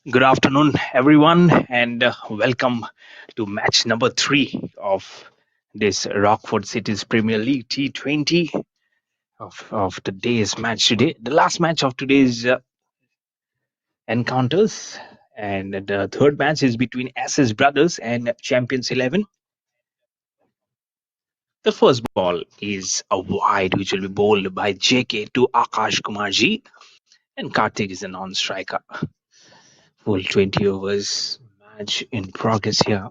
Good afternoon, everyone, and welcome to match number 3 of this Rockfort Cities Premier League T20 of today's match today. The last match of today's encounters, and the third match is between SS Brothers and Champions 11. The first ball is a wide, which will be bowled by JK to Akash Kumarji, and Karthik is a non-striker. Full 20 overs match in progress here.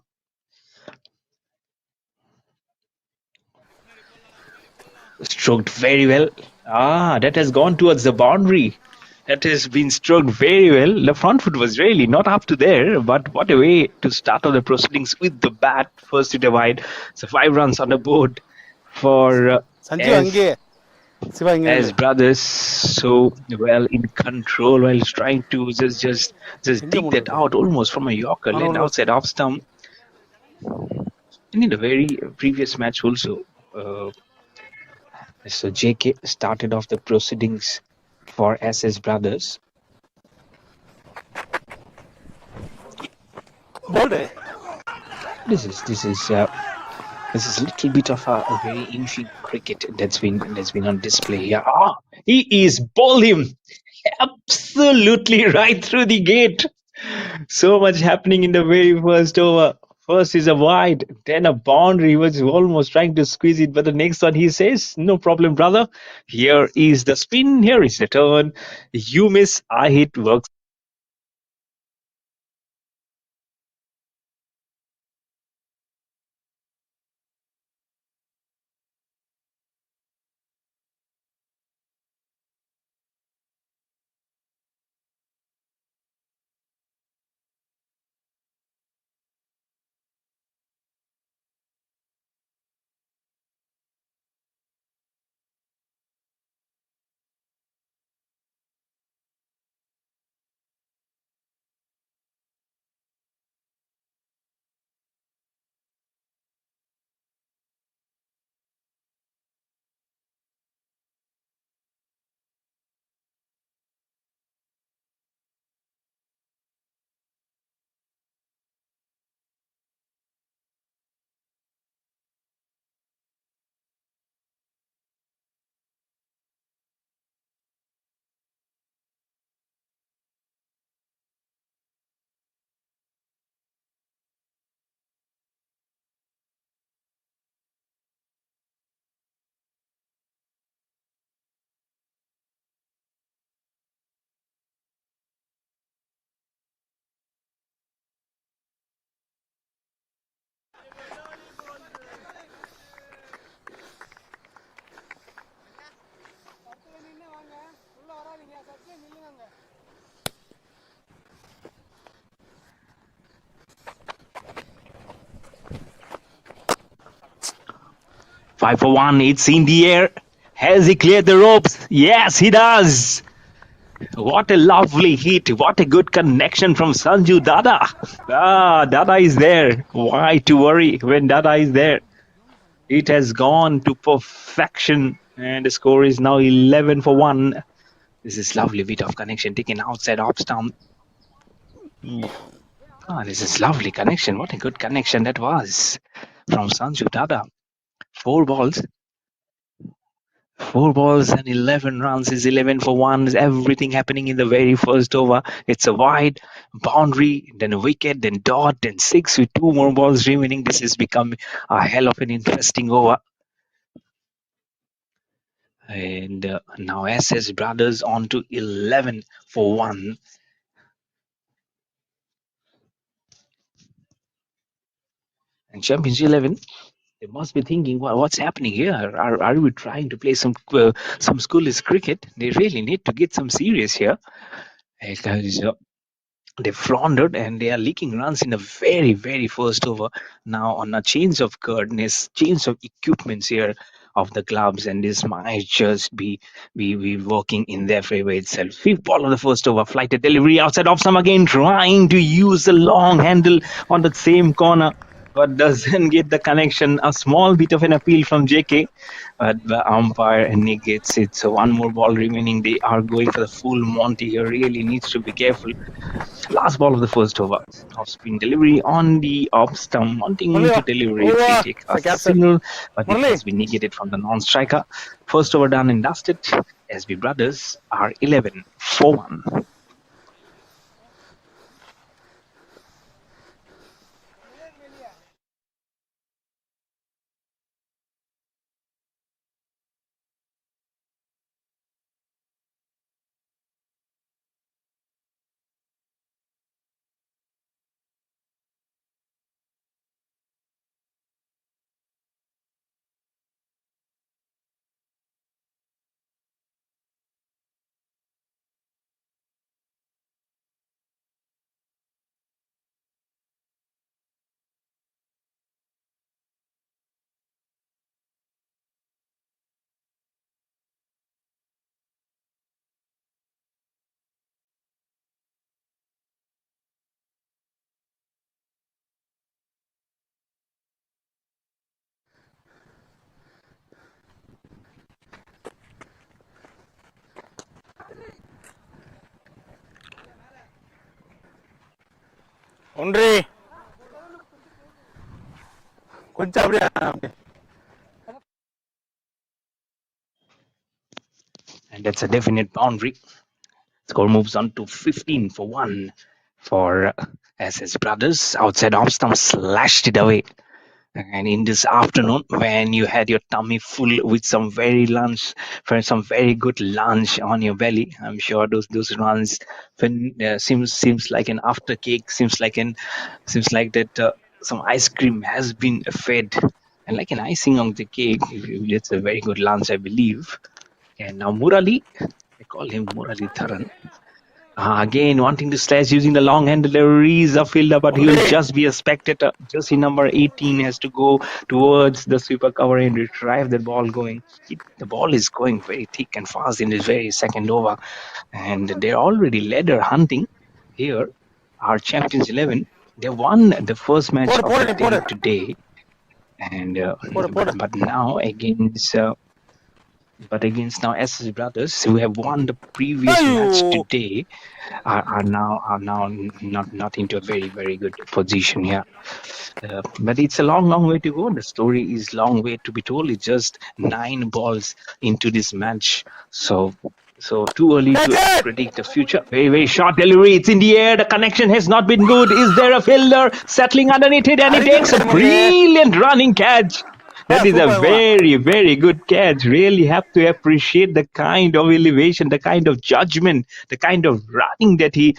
Stroked very well. That has gone towards the boundary. That has been stroked very well. The front foot was really not up to there, but what a way to start off the proceedings with the bat. First hit a wide. So 5 runs on the board for Sanju ange Siva inge as brothers. So well in control while trying to just dig that out almost from a Yorker land outside off stump. And in the very previous match also, so JK started off the proceedings for SS Brothers. This is a little bit of a very inching cricket that's been on display here. He is bowled him absolutely right through the gate. So much happening in the very first over. First is a wide, then a boundary. He was almost trying to squeeze it, but the next one he says, "No problem, brother. Here is the spin. Here is the turn. You miss, I hit. Works." Five for one. It's in the air. Has he cleared the ropes? Yes, he does. What a lovely hit. What a good connection from Sanju Dada. Dada is there. Why to worry when Dada is there? It has gone to perfection. And the score is now 11 for 1. This is lovely bit of connection taken outside off stump. This is lovely connection. What a good connection that was from Sanju Dada. 4 balls and 11 runs is 11 for 1. Everything happening in the very first over. It's a wide boundary, then a wicket, then dot, then 6 with 2 more balls remaining. This has become a hell of an interesting over. And now SS Brothers on to 11 for 1. And Champions 11, they must be thinking, well, what's happening here? Are we trying to play some schoolers cricket? They really need to get some serious here. Because they floundered and they are leaking runs in the very, very first over. Now on a change of curtness, change of equipments here of the clubs, and this might just be working in their favor itself. Fifth ball of the first over, flighted delivery outside off some again, trying to use the long handle on the same corner. but doesn't get the connection. A small bit of an appeal from JK, but the umpire negates it. So one more ball remaining. They are going for the full Monty here. Really needs to be careful. Last ball of the first over. Off spin delivery on the off stump, wanting to deliver it. They take a single, but it has been negated from the non-striker. First over done and dusted. SB Brothers are 11 for 1. ஒன்றே கொஞ்சம் அப்படியே And that's a definite boundary. Score moves on to 15 for 1 for SS Brothers. Outside off stump slashed it away. And in this afternoon, when you had your tummy full with some very lunch, for some very good lunch on your belly, I'm sure those runs seems like an after cake. Seems like that some ice cream has been fed, and like an icing on the cake. It's a very good lunch, I believe. And now Murali, I call him Murali Dharan. Again, wanting to slash using the long hand deliveries a fielder, but he will just be a spectator. Jersey number 18 has to go towards the sweeper cover and retrieve the ball going. The ball is going very thick and fast in this very second over, and they're already ladder hunting here. Our champions 11, they won the first match of the day today, and but now against now SS Brothers, who have won the previous match today, are now not into a very good position here. But it's a long way to go. The story is long way to be told. It's just 9 balls into this match, so too early to predict the future. Very short delivery. It's in the air. The connection has not been good. Is there a fielder settling underneath it? And he takes a brilliant running catch. That is a very good catch. Really have to appreciate the kind of elevation, the kind of judgment, the kind of running that he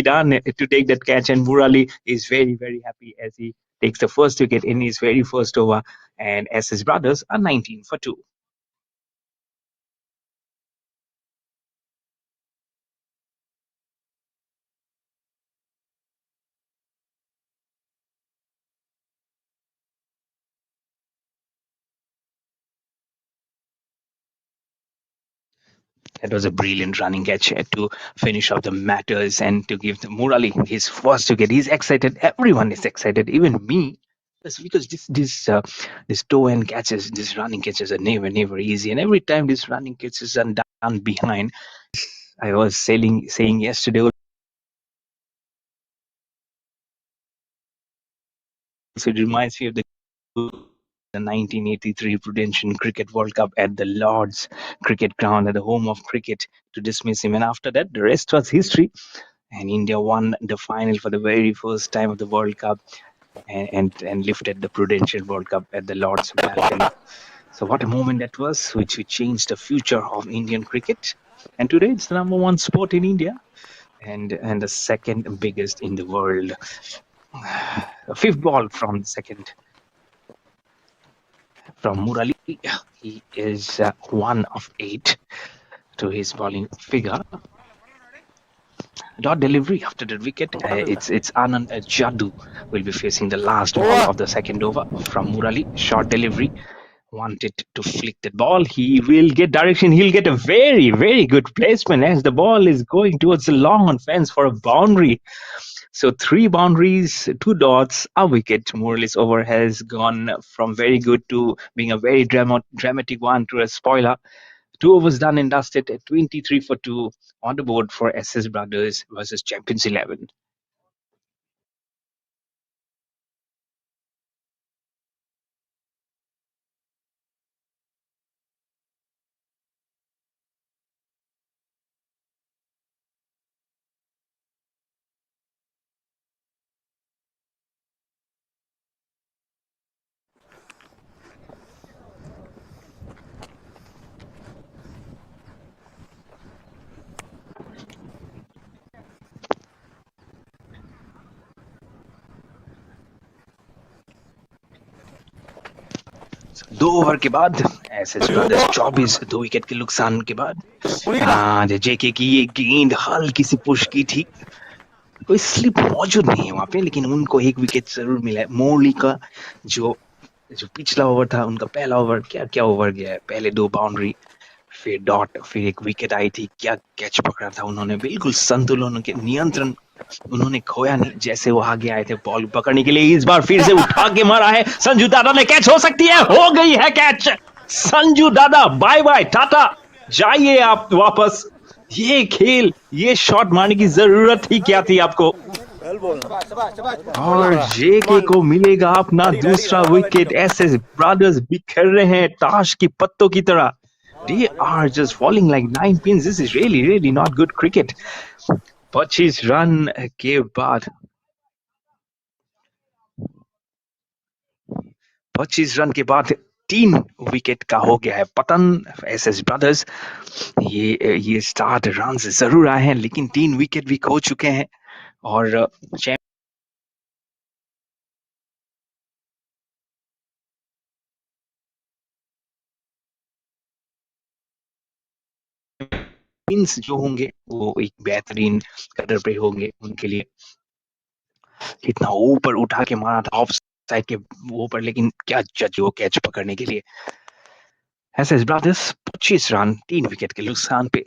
done to take that catch. And Murali is very happy as he takes the first wicket in his very first over. And as his brothers are 19 for 2. That was a brilliant running catch to finish off the matters and to give the Murali his first wicket. He's excited. Everyone is excited, even me. Because this toe end catches, this running catches are never easy. And every time this running catches are done behind, I was saying yesterday. So it reminds me of the 1983 Prudential Cricket World Cup at the Lord's Cricket Ground, at the home of cricket, to dismiss him. And after that, the rest was history. And India won the final for the very first time of the World Cup and lifted the Prudential World Cup at the Lord's balcony. So what a moment that was, which changed the future of Indian cricket. And today it's the number 1 sport in India and the second biggest in the world. A fifth ball from Murali. He is 1 of 8 to his bowling figure. Dot delivery after the wicket. It's Anand Jaddu will be facing the last ball of the second over from Murali. Short delivery. Wanted to flick the ball. He will get direction. He'll get a very good placement as the ball is going towards the long on fence for a boundary. So three boundaries, two dots, a wicket. More or less over has gone from very good to being a very dramatic one to a spoiler. 2 overs done and dusted at 23 for 2 on the board for SS Brothers versus Champions 11. दो over के बाद SS brothers 24 दो wicket के नुकसान के बाद जेके की ये गेंद हल्की सी पुश की थी, कोई स्लिप मौजूद नहीं है वहां पे, लेकिन उनको एक विकेट जरूर मिला है। मोरली का जो जो पिछला ओवर था, उनका पहला ओवर क्या क्या ओवर गया है, पहले दो बाउंड्री, फिर डॉट, फिर एक विकेट आई थी, क्या कैच पकड़ा था उन्होंने, बिल्कुल संतुलन के नियंत्रण उन्होंने खोया नहीं। जैसे वो आगे आए थे बॉल पकड़ने के लिए, इस बार फिर से उठा के मारा है संजू दादा ने, कैच हो सकती है, हो गई है कैच। संजू दादा बाय बाय टाटा, जाइए आप वापस। ये खेल, ये शॉट मारने की जरूरत ही क्या थी आपको। और जेके को मिलेगा अपना दूसरा विकेट। एसएस ब्रदर्स बिखर रहे हैं ताश की पत्तों की तरह। They are just falling like nine pins. This is really, really not good cricket. 25 run के बाद 25 रन के बाद 3 विकेट का हो गया है पतन। एसएस ब्रदर्स ये स्टार्ट रन जरूर आए हैं, लेकिन 3 विकेट भी खो चुके हैं। और चैंपियंस जो होंगे वो एक बेहतरीन कदर पे होंगे उनके लिए। कितना ऊपर उठा के मारा था ऑफ साइड के ऊपर, लेकिन क्या जज वो कैच पकड़ने के लिए। एसएस ब्रदर्स 25 रन 3 विकेट के नुकसान पे।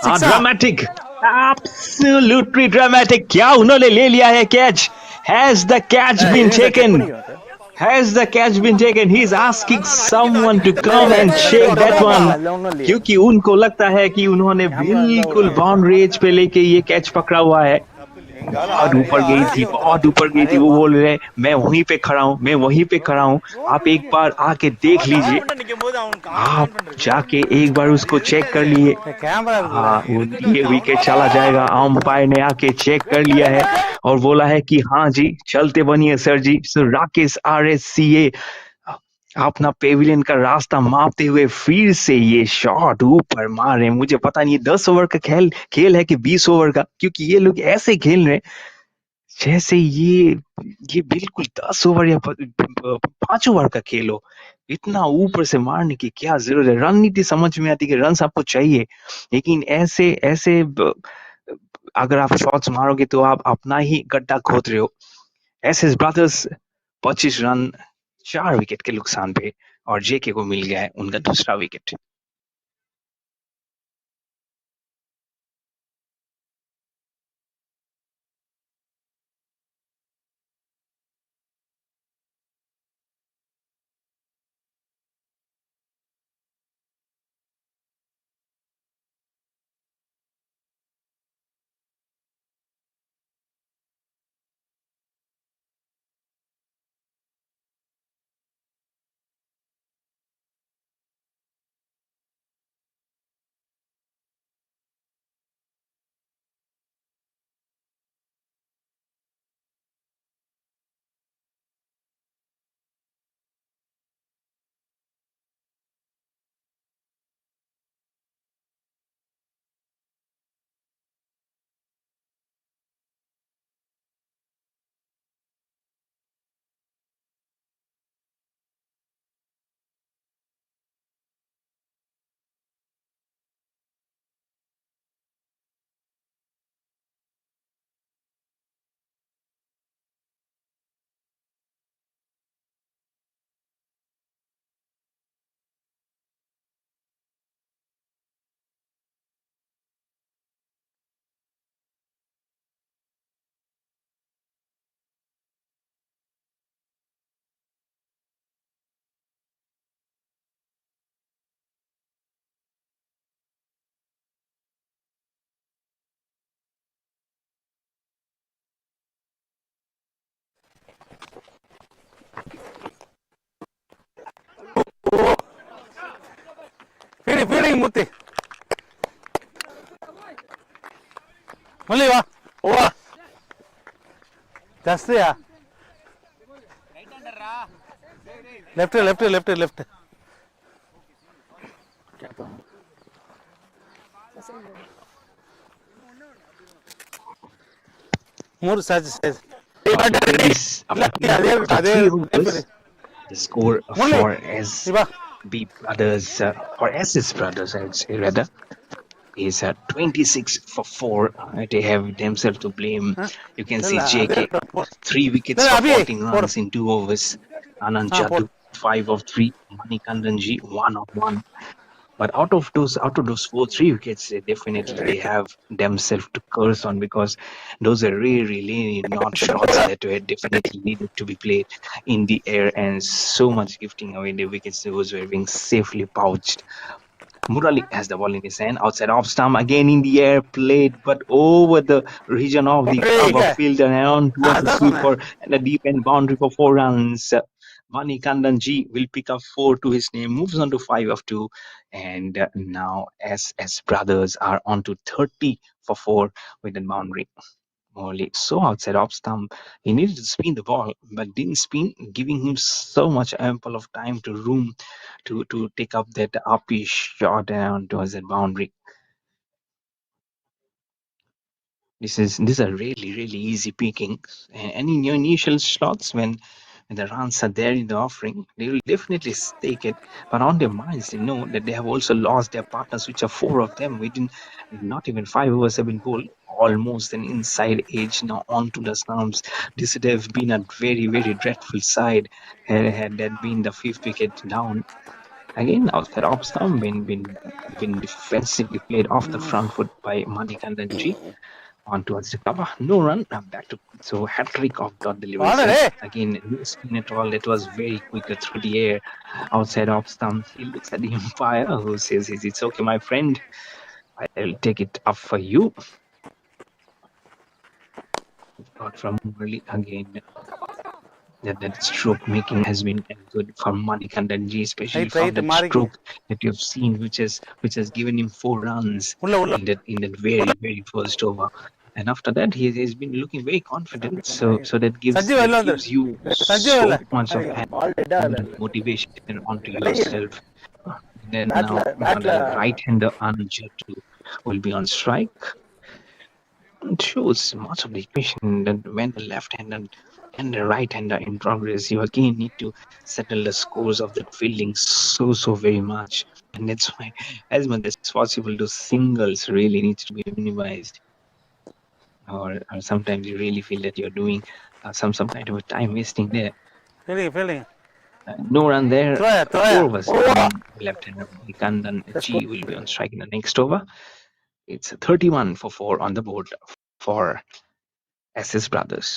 हाँ, ड्रामेटिक, एब्सोल्युटली ड्रामेटिक। क्या उन्होंने ले लिया है catch. Has the catch been taken, has the catch been taken? He's asking someone to come and check that one, क्योंकि उनको लगता है कि उन्होंने बिल्कुल बाउंड्री एज पे लेके ये कैच पकड़ा हुआ है। बहुत ऊपर गई थी, बहुत ऊपर गई थी। वो बोल रहे हैं मैं वहीं पे खड़ा हूँ, मैं वहीं पे खड़ा हूँ, आप एक बार आके देख लीजिए। आप जाके एक बार उसको चेक कर लिए। हाँ, ये विकेट चला जाएगा। अंपायर ने आके चेक कर लिया है और बोला है कि हाँ जी, चलते बनिए सर जी। सो राकेश RSCA अपना पेविलियन का रास्ता मापते हुए फिर से ये शॉट ऊपर मारे। मुझे पता नहीं 10 ओवर का खेल खेल है कि 20 ओवर का, क्योंकि ये लोग ऐसे खेल रहे हैं जैसे ये बिल्कुल 10 ओवर या 5 ओवर का खेल हो। इतना ऊपर से मारने की क्या जरूरत है। रणनीति समझ में आती है कि रन आपको चाहिए, लेकिन ऐसे ऐसे अगर आप शॉट्स मारोगे तो आप अपना ही गड्ढा खोद रहे हो। एसएस ब्रदर्स 25 रन 4 विकेट के नुकसान पे, और जेके को मिल गया है उनका दूसरा विकेट। ಮೂರ್ತಿ ಮುರಳಿ ವಾ Owa ಜಾಸ್ತಿಯಾ left left left left ಮೂರು size size After three overs, the score Murali for ಬಾ SB Brothers, or SS Brothers, I would say rather, is 26 for 4. They have themselves to blame. You can see ಇಲ್ಲ ಅದೇ JK, 3 wickets for Abhi 14 ಕೊಡು runs in 2 overs. Anand ಹಾಂ Jaddu, ಕೊಡು 5 of 3. Manikandanji, 1 of 1. But out of those 3 wickets, definitely they have themselves to curse on, because those are really not shots that were definitely needed to be played in the air, and so much gifting away the wickets. Those were being safely pouched. Murali has the ball in his hand, outside off stump, again in the air, played, but over the region of the cover ಈಗ field and on towards the Adani sweeper and a deep end boundary for 4 runs. Vani Kandanji will pick up 4 to his name, moves on to 5 of 2, and now SS Brothers are on to 30 for 4 with the boundary. Morley so outside off stump. He needed to spin the ball, but didn't spin, giving him so much ample of time to room to take up that uppy shot down towards that boundary. These are really easy pickings, and in your initial slots when the runs are there in the offering, they will definitely stake it. But on their minds, they know that they have also lost their partners, which are 4 of them. Within not even 5 overs have been bowled, almost an inside edge now onto the stumps. This would have been a very dreadful side had that been the 5th wicket down. Again, outside off stump, been defensively played off the front foot by Manikandanji on towards the cover. No run. Back to so hat trick of dot deliveries here. ಮಾಡಲೇ Again, no spin at all. It was very quick through the air, outside off stump. He looks at the umpire, who says, "It's okay, my friend. I'll take it up for you." Got from early again. That stroke making has been good for Manikandanji, especially right from right that ಮಾರಿಗೆ stroke that you've seen, which has given him 4 runs ಉಳ್ಳ ಉಳ್ಳ in that very first over. And after that, he has been looking very confident. So that gives Sanjeev that ಎಲ್ಲ ಅಂದ್ರೆ gives you Sanjeev so ಎಲ್ಲ much of ball dead ಆಗಲ್ಲ added motivation onto yourself. Then ಬ್ಯಾಟ್ಲ now ಬ್ಯಾಟ್ಲ the right-hander Anjatu will be on strike. It shows much of the equation that when the left-hander and the right-hander in progress, you again need to settle the scores of that fielding so very much. And that's why, as much as possible, those singles really needs to be minimized. Or sometimes you really feel that you're doing some kind of a time wasting there. Feeling feeling No run there. ತೋಯ ತೋಯ 4 overs remaining. Left-hander Kandan G will be on strike in the next over. It's 31 for 4 on the board for SS Brothers.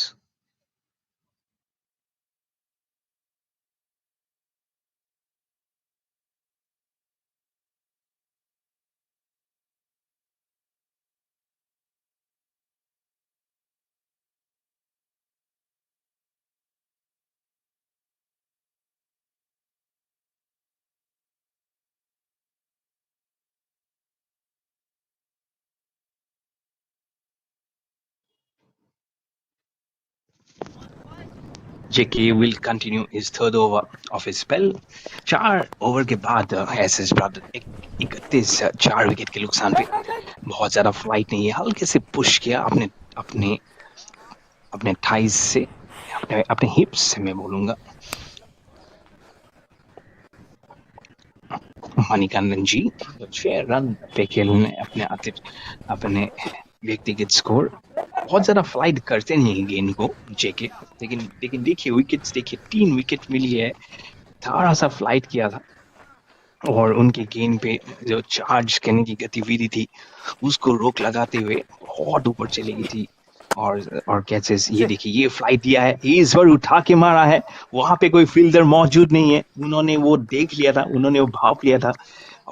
JK will continue his third over of his spell. 4 over के बाद SS brother 31 4 wicket के नुकसान पे बहुत ज्यादा flight नहीं है, हल्के से पुश किया अपने अपने अपने थाइस से, अपने अपने हिप्स से मैं बोलूंगा। मणिकंदन जी 6 रन पे खेलने अपने व्यक्तिगत स्कोर, बहुत ज्यादा फ्लाइट करते नहीं है गेंद को जेके, लेकिन देखिए विकेट्स, देखिए 3 विकेट मिली है, थोड़ा सा फ्लाइट किया था, और उनके गेंद पे जो चार्ज करने की गतिविधि थी उसको रोक लगाते हुए बहुत ऊपर चली गई थी। और कैचेस, ये देखिए ये फ्लाइट दिया है, इस बार उठा के मारा है, वहां पे कोई फील्डर मौजूद नहीं है, उन्होंने वो देख लिया था, उन्होंने वो भाप लिया था,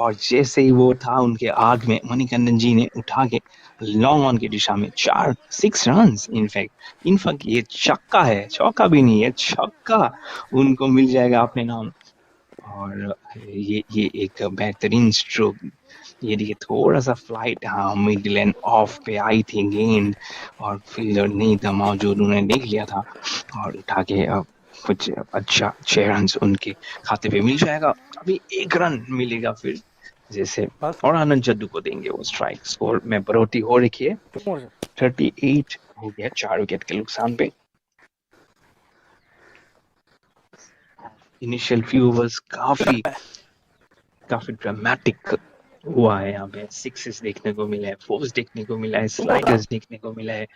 और जैसे ही वो था उनके आग में, मणिकंदन जी ने उठा के लॉन्ग ऑन की दिशा में 6 रन, इनफैक्ट ये छक्का है, चौका भी नहीं है, छक्का उनको मिल जाएगा अपने नाम। और ये एक बेहतरीन स्ट्रोक। ये देखिए थोड़ा सा फ्लाइट, हाँ, मिडिल एंड ऑफ पे आई थी गेंद, और फील्डर नहीं था मौजूद, उन्होंने देख लिया था और उठा के कुछ अच्छा 6 रन उनके खाते पे मिल जाएगा। अभी 1 रन मिलेगा फिर जैसे, बस और आनंद जद्दू को देंगे वो स्ट्राइक। स्कोर में बढ़ोतरी हो रखी है, 38 हो गया 4 विकेट के नुकसान पे। इनिशियल फ्यू ओवर्स काफी काफी ड्रामेटिक हुआ है। यहाँ पे सिक्सेस देखने को मिला है, फोर्स देखने को मिला है, स्लाइडर्स देखने को मिला है,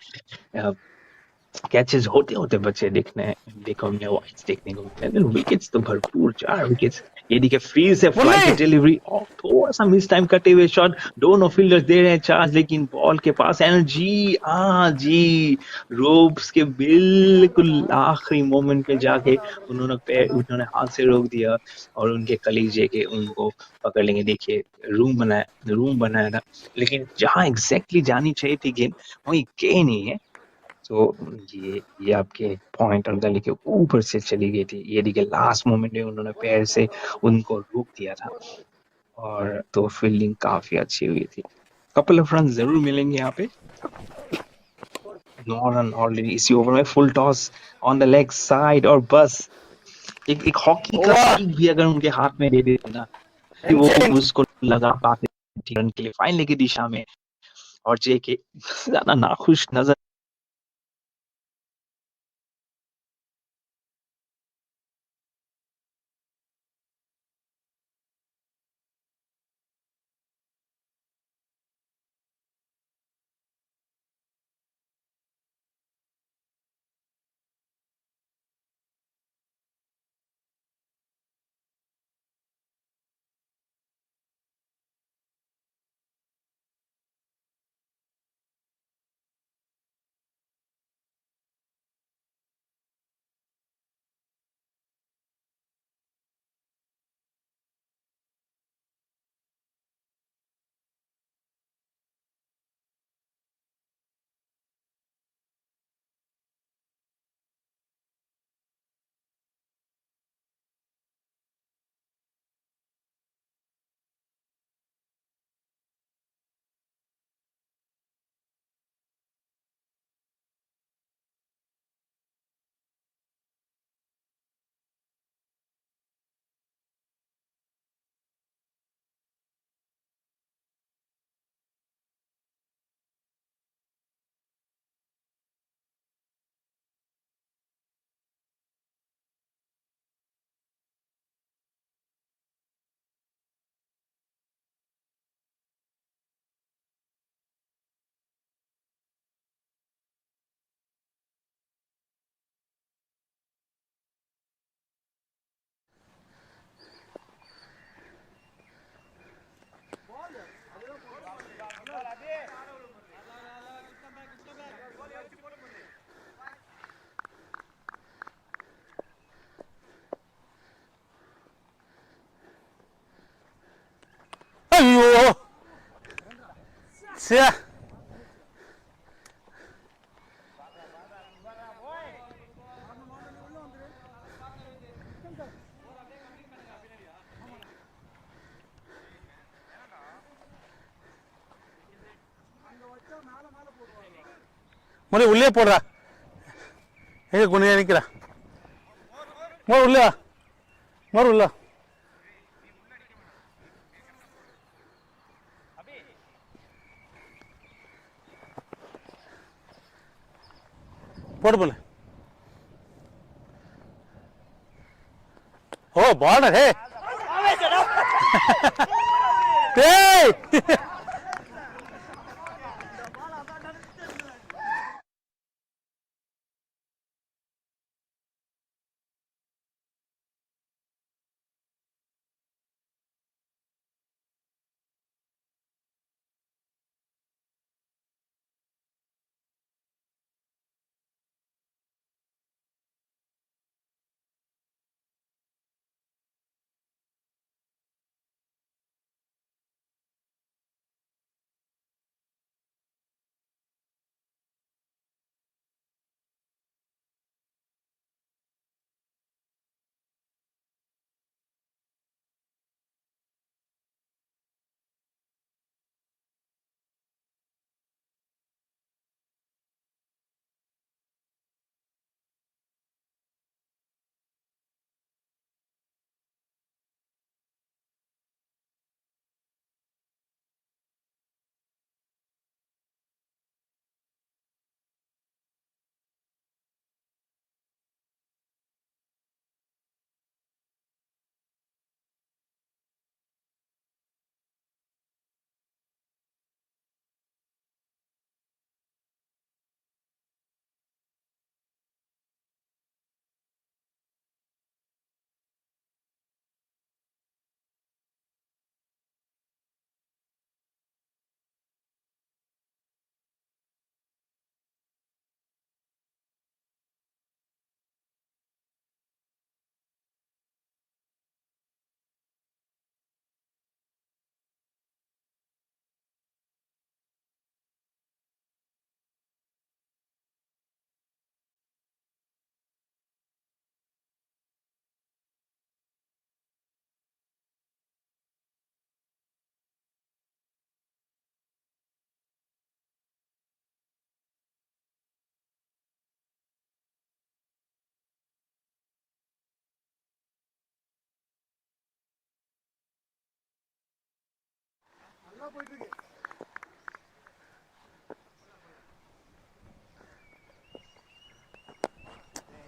कैचेस होते होते बच्चे देखो मिले, वाइड्स देखने को मिले, लेकिन विकेट्स तो भरपूर, 4 विकेट्स। ये देखिए फ्री से मुरली फ्लाइट डिलीवरी और थोड़ा सा मिस टाइम कटे हुए शॉट, दोनों फील्डर्स दे रहे हैं चार्ज, लेकिन बॉल के पास एनर्जी, हाँ जी, रोप्स के बिल्कुल आखिरी मोमेंट पे जाके उन्होंने हाथ से रोक दिया और उनके कलीजे के उनको पकड़ लेंगे। देखिए रूम बनाया था, लेकिन जहां एग्जैक्टली जानी चाहिए थी गेंद वही गए नहीं है। तो ये आपके पॉइंट और गली के ऊपर से चली गई थी। ये देखिए लास्ट मोमेंट में उन्होंने पैर से उनको रोक दिया था, और तो फील्डिंग काफी अच्छी हुई थी। कपल ऑफ रन जरूर मिलेंगे यहाँ पे। 9 रन ऑलरेडी इसी ओवर में। Full toss on the leg side, और बस एक हॉकी का वाह स्टिक भी अगर उनके हाथ में दे देते ना, कि वो एंशियंट उसको लगा पाते रन के लिए फाइनल की दिशा में। और जेके ज्यादा नाखुश नजर अयो से முரளி உள்ளே போடுறா எங்க குனியா நிக்கிறா மோர் உள்ள வா. மோர் உள்ள வா. போடு போல ஓ பார்டர் ஹே டேய்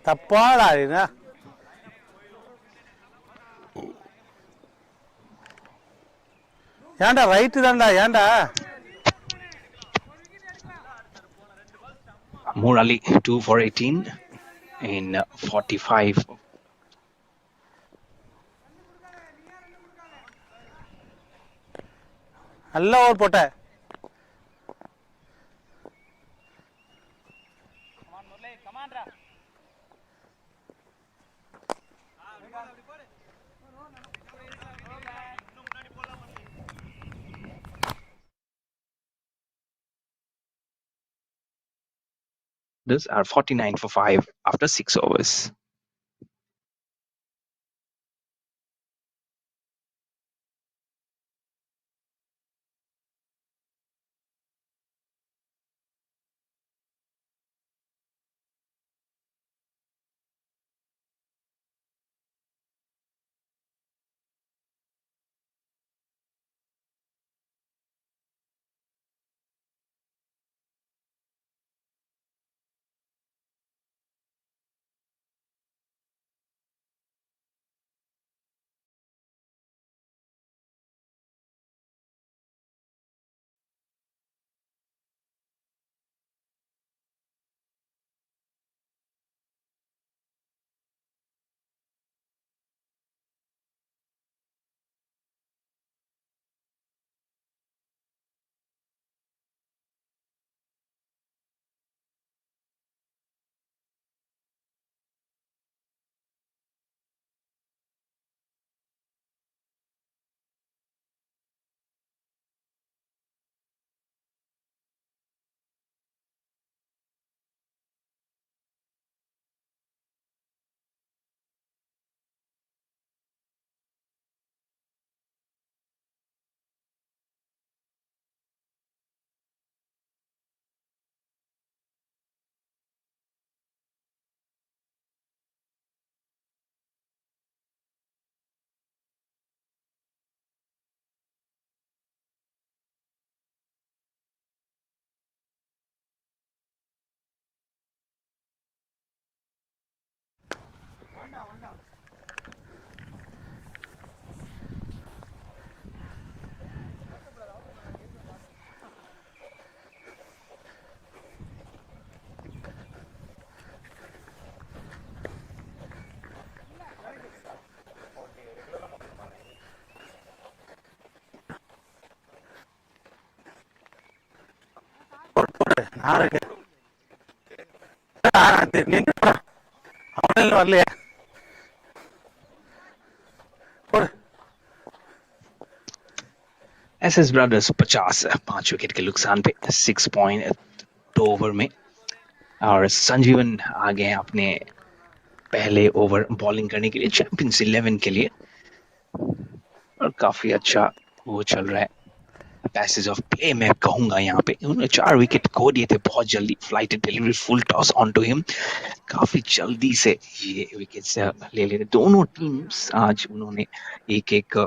தப்பாடா இது. ஏன்டா ரைட்டு தான்டா, ஏன்டா? Murali 2 for 18 in 45. நல்ல ஓவர் போட்ட. These are 49 for 5 after 6 overs. அவன் வரலையே. SS Brothers 50 5 विकेट के नुकसान पे 6.2 ओवर में और संजीवन आ गए अपने पहले ओवर बॉलिंग करने के लिए चैंपियंस 11 के लिए और काफी अच्छा वो चल रहा है पैसेज ऑफ प्ले मैं कहूंगा यहाँ पे उन्होंने 4 विकेट खो दिए थे बहुत जल्दी flight delivery full toss on to him काफी जल्दी से ये विकेट ले लेते दोनों टीम्स आज उन्होंने एक एक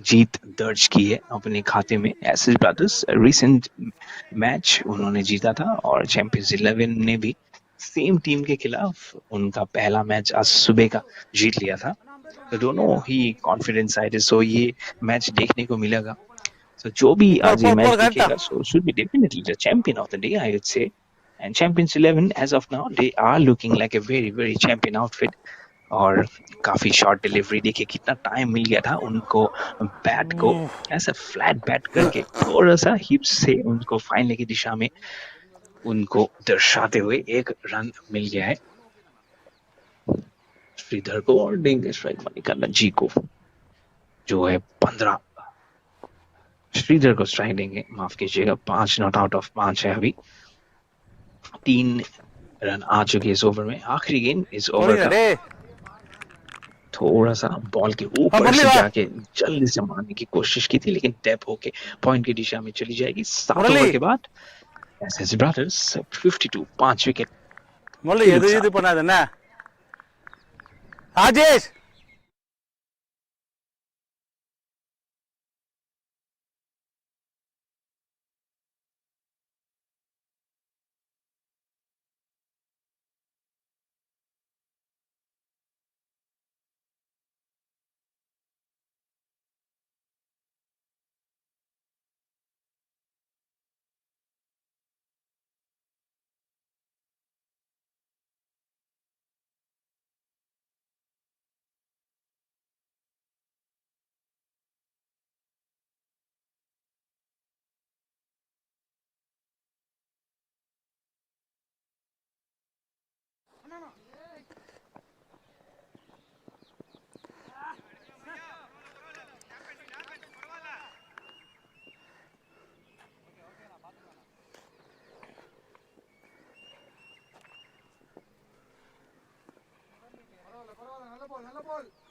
जीत दर्ज की है अपने खाते में एसएस ब्रदर्स रिसेंट मैच उन्होंने जीता था और चैंपियंस 11 ने भी सेम टीम के खिलाफ उनका पहला मैच आज सुबह का जीत लिया था तो दोनों ही कॉन्फिडेंस साइड है सो ये मैच देखने को मिलेगा सो जो भी आज ये मैच देखेगा so should be definitely the champion of the day I would say and champions 11 as of now they are looking like a very very champion outfit और काफी शॉर्ट डिलीवरी देखिए कितना टाइम मिल गया था उनको बैट को ऐसा फ्लैट बैट करके थोड़ा सा हिप्स से उनको फाइनल की दिशा में उनको दर्शाते हुए एक रन मिल गया है श्रीधर को और देंगे स्ट्राइक पर निकालना जी को जो है 15 श्रीधर को स्ट्राइक देंगे माफ कीजिएगा 5 नॉट आउट ऑफ 5 है अभी 3 रन आ चुके इस ओवर में आखिरी गेंद इस ओवर का थोड़ा सा बॉल के ऊपर से जाके जल्दी से मारने की कोशिश की थी लेकिन टैप होके पॉइंट की दिशा में चली जाएगी 7 ओवर के बाद एसएस ब्रदर्स 52 5 विकेट मुरली இது பண்ணாதே ராஜேஷ்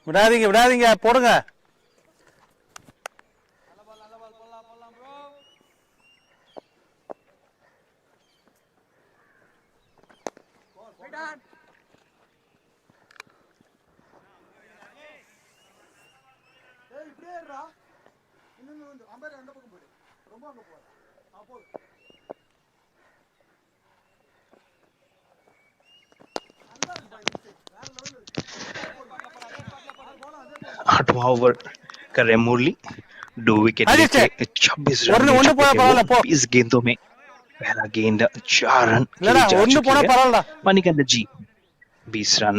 விடாதீங்க விடாதீங்க, போடுங்க. आठवां ओवर कर रहे मुरली, 2 विकेट அடிச்சு लेके 26 रन ஒன்னு ले ஒன்னு चुके போனா थे वो பரவாயில்ல போ. 20 गेंदों में। पहला गेंद 4 रन के இல்லடா लिए जा ஒன்னு चुकी போனா है। பரவாயில்லடா. मणिकंद जी 20 रन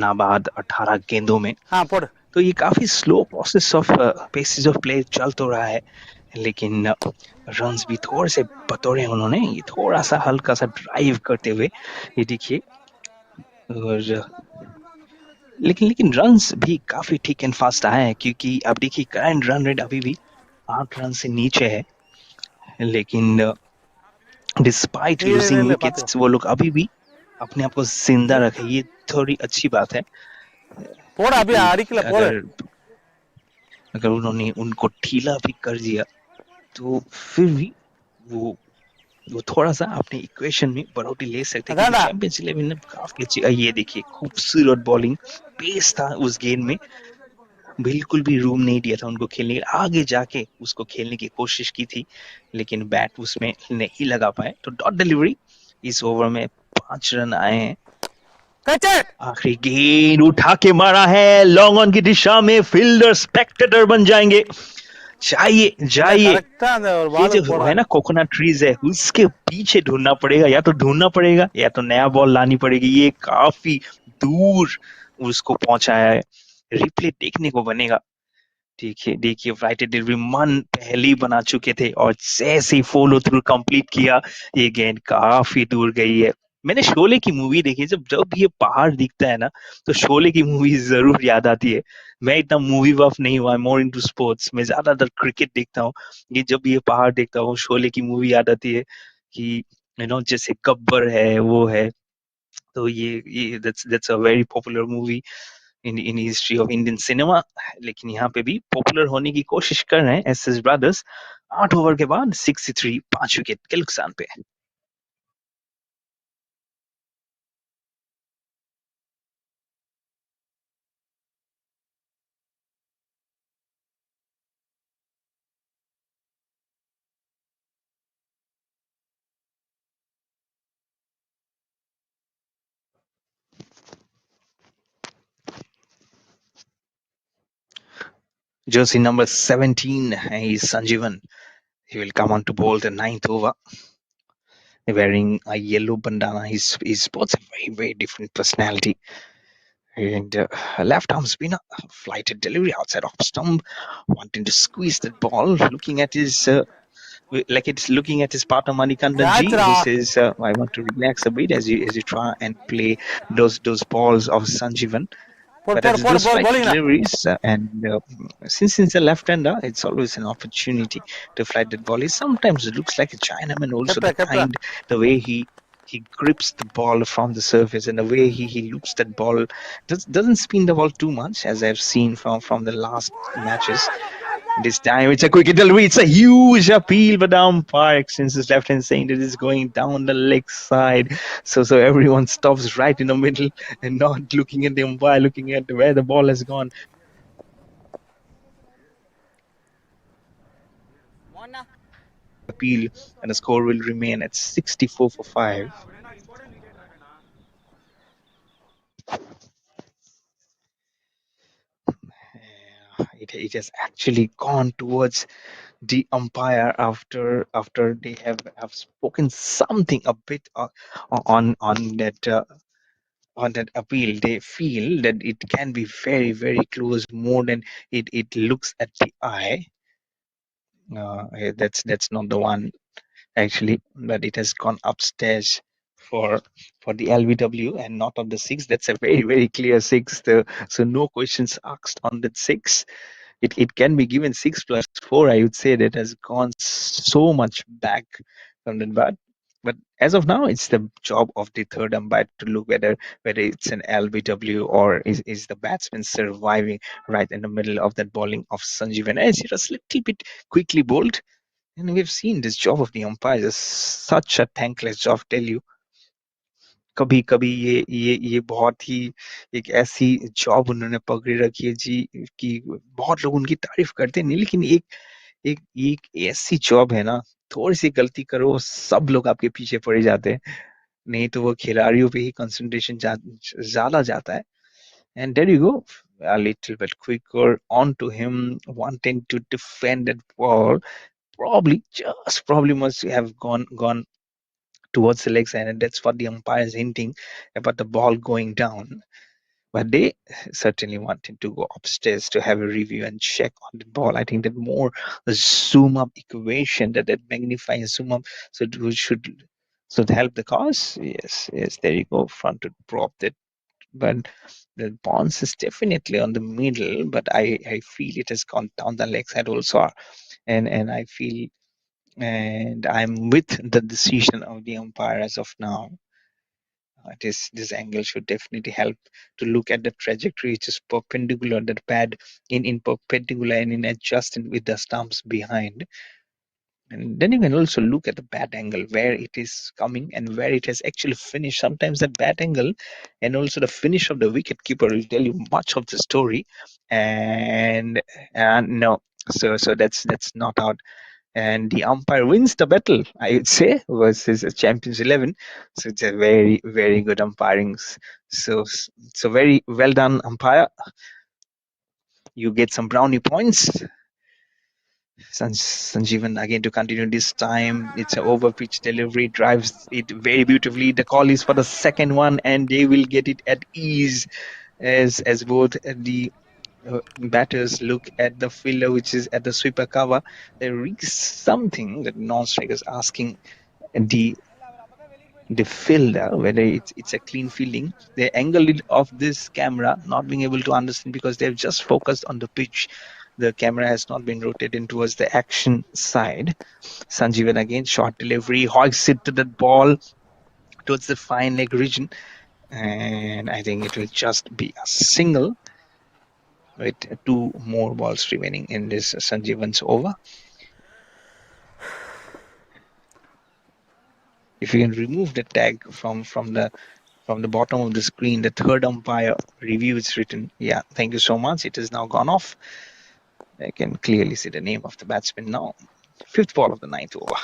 नाबाद 18 गेंदों में। போடு. तो ये काफी slow process of paces of play चल तो रहा है, लेकिन रन्स भी थोड़े से बतौरे उन्होंने, ये थोड़ा सा हल्का सा ड्राइव करते हुए, ये देखिए। और लेकिन लेकिन रन्स भी काफी ठीक एंड फास्ट आए हैं, क्योंकि अब देखिए करंट रन रेट अभी भी 8 रन से नीचे है, लेकिन डिस्पाइट இல்ல लूजिंग இல்ல பாத்துக்கோ. विकेट्स वो लोग अभी भी अपने आप को जिंदा रखे, ये थोड़ी अच्छी बात है। போடா அப்படியே क्योंकि அடிக்கல போடு. अगर अगर उन्होंने उनको ढीला भी कर दिया तो फिर भी वो वो थोड़ा सा अपने इक्वेशन में बढ़ोतरी ले सकते हैं, क्योंकि அதான்டா. चैंपियंस इलेवन ने काफी अच्छी, ये देखिए खूबसूरत बॉलिंग, पेस था उस गेंद में, बिल्कुल भी रूम नहीं दिया था उनको खेलने के, आगे जाके उसको खेलने की कोशिश की थी, लेकिन बैट उसमें नहीं लगा पाए। तो डॉट डिलीवरी, इस ओवर में 5 रन आए हैं। கச்சே आखिरी गेंद उठा के मारा है लॉन्ग ऑन की दिशा में, फील्डर स्पेक्टेटर बन जाएंगे। जाइए இல்ல जाइए, கரெக்டा அந்த ஒரு ये பால் जो है போடுறான். ना कोकोनट ट्रीज है, उसके पीछे ढूंढना पड़ेगा, या तो ढूंढना पड़ेगा या तो नया बॉल लानी पड़ेगी। ये काफी दूर उसको पहुंचाया है, रिप्ले देखने को बनेगा। देखिए देखिए, फ्लाइटेड डिलीवरी मन पहले ही बना चुके थे, और जैसे ही फॉलो थ्रू कंप्लीट किया, ये गेंद काफी दूर गई है। मैंने शोले की मूवी देखी, जब जब ये पहाड़ दिखता है ना, तो शोले की मूवी जरूर याद आती है। मैं इतना मूवी बफ नहीं हुआ, मोर इनटू स्पोर्ट्स, मैं ज्यादातर क्रिकेट देखता हूँ। ये जब ये पहाड़ देखता हूँ, शोले की मूवी याद आती है कि जैसे गब्बर है, वो है। तो ये that's a very popular movie in history of Indian cinema. लेकिन यहाँ पे भी पॉपुलर होने की कोशिश कर रहे हैं एस एस ब्रदर्स। 8 ओवर के बाद 63, 5 विकेट के नुकसान पे। Jersey number 17 is Sanjeevan. He will come on to bowl the 9th over, wearing a yellow bandana. He sports a very different personality. And left arm spinner, flighted delivery outside off stump, wanting to squeeze that ball, looking at his like it's looking at his partner Manikandan ji, கேட்ச்ரா. who says, "I want to relax a bit as you try and play those balls of Sanjeevan." போடு But போடு as போடு those போடு flight bowling deliveries, and since a left-hander, it's always an opportunity to flight that ball. He sometimes looks like a Chinaman. Also, கேப்டா கேப்டா. the way he grips the ball from the surface, and the way he loops that ball, doesn't spin the ball too much, as I've seen from the last matches. This time it's a quick delivery. It's a huge appeal, but the umpire extends his left hand, saying that it's going down the leg side. So everyone stops right in the middle and not looking at the umpire, looking at where the ball has gone. Appeal, and the score will remain at 64 for 5. It has actually gone towards the umpire after they have spoken something a bit on that appeal. They feel that it can be very close, more than it looks at the eye. That's not the one actually, but it has gone upstairs for the LBW and not on the six. That's a very clear six. So no questions asked on that six. It can be given 6 plus 4. I would say that has gone so much back from that bat. But as of now, it's the job of the third umpire to look whether it's an LBW or is the batsman surviving right in the middle of that bowling of Sanjeevan. As it was a little bit quickly bowled, and we've seen this job of the umpires is such a thankless job. Tell you, कभी कभी ये बहुत ही एक ऐसी job उन्होंने पकड़ी रखी है जी कि बहुत लोग उनकी तारीफ करते नहीं, लेकिन एक एक एक ऐसी जॉब है ना, थोड़ी सी गलती करो सब लोग आपके पीछे पड़ जाते हैं, नहीं तो वो खिलाड़ियों पे ही कंसंट्रेशन ज्यादा जाता है. And there you go, a little bit quicker onto him, wanting to defend that ball. Probably must have gone towards the leg side, and that's what the umpire is hinting about the ball going down. But they certainly wanted to go upstairs to have a review and check on the ball. I think that more zoom up equation, that magnifying zoom up, so it should help the cause. Yes, there you go, front to prop that. But the bounce is definitely on the middle, but I feel it has gone down the leg side also, and I feel, and I'm with the decision of the umpire as of now. This angle should definitely help to look at the trajectory which is perpendicular, that pad in perpendicular and in adjusting with the stumps behind. And then you can also look at the bat angle, where it is coming and where it has actually finished. Sometimes that bat angle and also the finish of the wicket keeper will tell you much of the story. And no, so that's not out, and the umpire wins the battle, I would say, versus a Champions 11. So it's a very, very good umpiring. So very well done, umpire. You get some brownie points. Sanjeevan again to continue this time. It's an over pitch delivery, drives it very beautifully. The call is for the second one, and they will get it at ease as both the batters look at the fielder, which is at the sweeper cover. There is something that non-strikers asking the fielder whether it's a clean fielding. They angle it off this camera, not being able to understand because they've just focused on the pitch. The camera has not been rotated towards the action side. Sanjeevan again, short delivery, hoists it to the ball towards the fine leg region, and I think it will just be a single with two more balls remaining in this Sanjeevan's over. If you can remove the tag from the bottom of the screen, the third umpire review is written. Yeah, thank you so much. It has now gone off. I can clearly see the name of the batsman now. Fifth ball of the ninth over.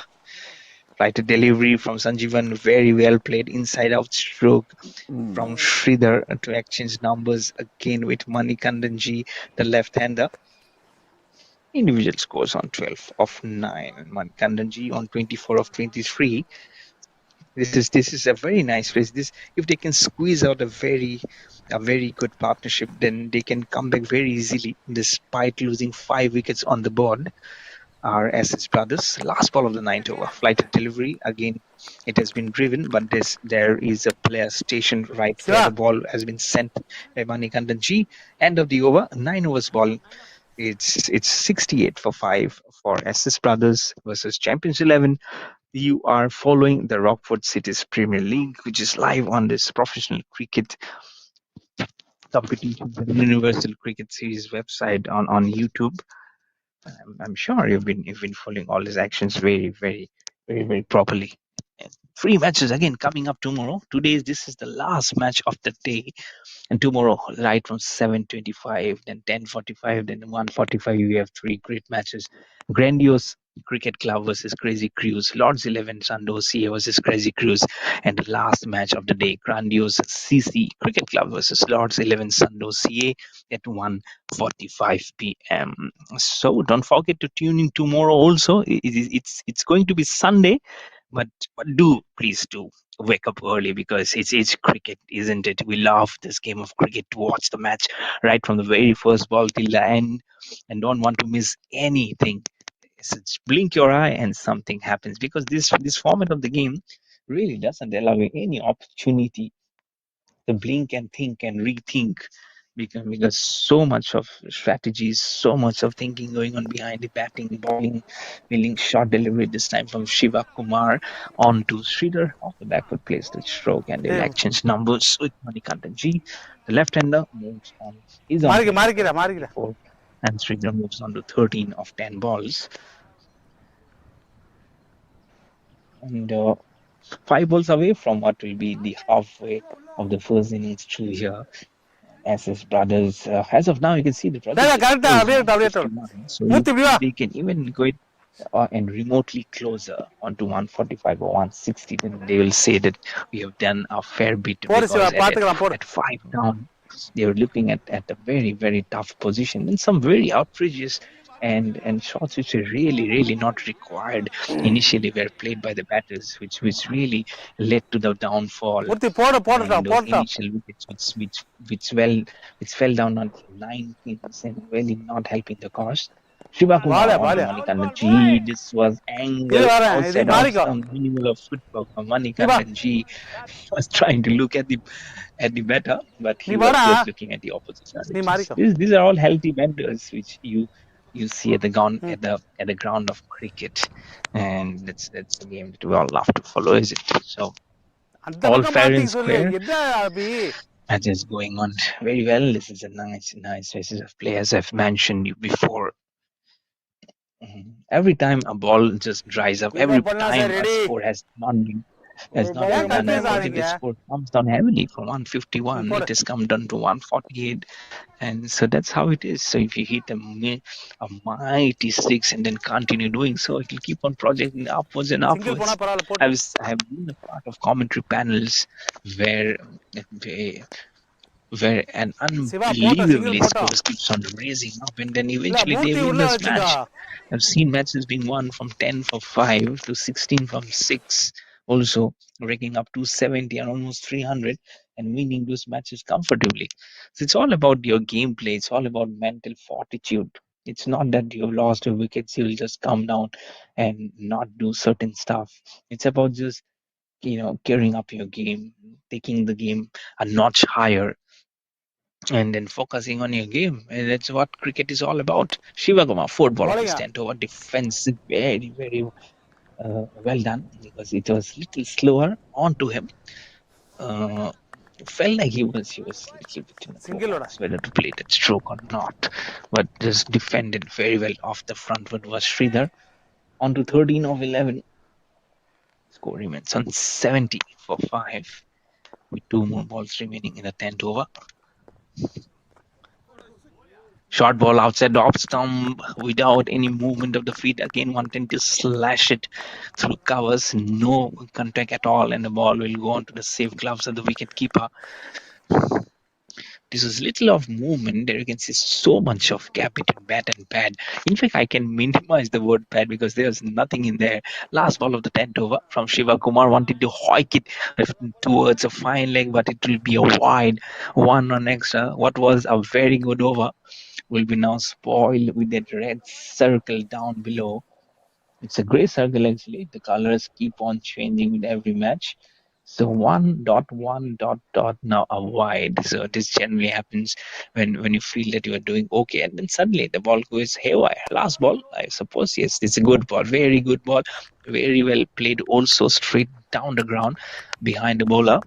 Right, a delivery from Sanjeevan, very well played inside out stroke from Sridhar to exchange numbers again with Manikandanji, the left-hander. Individual scores on 12 of 9, and Manikandanji on 24 of 23. This is a very nice race. This, if they can squeeze out a very good partnership, then they can come back very easily despite losing 5 wickets on the board. Our SS brothers, last ball of the ninth over, flight delivery again. It has been driven, but there is a player stationed right where the Shiva, ball has been sent by Manikandan G. End of the over, 9 overs ball. It's 68 for 5 for SS brothers versus Champions 11. You are following the Rockfort Cities Premier League, which is live on this professional cricket competition, the Universal Cricket Series website on YouTube. I'm sure you've been following all these actions very properly. And three matches again coming up tomorrow. This is the last match of the day, and tomorrow, right from 7:25, then 10:45, then 1:45, we have three great matches. Grandiose Cricket Club versus Crazy Cruise, Lords 11 Sandos CA versus Crazy Cruise, and the last match of the day, Grandiose CC Cricket Club versus Lords 11 Sandos CA at 1:45 p.m. So don't forget to tune in tomorrow also. It's going to be Sunday, but please do wake up early because it's cricket, isn't it? We love this game of cricket, to watch the match right from the very first ball till the end, and don't want to miss anything. It's blink your eye and something happens, because this format of the game really doesn't allow you any opportunity to blink and think and rethink. because so much of strategies, so much of thinking going on behind the batting, bowling, fielding, shot delivery. This time from Shiva Kumar on to Sridhar off the back foot plays the stroke, and they'll ஏய் exchange numbers with Manikandan G. The left-hander moves on, is on மாறிக்க 24 மாறிக்கிறா of மாறிக்கிறா 24, and Sridhar moves on to 13 of 10 balls. And 5 balls away from what will be the halfway of the first innings through here. As his brothers, as of now, you can see the projected கரெக்டா score is அப்படியே இருக்கட்டும் அப்படியே இருக்கட்டும் 151. So மூர்த்தி இப்படி வா if they can even go it and remotely closer onto 145 or 160, then they will say that we have done a fair bit போடு Siva because பாத்துக்கலாம் போடு at 5 down, they were looking at a very, very tough position and some very outrageous and shots which were really, really not required initially were played by the batters, which really led to the downfall Murthy and போடட்டும் those போடட்டும் initial wickets which which fell down on 9 pins and really not helping the cause. Shiva Kumar Balu onto Balu Manikandan G. This was இது angle வரேன் இது outside off மாறிக்கோ some minimal of footwork from நீ வா Manikandan G. Was trying to look at the batter, but நீ he was வாடா just looking at the opposite நீ directions. மாறிக்கோ These are all healthy benders which you see at the ground ம் at the ground of cricket, and that's a game that we all love to follow, is it? So அந்த all பக்கம் fair and மாத்திக்க சொல்லு square. என்ன அபி Match is going on very well. This is a nice basis of play, as I've mentioned you before. Every time a ball just dries up, இப்ப every பண்ணலாம் sir time a ready score has ஒரு not ball been ஏன் done, the confuse projected ஆகுறீங்க score comes down heavily from ம் 151. போடு It has come down to 148, and so that's how it is. So if you hit a mighty six and then continue doing so, it will keep on projecting upwards and single போனா upwards. பரவாயில்ல போட்டு I have been a part of commentary panels where where an Siva போட்டோம் single unbelievably போட்டோம் scores keeps on raising up and then இல்ல eventually they Murthy win உள்ள this வச்சுக்கோ match. I've seen matches being won from 10 for 5 to 16 from 6, also raking up 270 and almost 300 and winning those matches comfortably. So it's all about your gameplay, it's all about mental fortitude. It's not that you've lost your wickets, you'll just come down and not do certain stuff. It's about just carrying up your game, taking the game a notch higher and then focusing on your game. And that's what cricket is all about. Shiva Kumar, fourth ball of his போலங்க 10th over, defensive, very, very well done because it was little slower onto him. Uh, felt like he was a little bit in a two சிங்கிளோட minds whether to play that stroke or not, but just defended very well off the front foot was Sridhar. On to 13 of 11. Score remains on 70 for 5 with 2 more balls remaining in the 10th over. Short ball outside the off stump without any movement of the feet. Again, wanting to slash it through covers. No contact at all, and the ball will go on to the safe gloves of the wicket keeper. This is little of movement. There you can see so much of gap between bat and pad. In fact, I can minimize the word pad because there's nothing in there. Last ball of the 10th over from Shiva Kumar wanted to hoik it towards a fine leg, but it will be a wide one on extra. What was a very good over will be now spoiled with that red circle down below. It's a grey circle actually. The colors keep on changing with every match. So 1.1 now a wide. So this generally happens when you feel that you are doing okay, and then suddenly the ball goes haywire. Last ball, I suppose, yes, it's a good ball, very good ball, very well played. Also straight down the ground behind the bowler.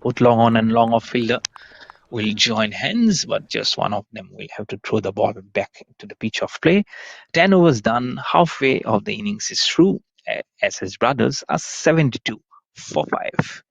Put long on and long off fielder will join hands, but just one of them will have to throw the ball back to the pitch of play. 10 overs done, halfway of the innings is through, as his brothers are 72 for 5.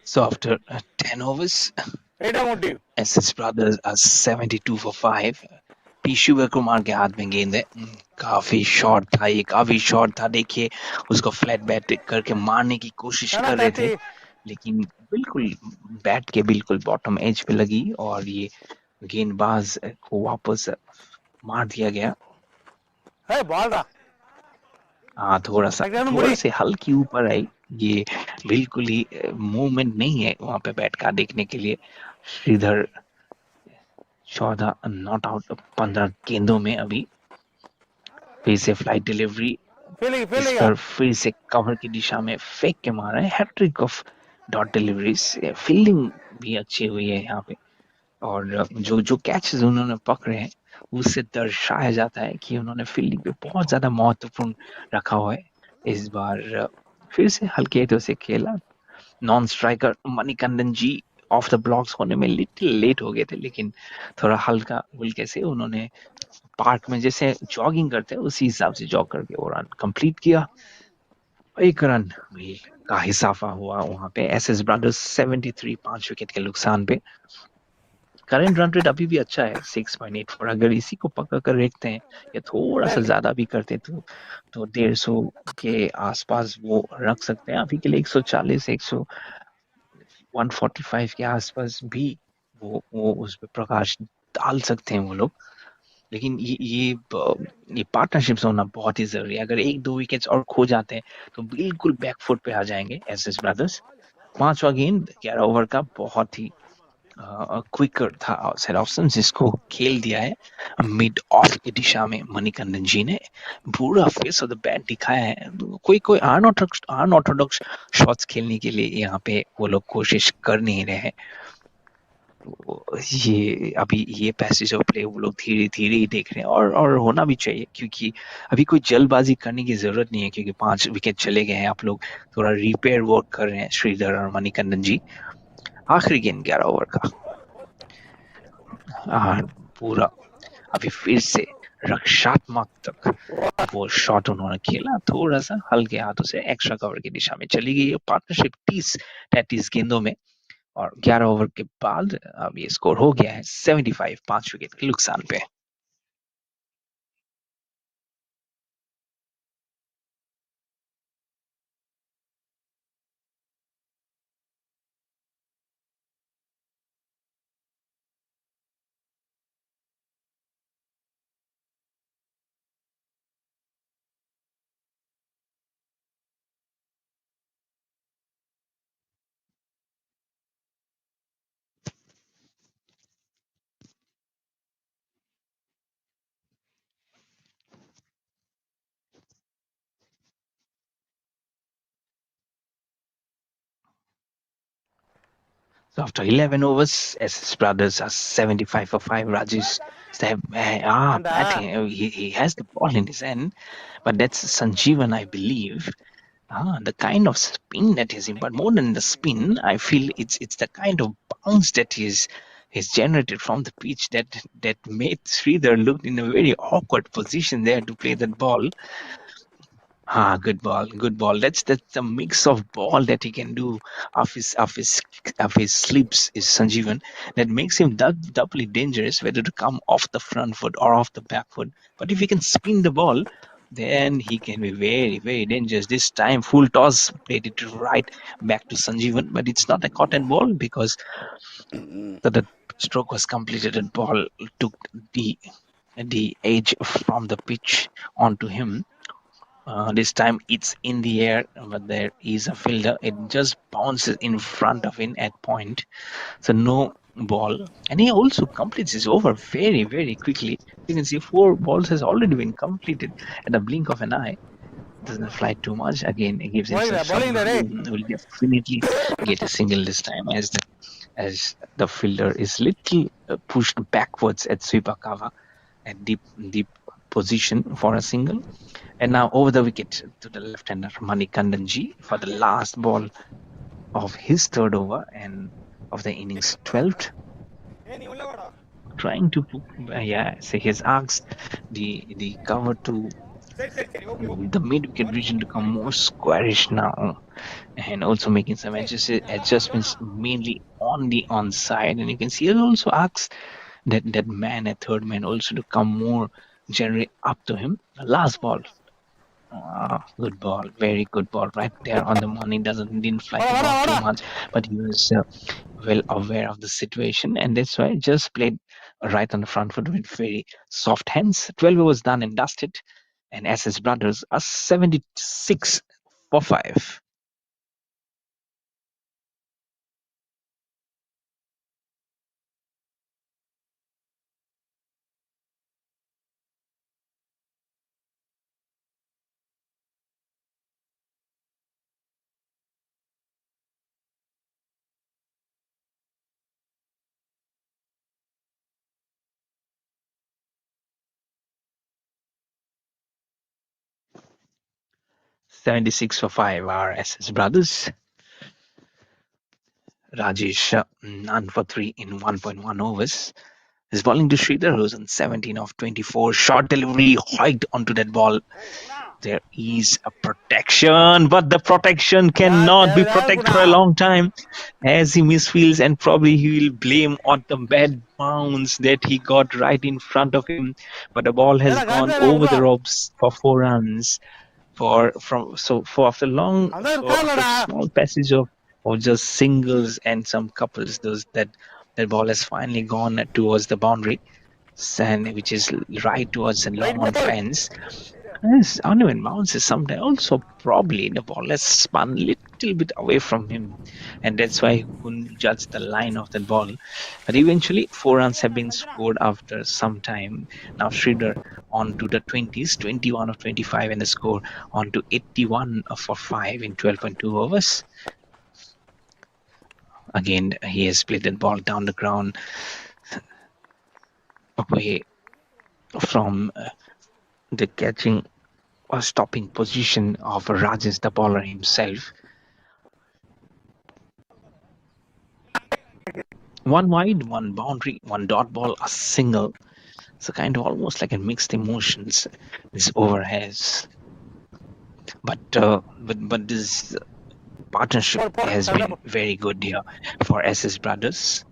So after 10 overs, SS brothers are 72 for 5. P Shiv Kumar के हाथ में गेंद है। काफी shot था ये, काफी shot था। देखिए उसको फ्लैट बैट करके मारने की कोशिश कर रहे थे, लेकिन बिल्कुल बैट के बिल्कुल बॉटम एज पे लगी और ये गेंदबाज को वापस मार दिया गया। हाँ, थोड़ा से हल्की ऊपर आई। ये बिल्कुल ही मूवमेंट नहीं है वहां पे बैट का देखने के लिए। श्रीधर 14 नॉट आउट 15 गेंदों में अभी। फिर से फ्लाइट डिलीवरी, इस पर फिर से कवर की दिशा में फेंक के मारा है। Hat trick of dot deliveries. Fielding भी अच्छी हुई है यहाँ पे, और जो जो कैचेस उन्होंने पकड़े हैं उससे दर्शाया जाता है कि उन्होंने फील्डिंग पे बहुत ज्यादा महत्वपूर्ण रखा हुआ है। इस बार फिर से हल्के हाथों से खेला। Non striker Manikandan ji off the blocks होने में लिटिल लेट हो गए थे, लेकिन थोड़ा हल्का हल्के से उन्होंने पार्क में जैसे जॉगिंग करते हैं उसी हिसाब से जॉग करके वो रन कंप्लीट किया। एक रन भी का इजाफा हुआ वहां पे। एसएस ब्रदर्स 73 5 विकेट के नुकसान पे। करंट रन रेट अभी भी अच्छा है 6.84। अगर इसी को पकड़ कर रखते हैं या थोड़ा सा ज्यादा भी करते तो 150 के आसपास वो रख सकते हैं। अभी के लिए 140 145 के आसपास भी वो उस पर प्रकाश डाल सकते हैं वो लोग। लेकिन ये पार्टनरशिप्स होना बहुत ही जरूरी है। अगर एक दो विकेट्स और खो जाते हैं तो बिल्कुल बैकफुट पे आ जाएंगे एसएस ब्रदर्स। पांचवा गेंद 11 ओवर का बहुत ही क्विकर था आउटसाइड ऑप्शन, जिसको खेल दिया है मिड ऑफ की दिशा में मणिकंदन जी ने। पूरा फेस ऑफ द बैट दिखाया है। कोई कोई अनऑर्थोडॉक्स शॉट्स खेलने के लिए यहाँ पे वो लोग कोशिश कर नहीं रहे हैं। ये अभी ये पैसेज ऑफ प्ले वो लोग धीरे धीरे ही देख रहे हैं, और होना भी चाहिए, क्योंकि अभी कोई जल्दबाजी करने की जरूरत नहीं है, क्योंकि 5 विकेट चले गए हैं। आप लोग थोड़ा रिपेयर वर्क कर रहे हैं श्रीधर और मणिकंदन जी। आखिरी गेंद 11 ओवर का। पूरा अभी फिर से रक्षात्मक तक वो शॉट उन्होंने खेला, थोड़ा सा हल्के हाथों से एक्स्ट्रा कवर की दिशा में चली गई। पार्टनरशिप 30-33 गेंदों में, और 11 ओवर के बाद अब ये स्कोर हो गया है 75 5 विकेट के नुकसान पे। So after 11 overs, SS Brothers are 75 for 5. Rajesh Sahib, batting. He has the ball in his hand, but that's Sanjeevan, I believe. The kind of spin that is him, but more than the spin, I feel it's the kind of bounce that is generated from the pitch that made Sridhar look in a very awkward position there to play that ball. Good ball, good ball. That's a mix of ball that he can do of his slips is Sanjeevan, that makes him doubly dangerous, whether to come off the front foot or off the back foot. But if he can spin the ball, then he can be very, very dangerous. This time, full toss played it right back to Sanjeevan, but it's not a cotton ball because the stroke was completed and ball took the edge from the pitch onto him. This time it's in the air, but there is a fielder. It just bounces in front of him at point. So no ball. And he also completes his over very, very quickly. You can see 4 balls has already been completed at the blink of an eye. Doesn't fly too much. Again, he gives himself some room. Will definitely get a single this time, as the fielder is little pushed backwards at Swipakawa at deep position for a single. And now over the wicket to the left-hander Manikandan Ji for the last ball of his third over and of the innings 12th. Trying to, so he has asked the cover to the mid wicket region to become more squarish now, and also making some adjustments mainly on the onside. And you can see it also asks that man, a third man, also to come more generally up to him. Last ball. Good ball, very good ball right there on the money. Didn't fly the ball too much, but he was well aware of the situation, and that's why just played right on the front foot with very soft hands. 12 was done and dusted, and SS Brothers are 76 for 5. $76 for 5 are SS Brothers. Rajesh, none for 3 in 1.1 overs. He's bowling to Sridhar, who's on 17 of 24. Short delivery, hiked onto that ball. There is a protection, but the protection cannot be protected for a long time as he misfields, and probably he will blame on the bad bounce that he got right in front of him. But the ball has gone over the ropes for 4 runs. For after small passage of just singles and some couples, that ball has finally gone towards the boundary, and which is right towards the long on fence. Yes, uneven bounces sometimes also probably the ball has spun a little bit away from him, and that's why he couldn't judge the line of that ball. But eventually, 4 runs have been scored after some time. Now Sridhar on to the 20s, 21 of 25, and the score on to 81 for 5 in 12.2 overs. Again, he has played that ball down the ground away from the catching or stopping position of Rajesh, the bowler himself. One wide, one boundary, one dot ball, a single. So kind of almost like a mixed emotions this over has. But this partnership has been very good here for SS Brothers.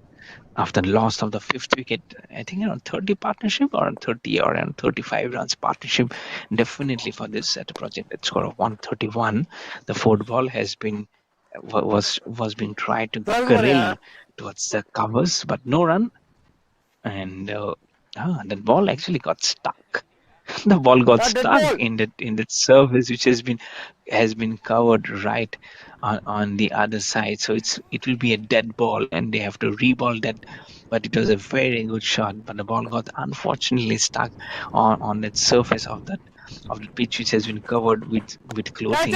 After the loss of the fifth wicket, I think around 30 partnership or 30 or around 35 runs partnership. Definitely for this at a projected score of 131, the fourth ball has been was being tried to grill towards the covers, but no run, and that ball actually got stuck. The ball got stuck in that surface which has been covered right on the other side, so it will be a dead ball and they have to reball that. But it was a very good shot, but the ball got unfortunately stuck on that surface of the pitch, which has been covered with clothing.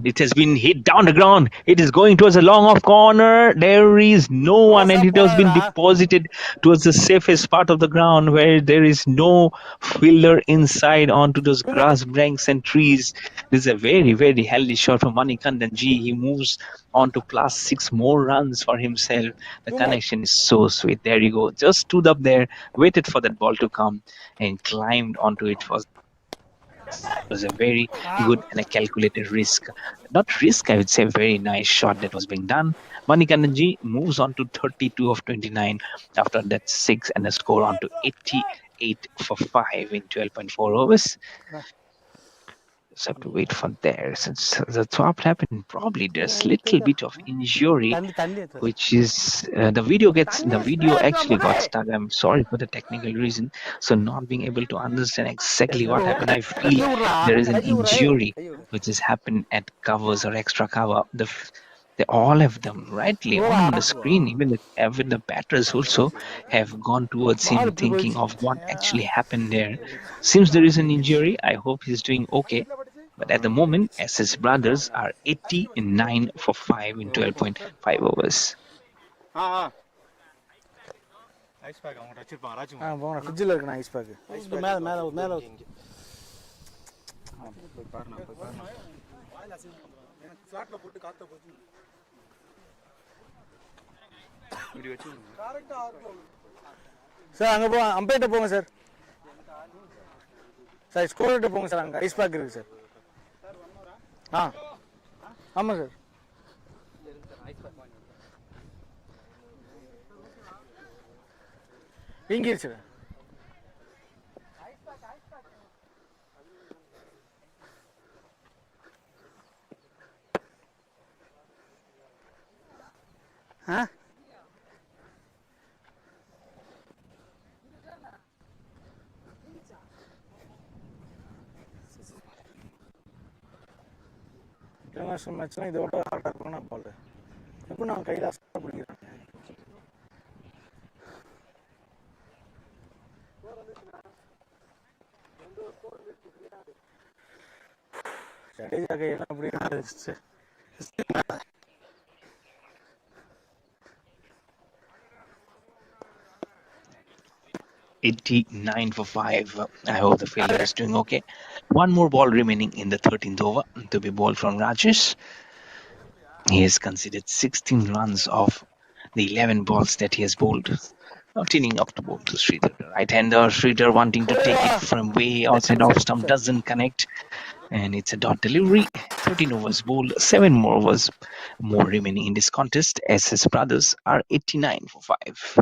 It has been hit down the ground. It is going towards a long off corner. There is no one, and it has been deposited towards the safest part of the ground where there is no fielder inside onto those grass banks and trees. This is a very, very healthy shot from Manikandan G. He moves on to plus 6 more runs for himself. The connection is so sweet. There you go. Just stood up there, waited for that ball to come, and climbed onto it for was a very good and a calculated risk. Not risk, I would say, a very nice shot that was being done. Manikandanji moves on to 32 of 29 after that 6 and a score on to 88 for 5 in 12.4 overs. Just have to wait for there. Since the swap happened, probably there's little bit of injury, which is the video actually got stuck. I'm sorry for the technical reason, so not being able to understand exactly what happened. I feel there is an injury which has happened at covers or extra cover. They all have them rightly on the screen. Even the batters also have gone towards him, thinking of what actually happened there. Seems there is an injury. I hope he's doing okay. But at the moment, SS Brothers are 89 for 5 in 12.5 overs. போங்க ஃப்ரிட்ஜில் இருக்குண்ணா ice bag மேலே மேலே மேலே sir அங்கே போங்க அம்பேட்ட போங்க sir sir score விட்டு போங்க சார், அங்கே ஐஸ் பேக் இருக்குது சார். ஆமாம் சார். வீங்கிருச்சு. இன்டர்நேஷ்னல் மேட்ச்லாம் இதை விட ஹார்டாக இருக்கும்னா பால் எப்போ நான் கையில் அசால்ட்டாக பிடிக்கிறேன். ஜடேஜா கையெல்லாம் அப்படி sir. 89 for 5. I hope the fielder is doing okay. One more ball remaining in the 13th over to be bowled from Rajesh. He has conceded 16 runs of the 11 balls that he has bowled. Not inning up to bowl to Sridhar. Right-hander Sridhar wanting to take it from way outside off stump, doesn't connect. And it's a dot delivery. 13 overs bowled, 7 more overs more remaining in this contest. SS brothers are 89 for 5.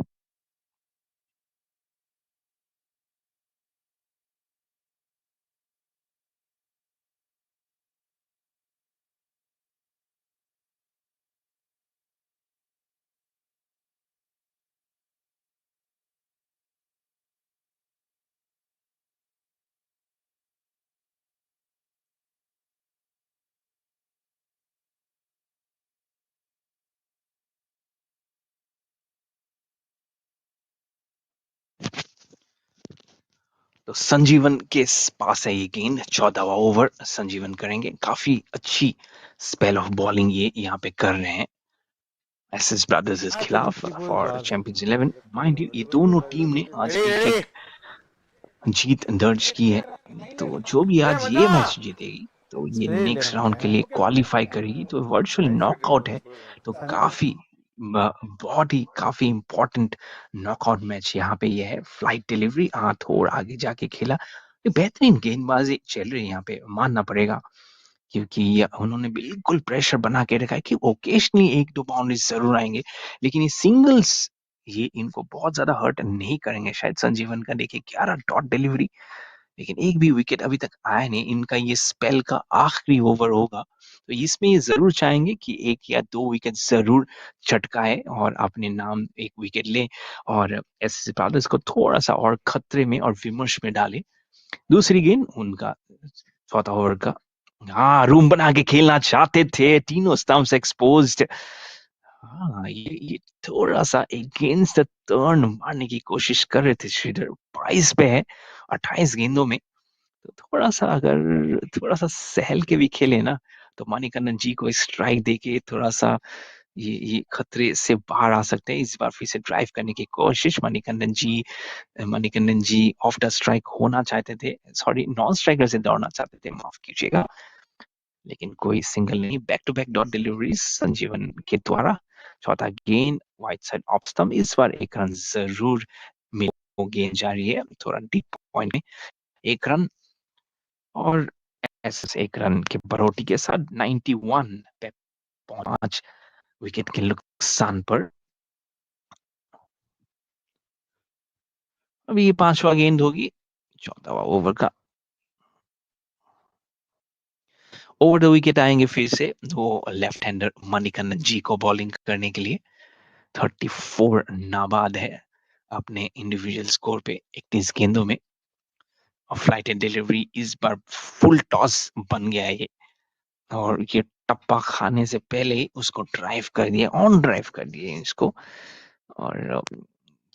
तो संजीवन के पास है ये गेंद. 14वां over संजीवन करेंगे. काफी अच्छी spell of bowling ये यहाँ पे कर रहे हैं एसएस ब्रदर्स के खिलाफ फॉर चैंपियंस 11. माइंड यू, ये दोनों टीम ने आज एक जीत दर्ज की है. तो जो भी आज ये मैच जीतेगी तो ये नेक्स्ट राउंड के लिए क्वालिफाई करेगी. तो वर्चुअल नॉकआउट है. तो काफी इंपॉर्टेंट नॉकआउट मैच यहाँ पे ये है. फ्लाइट डिलीवरी थोड़ा आगे जाके खेला. बेहतरीन गेंदबाजी चल रही है यहाँ पे, मानना पड़ेगा, क्योंकि उन्होंने बिल्कुल प्रेशर बना के रखा है कि ओकेशनली 1-2 बाउंड्री जरूर आएंगे, लेकिन ये सिंगल्स ये इनको बहुत ज्यादा हर्ट नहीं करेंगे शायद. संजीवन का देखिए 11 डॉट डिलीवरी, लेकिन एक भी विकेट अभी तक आया नहीं. इनका ये स्पेल का आखिरी ओवर होगा, तो इसमें ये जरूर चाहेंगे कि 1 या 2 विकेट जरूर चटकाए और अपने नाम 1 विकेट ले और एसएस ब्रदर्स को थोड़ा सा और खतरे में और विमर्श में डाले. दूसरी गेंद उनका चौथा ओवर का. रूम बना के खेलना चाहते थे. तीनों स्टंप्स एक्सपोज्ड. ये थोड़ा सा अगेंस्ट द टर्न मारने की कोशिश कर रहे थे. श्रीधर 22 पे है 28 गेंदों में. तो थोड़ा सा सहल के भी खेले ना, तो मणिकंदन जी को स्ट्राइक देके थोड़ा सा ये खतरे से बाहर आ सकते हैं. इस बार फिर से ड्राइव करने की कोशिश. Manikandan ji off the strike होना चाहते थे, सॉरी नॉन स्ट्राइकर से दौड़ना चाहते थे, माफ कीजिएगा, लेकिन कोई सिंगल नहीं. Back to back dot deliveries Sanjeevan के द्वारा. चौथा गेंद वाइट साइड ऑफ स्टंप. इस बार 1 रन जरूर मिले. गेंद जा रही है थोड़ा डीप पॉइंट में. 1 रन और ऐसे 1 रन के बरोटी के साथ 91 पे 5 विकेट के नुकसान पर. अभी ये 5वां गेंद होगी 14वां ओवर का. ओवर द विकेट आएंगे फिर से वो लेफ्ट हैंडर मणिकंदन जी को बॉलिंग करने के लिए. 34 नाबाद है अपने इंडिविजुअल स्कोर पे 31 गेंदों में. और फ्लाइट एंड डिलीवरी इस बार फुल टॉस बन गया है ये, और ये टप्पा खाने से पहले ही उसको ड्राइव कर दिया, ऑन ड्राइव कर दिए इसको, और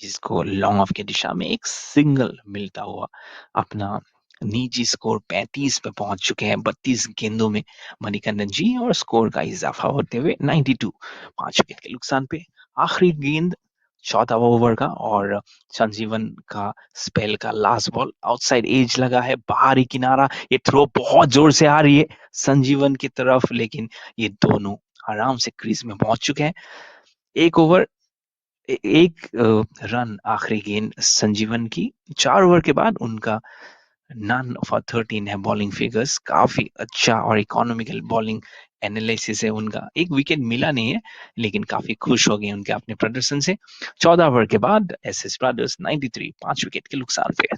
जिसको लॉन्ग ऑफ की दिशा में एक सिंगल मिलता हुआ अपना निजी स्कोर 35 पे पहुंच चुके हैं 32 गेंदों में मणिकंदन जी, और स्कोर का इजाफा होते हुए 92 5 विकेट के नुकसान पे. आखिरी गेंद 14वां ओवर का और संजीवन का स्पेल का लास्ट बॉल. आउटसाइड एज लगा है, बाहरी किनारा. ये थ्रो बहुत जोर से आ रही है संजीवन की तरफ, लेकिन ये दोनों आराम से क्रीज में पहुंच चुके हैं. 1 ओवर 1 रन आखिरी गेंद संजीवन की. 4 ओवर के बाद उनका none for 13 है बॉलिंग फिगर्स काफी अच्छा और इकोनॉमिकल बॉलिंग एनालिसिस है उनका एक विकेट मिला नहीं है लेकिन काफी खुश हो गए उनके अपने प्रदर्शन से 14 ओवर के बाद एसएस ब्रदर्स 93 5 विकेट के नुकसान पे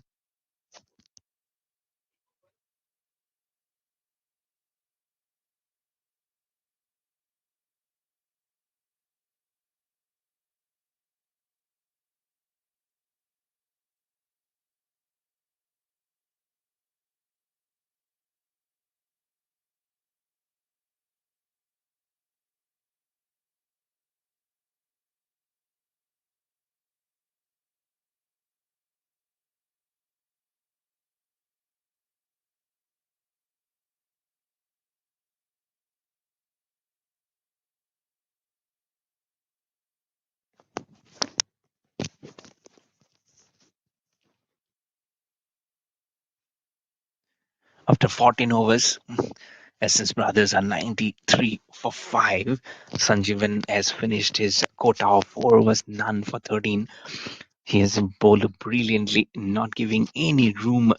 after 14 overs SS Brothers are 93 for 5. Sanjeevan has finished his quota of 4 overs, none for 13. He has bowled brilliantly, not giving any room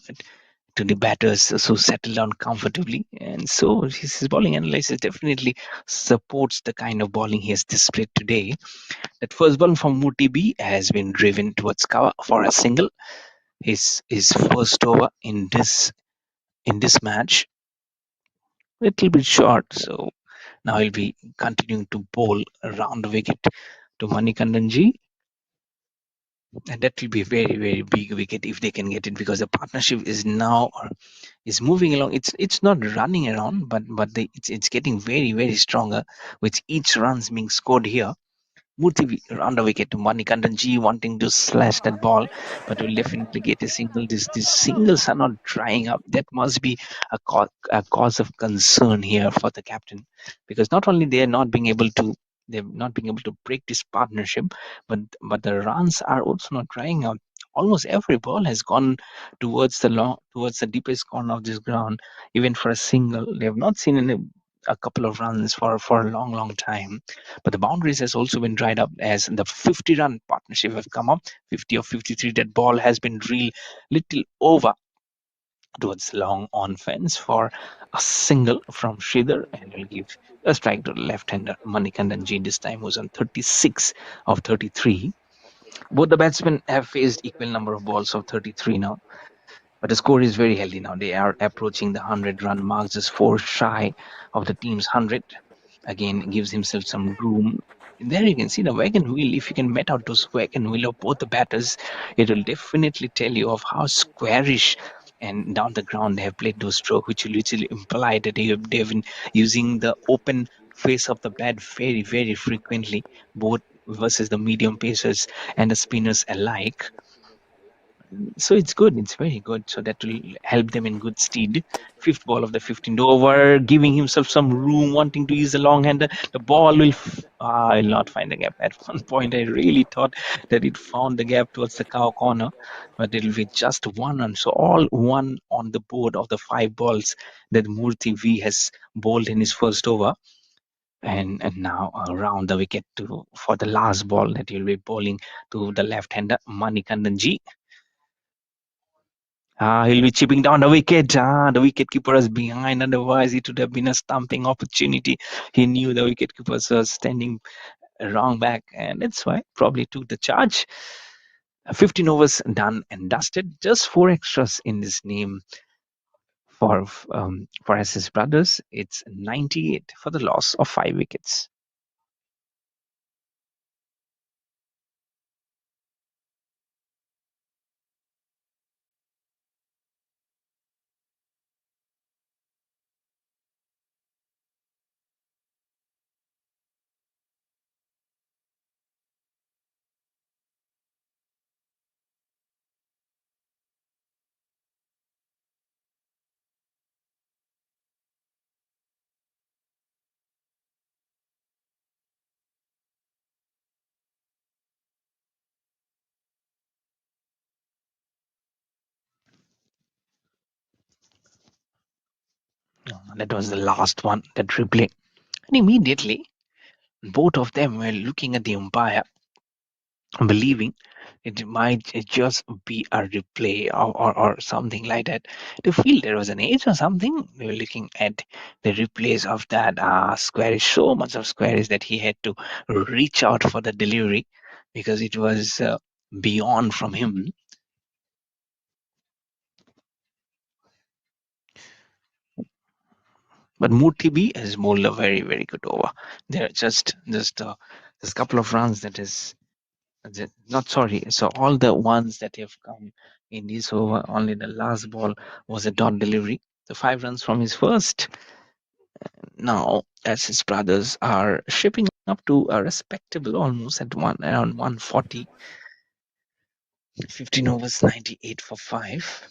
to the batters so settle down comfortably. And so his bowling analysis definitely supports the kind of bowling he has displayed today. That first ball from Murti B has been driven towards cover for a single. His first over in this match, little bit short. So now he'll be continuing to bowl around the wicket to Manikandanji. And that will be a very, very big wicket if they can get it because the partnership is now is moving along. It's not running around, but it's getting very, very stronger with each runs being scored here. Murthy around the wicket to Manikandanji wanting to slash that ball, but will definitely get a single. These singles are not drying up. That must be a cause of concern here for the captain, because not only they're not being able to break this partnership, but the runs are also not drying out. Almost every ball has gone towards the deepest corner of this ground, even for a single. They have not seen a couple of runs for a long, long time. But the boundaries has also been dried up as the 50-run partnership have come up. 50 or 53, that ball has been drilled little over towards the long on fence for a single from Sridhar and will give a strike to the left-hander Manikandanji. This time was on 36 of 33. Both the batsmen have faced equal number of balls of 33 now. But the score is very healthy now. They are approaching the 100-run mark, just 4 shy of the team's 100. Again, gives himself some room. And there you can see the wagon wheel. If you can met out those wagon wheel of both the batters, it will definitely tell you of how squarish and down the ground they have played those strokes, which will literally imply that they've been using the open face of the bat very, very frequently, both versus the medium pacers and the spinners alike. So it's good. It's very good. So that will help them in good stead. Fifth ball of the 15th over, giving himself some room, wanting to use the long hander. The ball will not find the gap. At one point, I really thought that it found the gap towards the cow corner, but it will be just one run. So all one on the board of the 5 balls that Murthy V has bowled in his first over. And now around the wicket for the last ball that he'll be bowling to the left-hander Manikandanji. He'll be chipping down the wicket. The wicketkeeper is behind. Otherwise, it would have been a stumping opportunity. He knew the wicketkeeper was standing wrong back, and that's why probably took the charge. 15 overs done and dusted. Just 4 extras in this name for SS Brothers. It's 98 for the loss of 5 wickets. That was the last one, that replay. And immediately, both of them were looking at the umpire, believing It might just be a replay or something like that. To feel there was an age or something, we were looking at the replays of that squarish, so much of squarish that he had to reach out for the delivery because it was beyond from him. But Murthy has bowled a very, very good over. There are just a couple of runs that is not sorry. So all the ones that have come in this over, only the last ball was a dot delivery. The 5 runs from his first. Now, as his brothers are shipping up to a respectable almost at around 140. 15 overs, 98 for 5.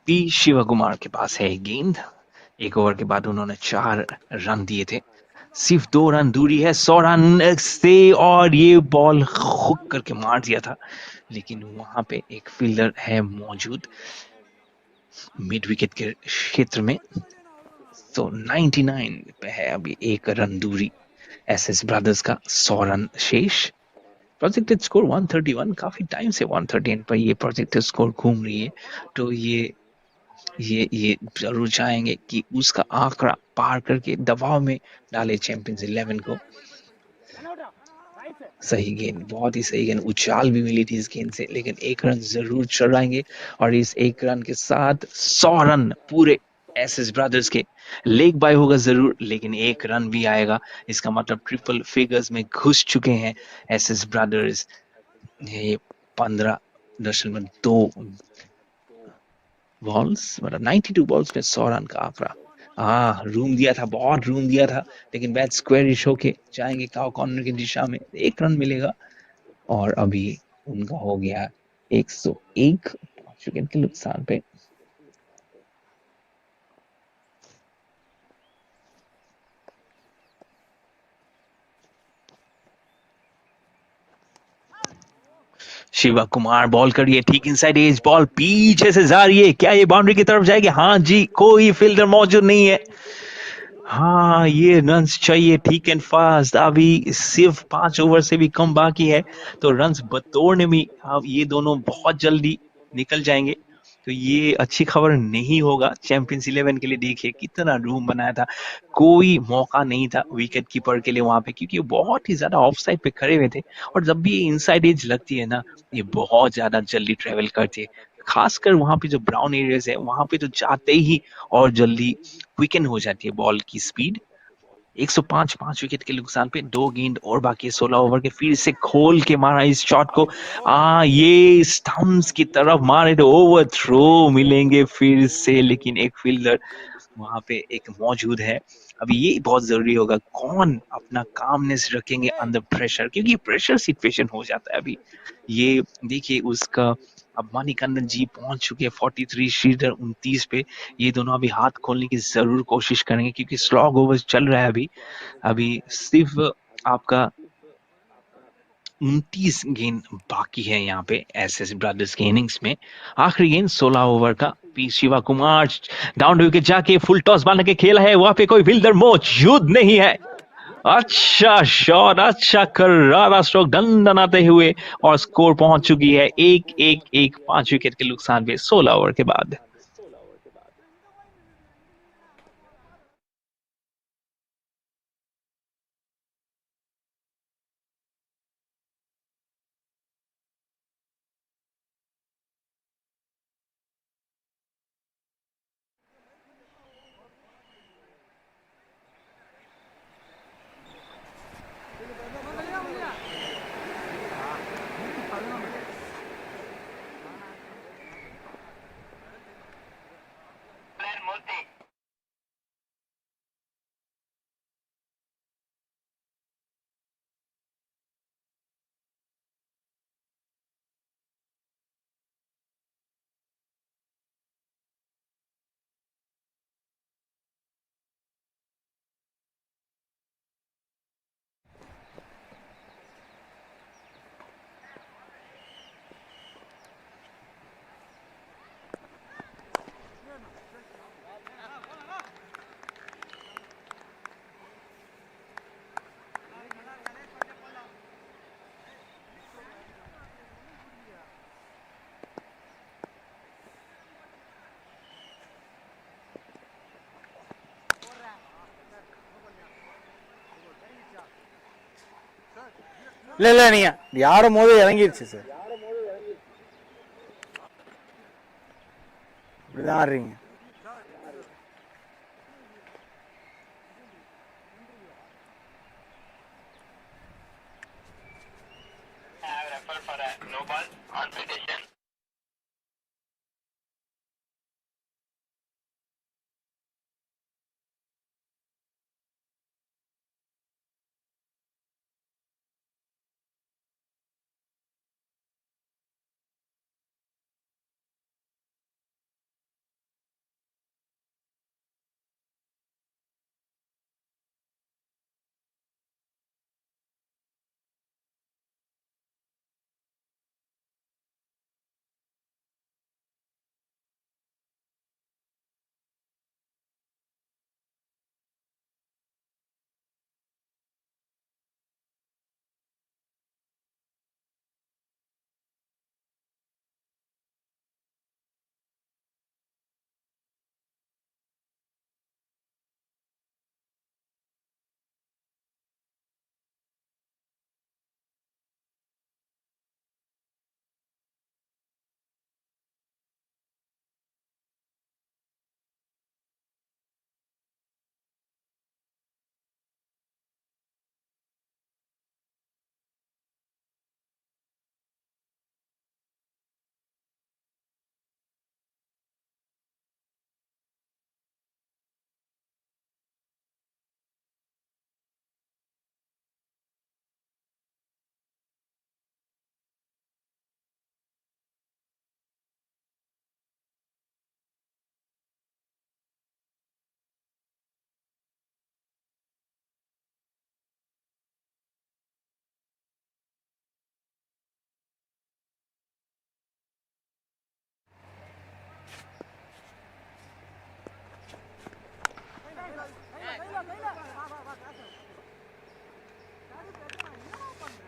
P Shiv Kumar के पास है गेंद। एक over के बाद उन्होंने 4 run दिए थे। सिर्फ 2 रन दूरी है 100 रन से और ये बॉल हुक करके मार दिया था, लेकिन वहां पे एक फील्डर है मौजूद मिड विकेट के क्षेत्र में। तो 99 पे है अभी 1 रन दूरी एसएस ब्रदर्स का, 100 रन शेष। प्रोजेक्टेड स्कोर 131, काफी टाइम से 130 पर ये प्रोजेक्टेड स्कोर घूम रही है, तो ये जरूर चाहेंगे कि उसका आंकड़ा पार करके दबाव में डाले चैंपियंस 11 को। सही गेंद, बहुत ही सही गेंद, उछाल भी मिली थी इस गेंद से, लेकिन 1 रन जरूर चढ़ाएंगे और इस 1 रन के साथ 100 रन पूरे एसएस ब्रदर्स के। लेग बाय होगा जरूर, लेकिन 1 रन भी आएगा, इसका मतलब ट्रिपल फिगर्स में घुस चुके हैं एसएस ब्रदर्स। ये 15.2 बॉल्स, मतलब 92 बॉल्स में 100 रन का आंकड़ा। रूम दिया था, बहुत रूम दिया था, लेकिन बैट स्क्वेरिश होके जाएंगे काउ कॉर्नर की दिशा में, 1 रन मिलेगा। और अभी उनका हो गया 101 विकेट के नुकसान पे। शिवा कुमार बॉल करिए, ठीक इनसाइड एज, बॉल पीछे से जा रही है, क्या ये बाउंड्री की तरफ जाएगी? हाँ जी, कोई फील्डर मौजूद नहीं है। हाँ, ये रन्स चाहिए ठीक एंड फास्ट। अभी सिर्फ 5 ओवर से भी कम बाकी है, तो रन्स बतौरने में अब ये दोनों बहुत जल्दी निकल जाएंगे, तो ये अच्छी खबर नहीं होगा चैंपियंस 11 के लिए। देखिए कितना रूम बनाया था, कोई मौका नहीं था विकेट कीपर के लिए वहां पे, क्योंकि बहुत ही ज्यादा ऑफ साइड पे खड़े हुए थे। और जब भी इनसाइड एज लगती है ना, ये बहुत ज्यादा जल्दी ट्रेवल करती है, खासकर वहां पे जो ब्राउन एरियाज है वहां पे तो जाते ही और जल्दी क्विकन हो जाती है बॉल की स्पीड। 105 5 विकेट के नुकसान पे 2 गेंद और बाकी है 16 ओवर के। फिर से खोल के मारा इस शॉट को, ये स्टंप्स की तरफ मारे तो ओवर थ्रो मिलेंगे फिर से, लेकिन एक फील्डर वहां पे एक मौजूद है। अभी ये बहुत जरूरी होगा, कौन अपना कामनेस रखेंगे अंडर प्रेशर, क्योंकि प्रेशर सिचुएशन हो जाता है अभी। ये देखिए उसका, अब मणिकंदन जी पहुंच चुके हैं 43, श्रीधर 29 पे। ये दोनों अभी हाथ खोलने की जरूर कोशिश करेंगे, क्योंकि स्लॉग ओवर्स चल रहा है अभी। अभी सिर्फ आपका 29 गेंद बाकी है यहाँ पे एसएस ब्रदर्स के इनिंग्स में। आखिरी गेंद 16 ओवर का। P Shiva Kumar down wicket जाके फुल टॉस मारने के खेला है, वहां पे कोई फील्डर मौजूद नहीं है। अच्छा शॉट, अच्छा करारा स्ट्रोक दंदनाते हुए, और स्कोर पहुंच चुकी है 1-1-1, 5 विकेट के नुकसान पे 16 ओवर के बाद। இல்லை இல்லை நீங்கள் ஆடும் போது இறங்கிருச்சு சார். இப்படி தான் ஆடுறீங்க.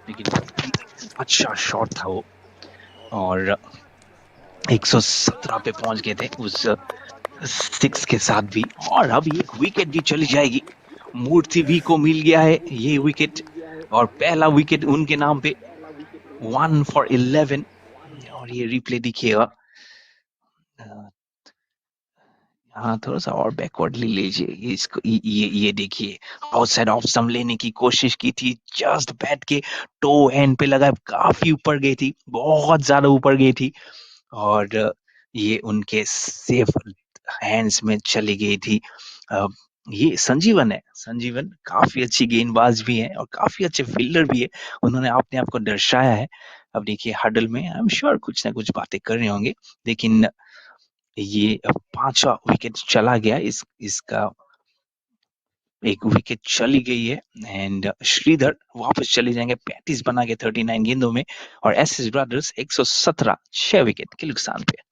लेकिन अच्छा शॉट था वो, और 117 पे पहुंच गए थे उस 6 के साथ भी। और अब एक विकेट भी चली जाएगी, मूर्ति वी को मिल गया है ये विकेट, और पहला विकेट उनके नाम पे, 1 for 11। और ये रिप्ले दिखिएगा, हाँ थोड़ा सा और बैकवर्ड ले लीजिए इसको, ये देखिए, आउटसाइड ऑफ सम लेने की कोशिश की थी, जस्ट बैट के टो एंड पे लगा, काफी ऊपर गई थी, बहुत ज्यादा ऊपर गई थी, और ये उनके सेफ हैंड्स में चली गई थी। अ, ये संजीवन है, संजीवन काफी अच्छी गेंदबाज भी है और काफी अच्छे फील्डर भी है, उन्होंने अपने आप को दर्शाया है। अब देखिए हडल में आई एम श्योर कुछ ना कुछ बातें कर रहे होंगे, लेकिन ये अब 5वां विकेट चला गया, इसका एक विकेट चली गई है, एंड श्रीधर वापस चले जाएंगे 35 बना के 39 गेंदों में, और एसएस ब्रदर्स 117 6 विकेट के नुकसान पे।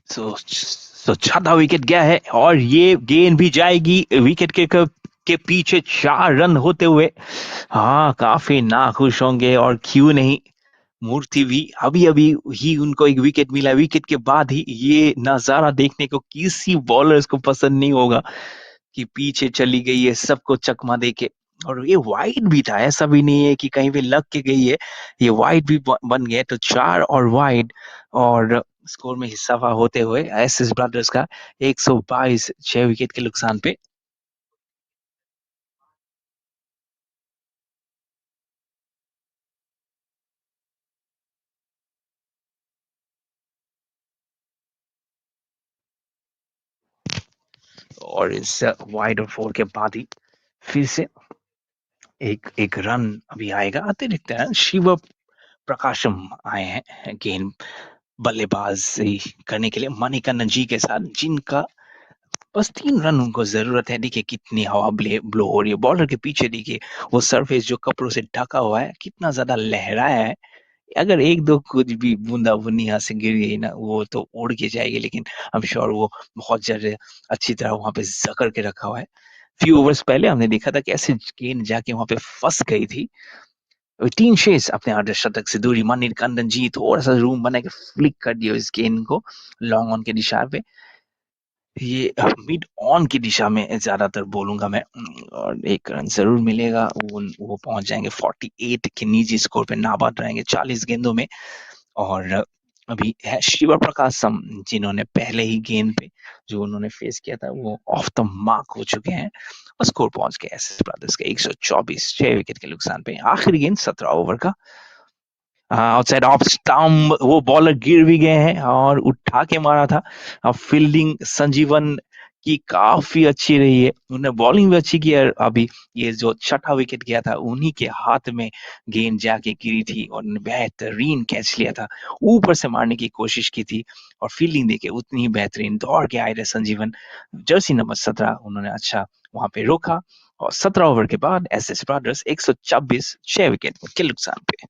सो छठा विकेट गया है, और ये गेंद भी जाएगी विकेट के पीछे 4 रन होते हुए। हाँ काफी नाखुश होंगे, और क्यों नहीं, मूर्ति भी अभी अभी ही उनको एक विकेट मिला, विकेट के बाद ही ये नजारा देखने को किसी बॉलर्स को पसंद नहीं होगा कि पीछे चली गई है सबको चकमा देके। और ये वाइड भी था, ऐसा भी नहीं है कि कहीं पे लग के गई है, ये वाइड भी बन गया, तो 4 और वाइड, और स्कोर में हिस्सा होते हुए एसएस ब्रदर्स का 122 6 विकेट के नुकसान पे। और इस वाइड और फोर के बाद ही फिर से एक एक रन अभी आएगा। अतिरिक्त रन शिव प्रकाशम आए हैं गेंद बल्लेबाजी करने के लिए मणिकंदन जी के साथ, जिनका बस 3 रन उनको जरूरत है। देखिए कितनी हवा ब्लो हो रही है बॉलर के पीछे। देखिए वो सरफेस जो कपड़ों से ढका हुआ है कितना ज्यादा लहराया है। अगर एक दो कुछ भी बूंदा बुनी यहाँ से गिर गई ना, वो तो उड़ के जाएगी, लेकिन आई एम श्योर वो बहुत ज्यादा अच्छी तरह वहां पे जकड़ के रखा हुआ है। फ्यू ओवर्स पहले हमने देखा था कैसे गेंद जाके वहां पे फंस गई थी। 3 शेष अपने अर्धशतक से दूरी। मणिकंदन जी थोड़ा सा रूम बना के फ्लिक कर दिया इस गेंद को लॉन्ग ऑन के दिशा पे। ये मिड ऑन की दिशा में ज्यादातर बोलूंगा मैं। और 1 रन जरूर मिलेगा। वो पहुंच जाएंगे 48 के निजी स्कोर पे, नाबाद रहेंगे 40 गेंदों में। और अभी है शिव प्रकाशम, जिन्होंने पहले ही गेंद पे जो उन्होंने फेस किया था वो ऑफ द मार्क हो चुके हैं और स्कोर पहुंच गया एसएस ब्रदर्स के 124, 6 विकेट के नुकसान पे। आखिरी गेंद 17 ओवर का आउटसाइड ऑफ स्टंप, वो बॉलर गिर भी गए हैं और उठा के मारा था। अब फील्डिंग संजीवन की काफी अच्छी रही है, उन्होंने बॉलिंग भी अच्छी की है। अभी ये जो छठा विकेट गया था उन्हीं के हाथ में गेंद जाके गिरी थी और बेहतरीन कैच लिया था। ऊपर से मारने की कोशिश की थी और फील्डिंग देके उतनी ही बेहतरीन दौड़ के आए थे संजीवन। जर्सी नंबर 17 उन्होंने अच्छा वहां पे रोका और 17 ओवर के बाद एसएस ब्रदर्स 126, 6 विकेट के नुकसान पे।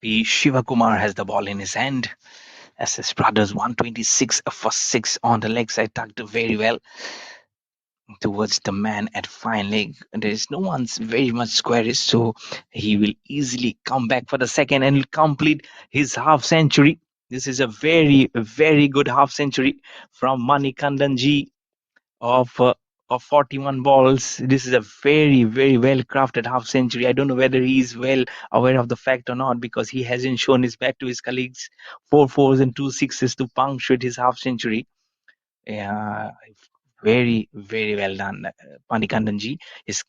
P. Shivakumar has the ball in his hand. SS Brothers 126 for 6 on the leg side, tucked very well towards the man at fine leg. There is no one's very much squarish, so he will easily come back for the second and complete his half century. This is a very, very good half century from Manikandanji of of 41 balls. This is a very, very well crafted half century. I don't know whether he is well aware of the fact or not, because he hasn't shown his back to his colleagues. 4 fours and 2 sixes to punctuate his half century. Yeah, very, very well done, Panikandanji.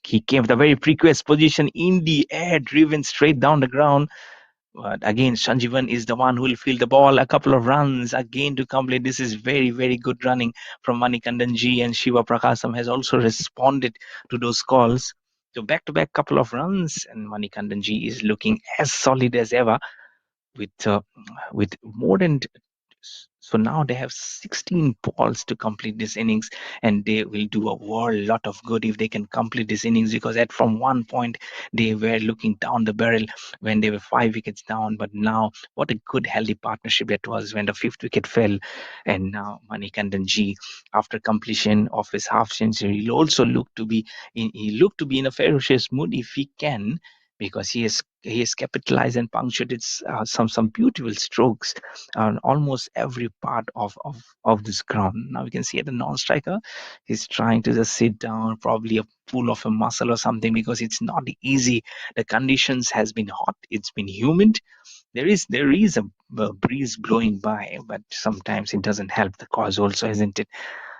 He came with a very precarious position in the air, driven straight down the ground. But again, Sanjivan is the one who will field the ball. A couple of runs again to complete. This is very, very good running from Manikandanji, and Shiva Prakasam has also responded to those calls. So back-to-back couple of runs, and Manikandanji is looking as solid as ever with with more than. So now they have 16 balls to complete this innings, and they will do a world lot of good if they can complete this innings, because at from one point they were looking down the barrel when they were 5 wickets down. But now, what a good healthy partnership that was when the fifth wicket fell. And now Manikandan G, after completion of his half century, will also look to be in a ferocious mood if he can, because he has capitalized and punctuated some beautiful strokes on almost every part of this ground. Now we can see at the non-striker, he's trying to just sit down, probably a pull of a muscle or something, because it's not easy. The conditions has been hot, it's been humid. There is a breeze blowing by, but sometimes it doesn't help the cause also, isn't it?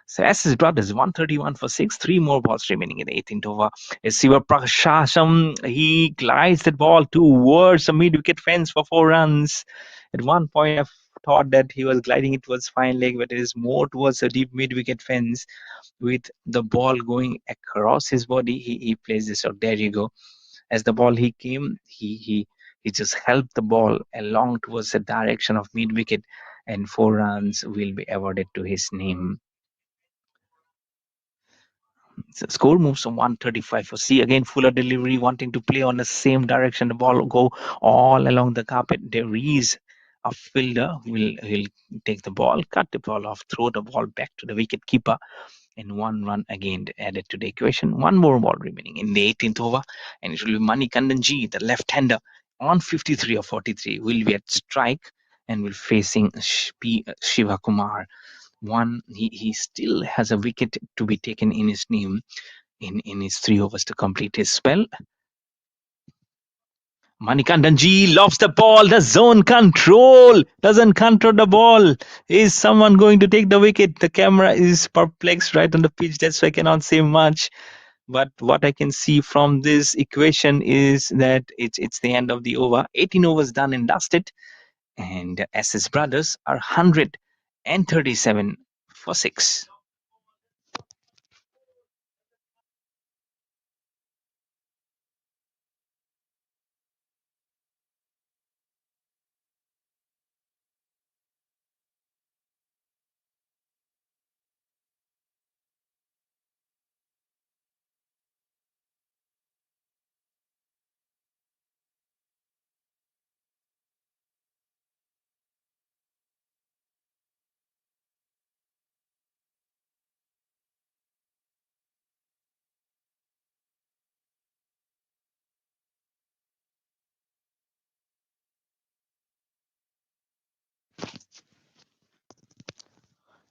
So as his brothers, 131 for 6, 3 more balls remaining in the 18th over. As Siva Prakasham, he glides the ball towards the mid-wicket fence for 4 runs. At one point, I thought that he was gliding it towards fine leg, but it is more towards the deep mid-wicket fence with the ball going across his body. He plays this out. There you go. As the ball he came, he just helped the ball along towards the direction of mid-wicket, and 4 runs will be awarded to his name. So score moves from 135 for C. Again, Fuller delivery, wanting to play on the same direction. The ball go all along the carpet. There is a fielder will take the ball, cut the ball off, throw the ball back to the wicket keeper. and 1 run again added to the equation. One more ball remaining in the 18th over, and it will be Manikandanji, the left-hander, on 53 or 43, will be at strike and will facing Shiva Kumar. He still has a wicket to be taken in his name in his 3 overs to complete his spell. Manikandanji lobs the ball. The zone control doesn't control the ball. Is someone going to take the wicket? The camera is perplexed right on the pitch. That's why I cannot say much. But what I can see from this equation is that it's the end of the over. 18 overs done and dusted. And SS Brothers are 137 for 6.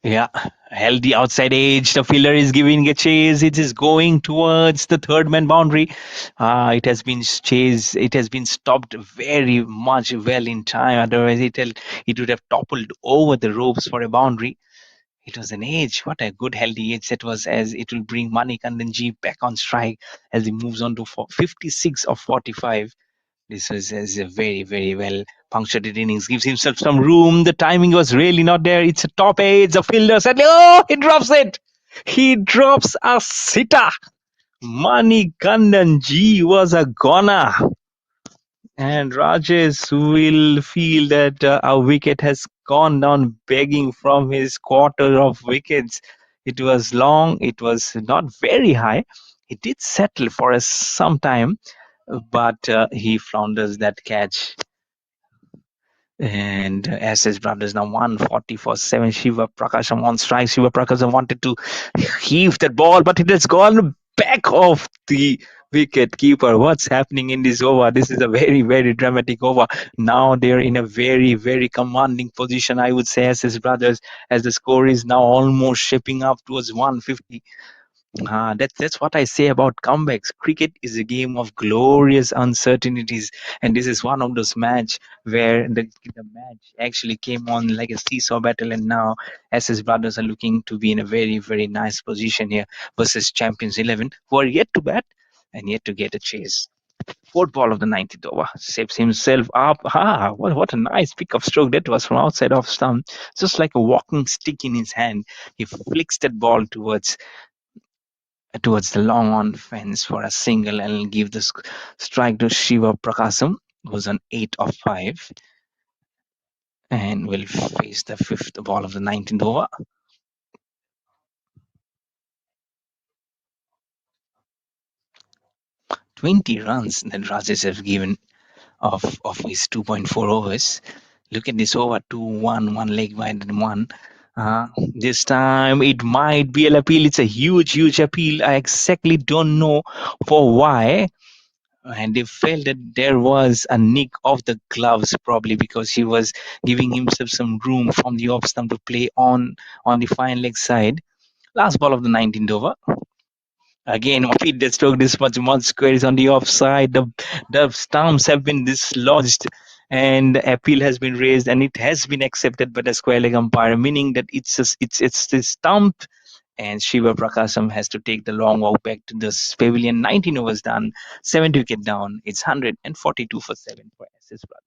Yeah, held the outside edge. The fielder is giving a chase. It is going towards the third man boundary. It has been chased. It has been stopped very much well in time. Otherwise, it would have toppled over the ropes for a boundary. It was an edge. What a good healthy edge that was, as it will bring Manikandanji back on strike as he moves on to 56 of 45. This was as a very, very well punctuated innings. Gives himself some room. The timing was really not there. It's a top edge. The fielder suddenly, oh, he drops it. He drops a sitter. Manikandanji was a goner. And Rajesh will feel that a wicket has gone down begging from his quarter of wickets. It was long. It was not very high. It did settle for some time, but he flounders that catch. And SS Brothers now 140 for 7. Shiva Prakasham on strike. Shiva Prakasham wanted to heave that ball, but it has gone back off the wicket keeper. What's happening in this over? This is a very, very dramatic over. Now they're in a very, very commanding position, I would say, SS Brothers, as the score is now almost shaping up towards 150. That's what I say about comebacks. Cricket is a game of glorious uncertainties, and this is one of those match where the match actually came on like a seesaw battle, and now SS Brothers are looking to be in a very, very nice position here versus Champions 11, who are yet to bat and yet to get a chase. Fourth ball of the 19th over, shapes himself up. What a nice pick-up stroke that was from outside off stump, just like a walking stick in his hand. He flicks that ball towards the long on fence for a single and give the strike to Shiva Prakasam, who's on 8 of 5 and will face the fifth ball of the 19th over. 20 runs that Rajesh has given of his 2.4 overs. Look at this over 2-1, one leg wide and one. This time it might be an appeal. It's a huge, huge appeal. I exactly don't know for why. And they felt that there was a nick of the gloves, probably because he was giving himself some room from the off stump to play on the fine leg side. Last ball of the 19th over. Again, Mofid that stroke this much square is on the offside. The stumps have been dislodged and the appeal has been raised and it has been accepted by the square leg umpire, meaning that it's the stump and Shiva Prakasam has to take the long walk back to the pavilion. 19 overs done, 7 wicket down. It's 142 for 7 for SS Brothers.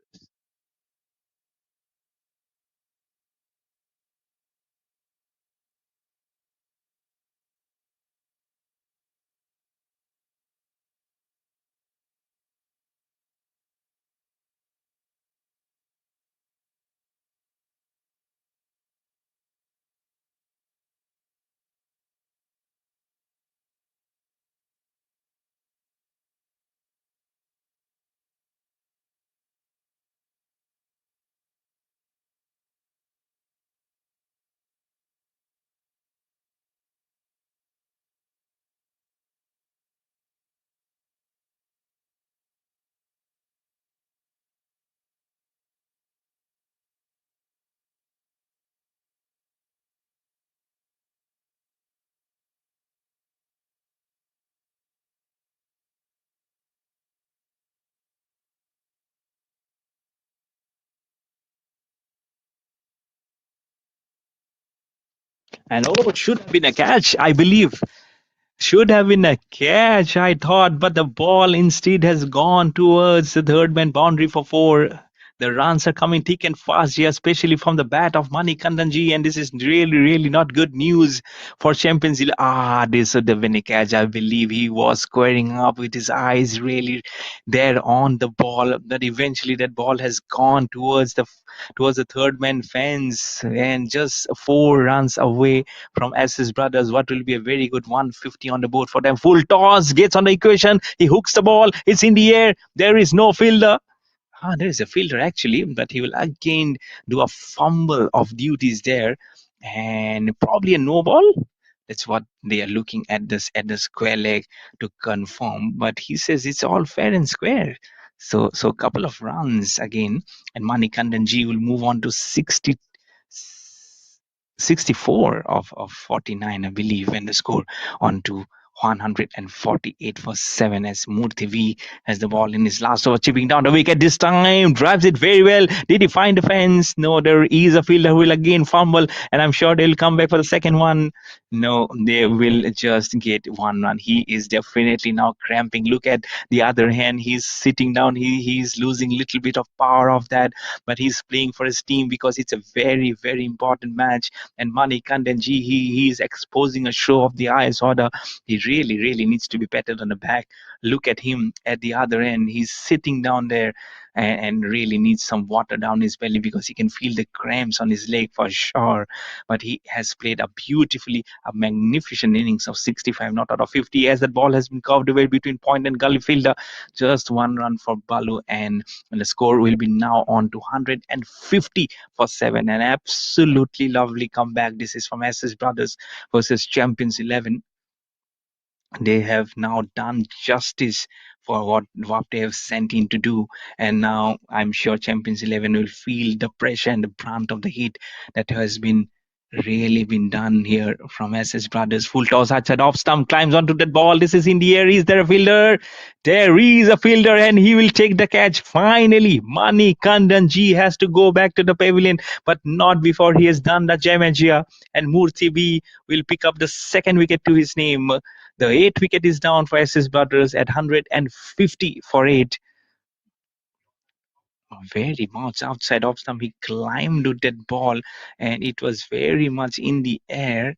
And oh, it should have been a catch, I believe. Should have been a catch, I thought, but the ball instead has gone towards the third man boundary for four. The runs are coming thick and fast here, especially from the bat of Mani Kandanji, and this is really, really not good news for champions. This would have been a catch. I believe he was squaring up with his eyes really there on the ball, but eventually that ball has gone towards the third man fence and just 4 runs away from SS Brothers. What will be a very good 150 on the board for them. Full toss, gets on the equation. He hooks the ball. It's in the air. There is no fielder. There is a fielder actually, but he will again do a fumble of duties there, and probably a no ball. That's what they are looking at the square leg to confirm. But he says it's all fair and square. So a couple of runs again, and Manikandanji will move on to 64 of 49, I believe, and the score on to 148 for 7 as Murthy V has the ball in his last over, chipping down the wicket this time, drives it very well. Did he find the fence? No, there is a fielder who will again fumble, and I'm sure they'll come back for the second one. No, they will just get 1 run. He is definitely now cramping. Look at the other hand, he's sitting down. He's losing a little bit of power of that, but he's playing for his team because it's a very, very important match. And Mani Kandanji, he's exposing a show of the highest order. He really, really needs to be patted on the back. Look at him at the other end. He's sitting down there and really needs some water down his belly because he can feel the cramps on his leg for sure. But he has played a magnificent innings of 65, not out of 50, as that ball has been curved away between point and gully fielder. Just 1 run for Balu, and the score will be now on to 150 for 7. An absolutely lovely comeback. This is from SS Brothers versus Champions 11. They have now done justice for what they have sent in to do, and now I'm sure Champions 11 will feel the pressure and the brunt of the heat that has been really been done here from SS Brothers. Full toss outside off stump, climbs onto that ball. This is in the air. Is there a fielder? There is a fielder, and he will take the catch. Finally, Mani Kandanji has to go back to the pavilion, but not before he has done the Jamagia, and Murthy B will pick up the second wicket to his name. The 8th wicket is down for SS Brothers at 150 for 8. Very much outside off stump. He climbed to that ball, and it was very much in the air.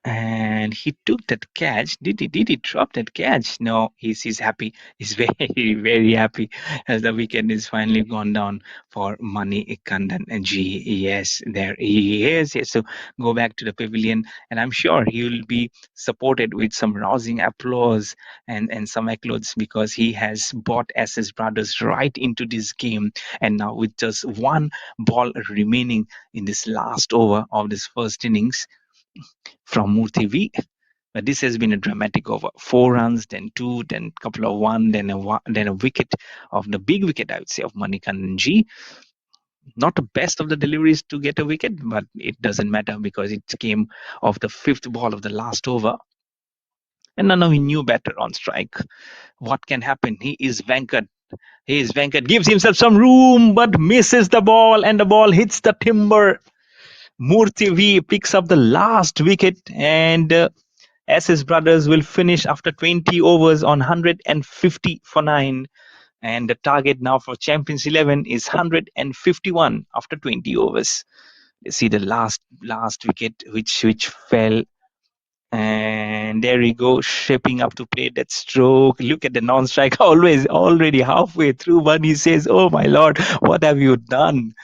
And he took that catch. Did he drop that catch? No, he's happy. He's very, very happy as the wicket is finally gone down for Mani Kandan and G. Yes, there he is. Yes, so go back to the pavilion, and I'm sure he will be supported with some rousing applause and some accolades because he has brought SS Brothers right into this game. And now with just one ball remaining in this last over of this first innings from Murthy V. But this has been a dramatic over. 4 runs, then two, then a couple of one, then a wicket of the big wicket, I would say, of Manikandan G. Not the best of the deliveries to get a wicket, but it doesn't matter because it came off the 5th ball of the last over. And now he knew better on strike. What can happen? He is Venkat. Gives himself some room, but misses the ball, and the ball hits the timber. Murthy V picks up the last wicket, and SS Brothers will finish after 20 overs on 150 for 9. And the target now for Champions 11 is 151 after 20 overs. You see the last wicket which fell, and there we go, shaping up to play that stroke. Look at the non-strike, always already halfway through. But he says, "Oh my lord, what have you done?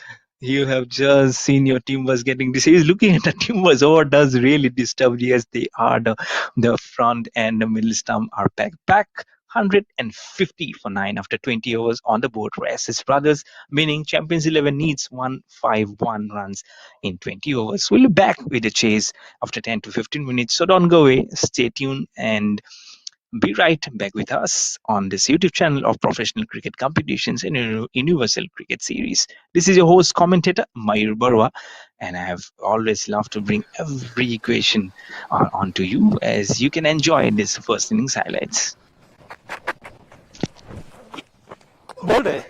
You have just seen your timbers getting this." He's looking at the timbers. Oh, it does really disturb. Yes, they are. The front and the middle stump are back. 150 for 9 after 20 overs on the board for SS Brothers, meaning Champions 11 needs 151 runs in 20 overs. We'll be back with the chase after 10 to 15 minutes. So don't go away. Stay tuned and be right back with us on this YouTube channel of professional cricket competitions and universal cricket series. This is your host commentator Mayur Barwa, and I have always loved to bring every equation onto you as you can enjoy this first innings highlights. Bolde.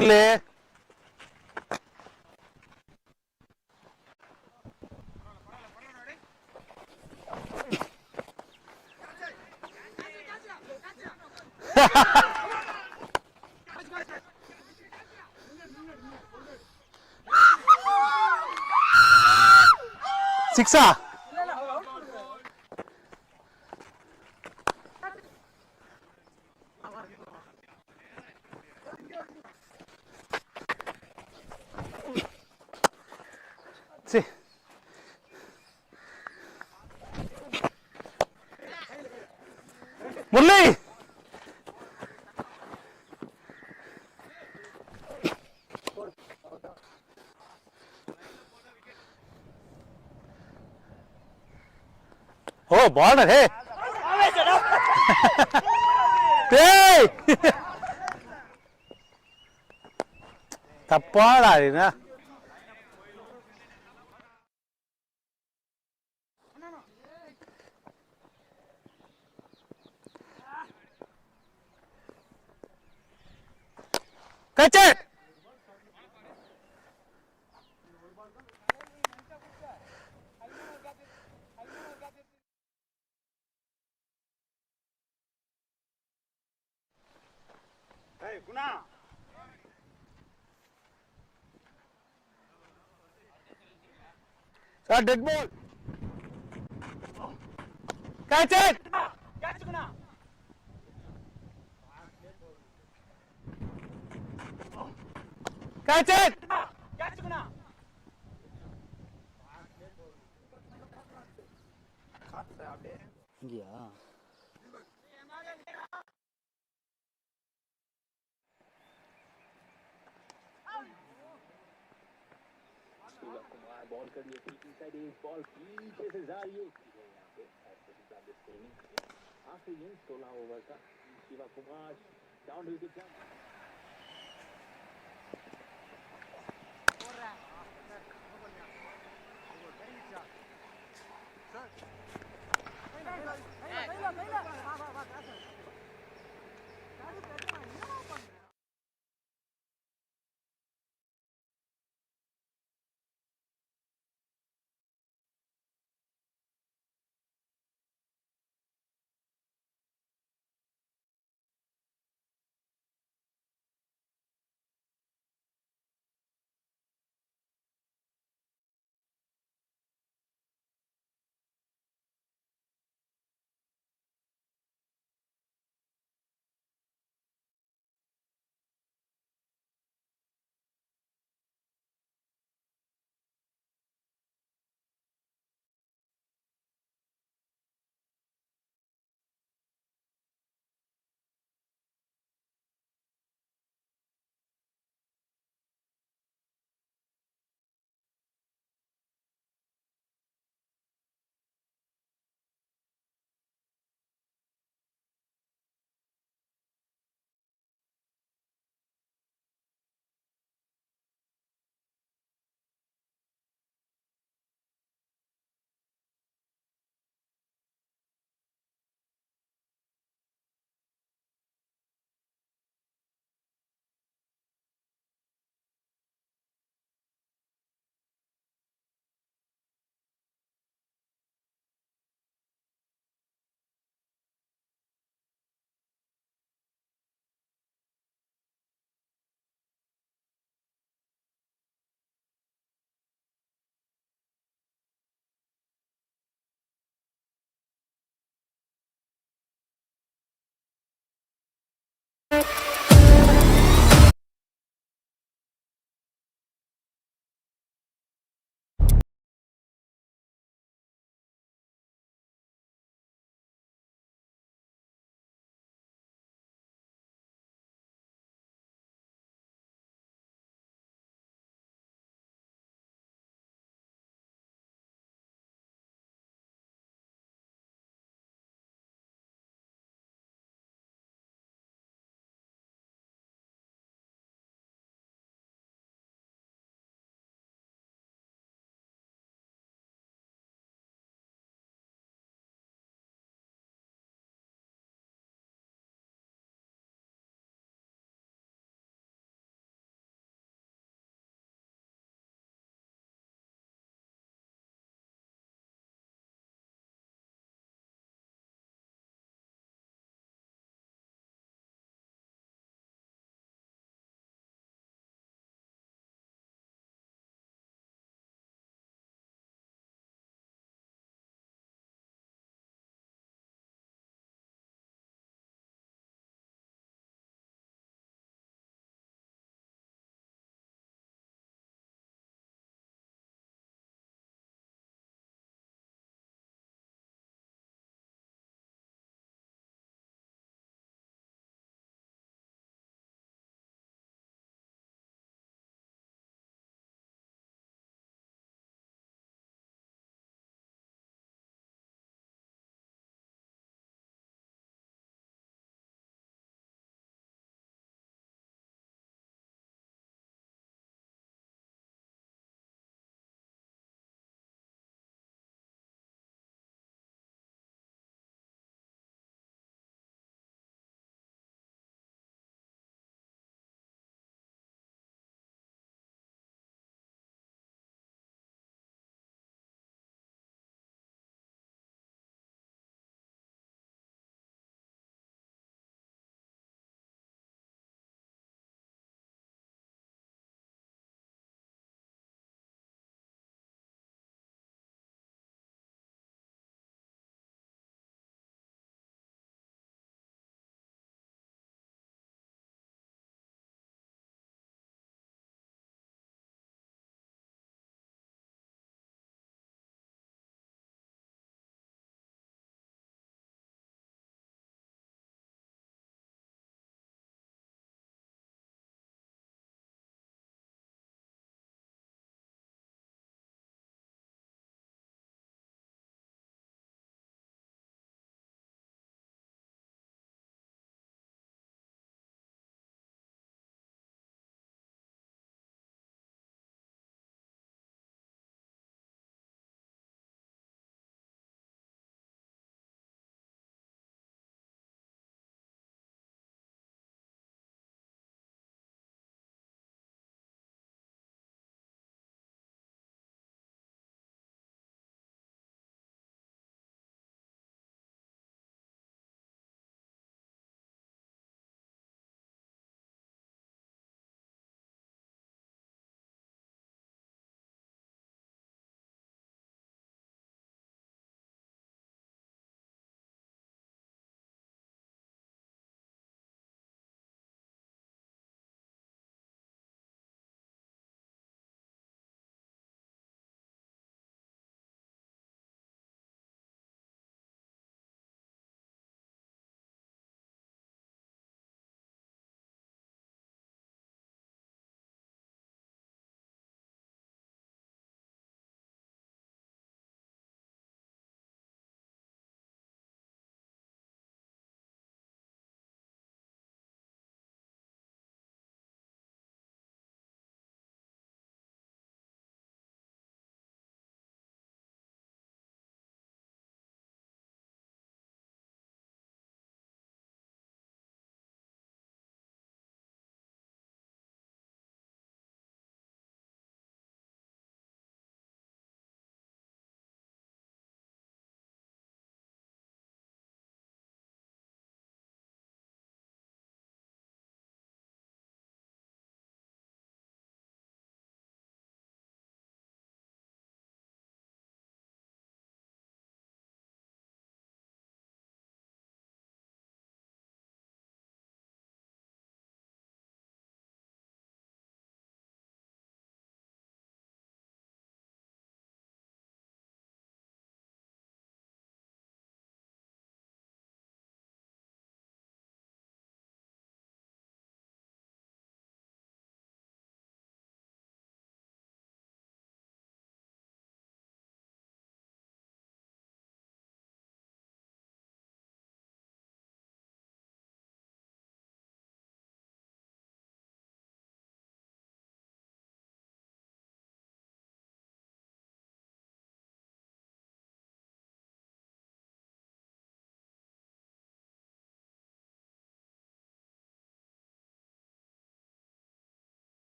Murali सिक्सा सी मुरली ओ bowler है தப்பாடா இது கச்சே ஏய் Guna sir dead ball catch it catch Guna catch it catch Guna இங்கயா ball कर दिए पीछे साइड एक बॉल पीछे से जा रही है यहाँ पे आखिरी इनिंग्स 16 ओवर का Shiva Kumar down wicket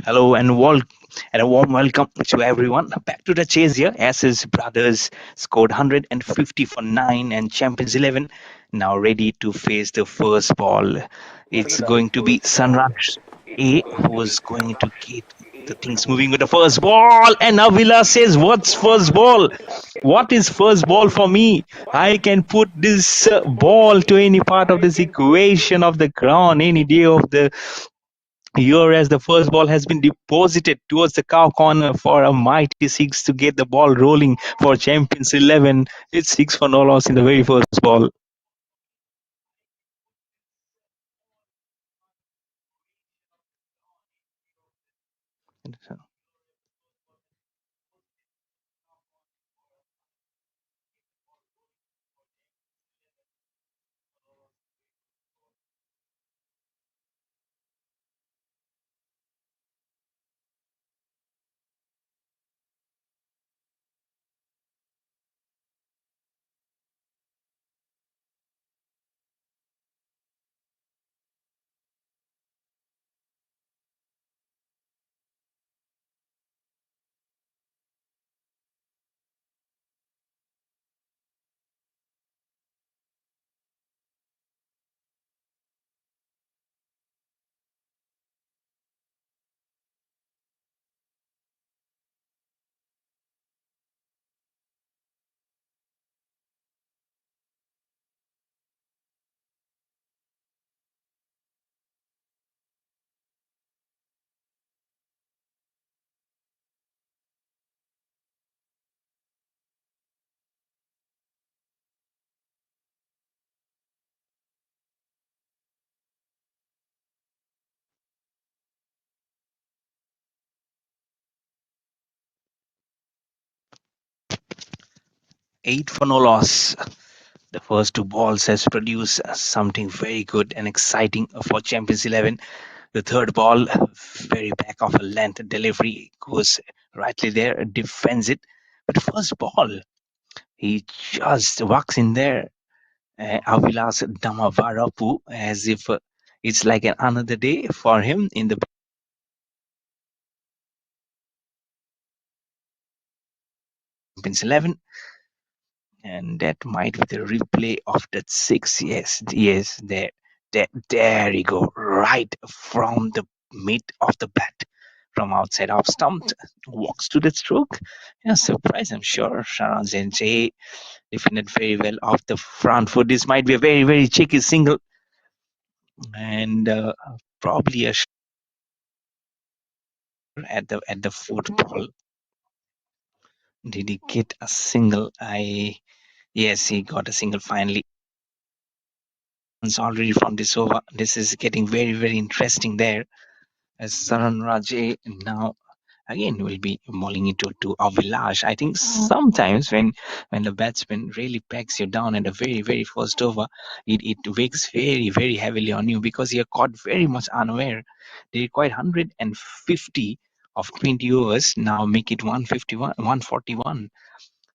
Hello and a warm welcome to everyone. Back to the chase here. S's brothers scored 150 for 9 and Champions 11 now ready to face the first ball. It's going to be Sunrise A who's going to get the things moving with the first ball. And Avila says, "What's first ball? What is first ball for me? I can put this ball to any part of this equation of the ground any day of the here as the first ball has been deposited towards the cow corner for a mighty six to get the ball rolling for Champions 11. It's six for no loss in the very first ball. 8 for no loss. The first two balls has produced something very good and exciting for Champions 11. The third ball, very back of a length delivery, goes rightly there, defends it. But first ball, he just walks in there, Avilas Damavarapu, as if it's like another day for him in the Champions 11. And that might be the replay of that six. Yes, there you go, right from the mid of the bat, from outside off stump, walks to the stroke. Yeah, surprise, I'm sure. Sharon Zenche defended very well off the front foot. This might be a very, very cheeky single, and probably a at the fourth ball. Did he get a single? Yes, he got a single finally. Already from this over. This is getting very, very interesting there. As Saran Raje now again will be mauling it to Avilash. I think sometimes when the batsman really packs you down at the very, very first over, it weighs very, very heavily on you because you're caught very much unaware. They require 150 of 20 overs. Now make it 151, 141.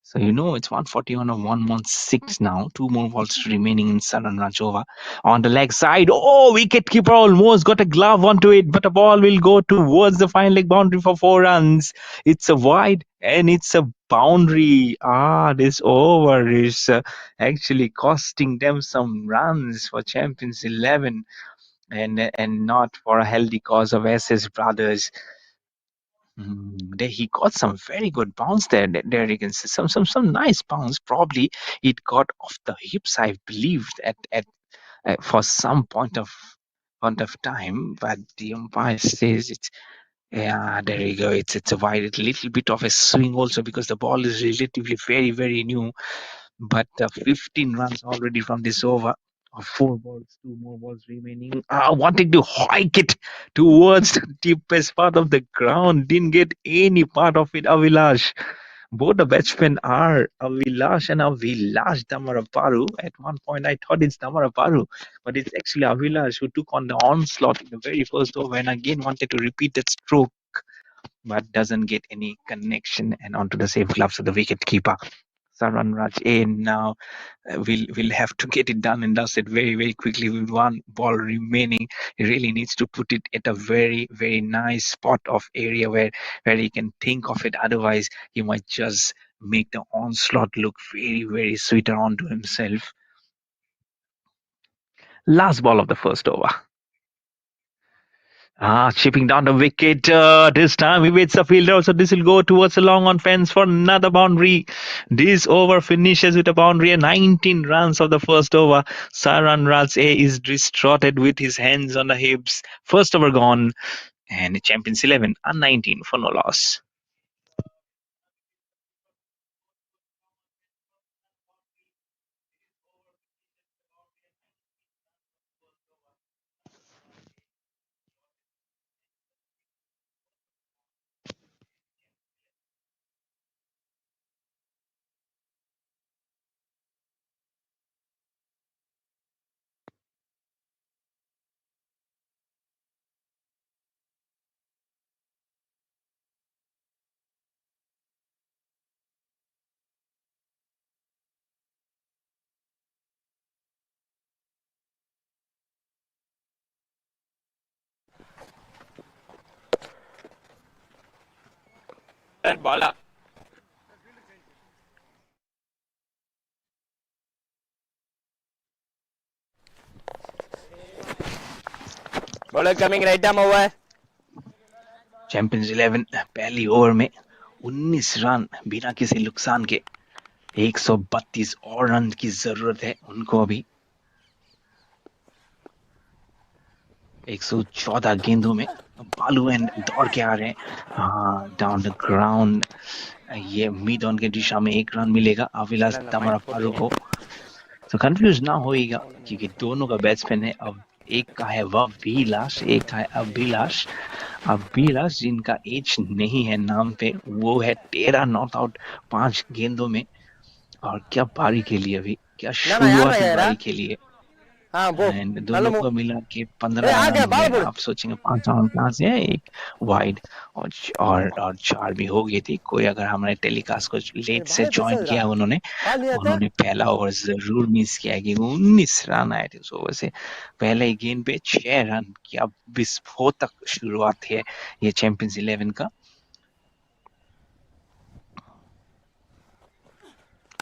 So it's 141 of 116 now. Two more balls remaining in Saran Rajova. On the leg side, oh, wicket keeper almost got a glove onto it, but a ball will go towards the fine leg boundary for 4 runs. It's a wide and it's a boundary. This over is actually costing them some runs for Champions 11 and not for a healthy cause of SS Brothers. He got some very good bounce there. There you can see some nice bounce. Probably it got off the hips, I believe, at for some point of time. But the umpire says it's yeah. There you go. It's a wide, a little bit of a swing also because the ball is relatively very very new. But 15 runs already from this over. Four balls, two more balls remaining. Wanting to hike it towards the deepest part of the ground. Didn't get any part of it, Avilash. Both the batsmen are Avilash and Avilash Damaraparu. At one point, I thought it's Damaraparu, but it's actually Avilash who took on the onslaught in the very first over and again wanted to repeat that stroke, but doesn't get any connection and onto the safe gloves of the wicket keeper. Saranraj A now will have to get it done and dusted very very quickly with one ball remaining. He really needs to put it at a very very nice spot of area where he can think of it. Otherwise, he might just make the onslaught look very very sweeter onto himself. Last ball of the first over. Chipping down the wicket. This time he waits the fielder. So this will go towards the long on fence for another boundary. This over finishes with a boundary and 19 runs of the first over. Saran Raj A is distraughted with his hands on the hips. First over gone. And Champions 11 are 19 for no loss. Bola. Bowler coming right arm over. Champions 11 पहली over में 19 run बिना किसी नुकसान के 132 और run की जरूरत है उनको अभी 114 गेंदों में बालू एंड दौड़ के आ रहे हैं डाउन द ग्राउंड ये मिड ऑन के दिशा में एक रन मिलेगा अविलास तमरा फारूक को तो कंफ्यूज ना होइएगा क्योंकि दोनों का बैट्समैन है अब एक का है वविलास एक का है अभिलाष अभिलाष जिनका एज नहीं है नाम पे वो है 13 नॉट आउट 5 गेंदों में और क्या पारी खेली अभी क्या ना ना यार शुरुआती यार पारी खेली है हाँ वो एंड नलो दोनों मु को मिला के ए 15 आ रन गया हुए बाल बोल आप सोचेंगे 5 रन कहाँ से है एक वाइड और 4 भी हो गई थी कोई अगर हमारे टेलीकास्ट को ए लेट से बाल ज्वाइन फिसल किया रहा उन्होंने बाल नहीं आता उन्होंने पहला ओवर जरूर मिस किया कि 19 रन आए थे उस ओवर से पहले ही गेंद पे 6 रन की अब विस्फोटक शुरुआत है ये चैंपियंस 11 का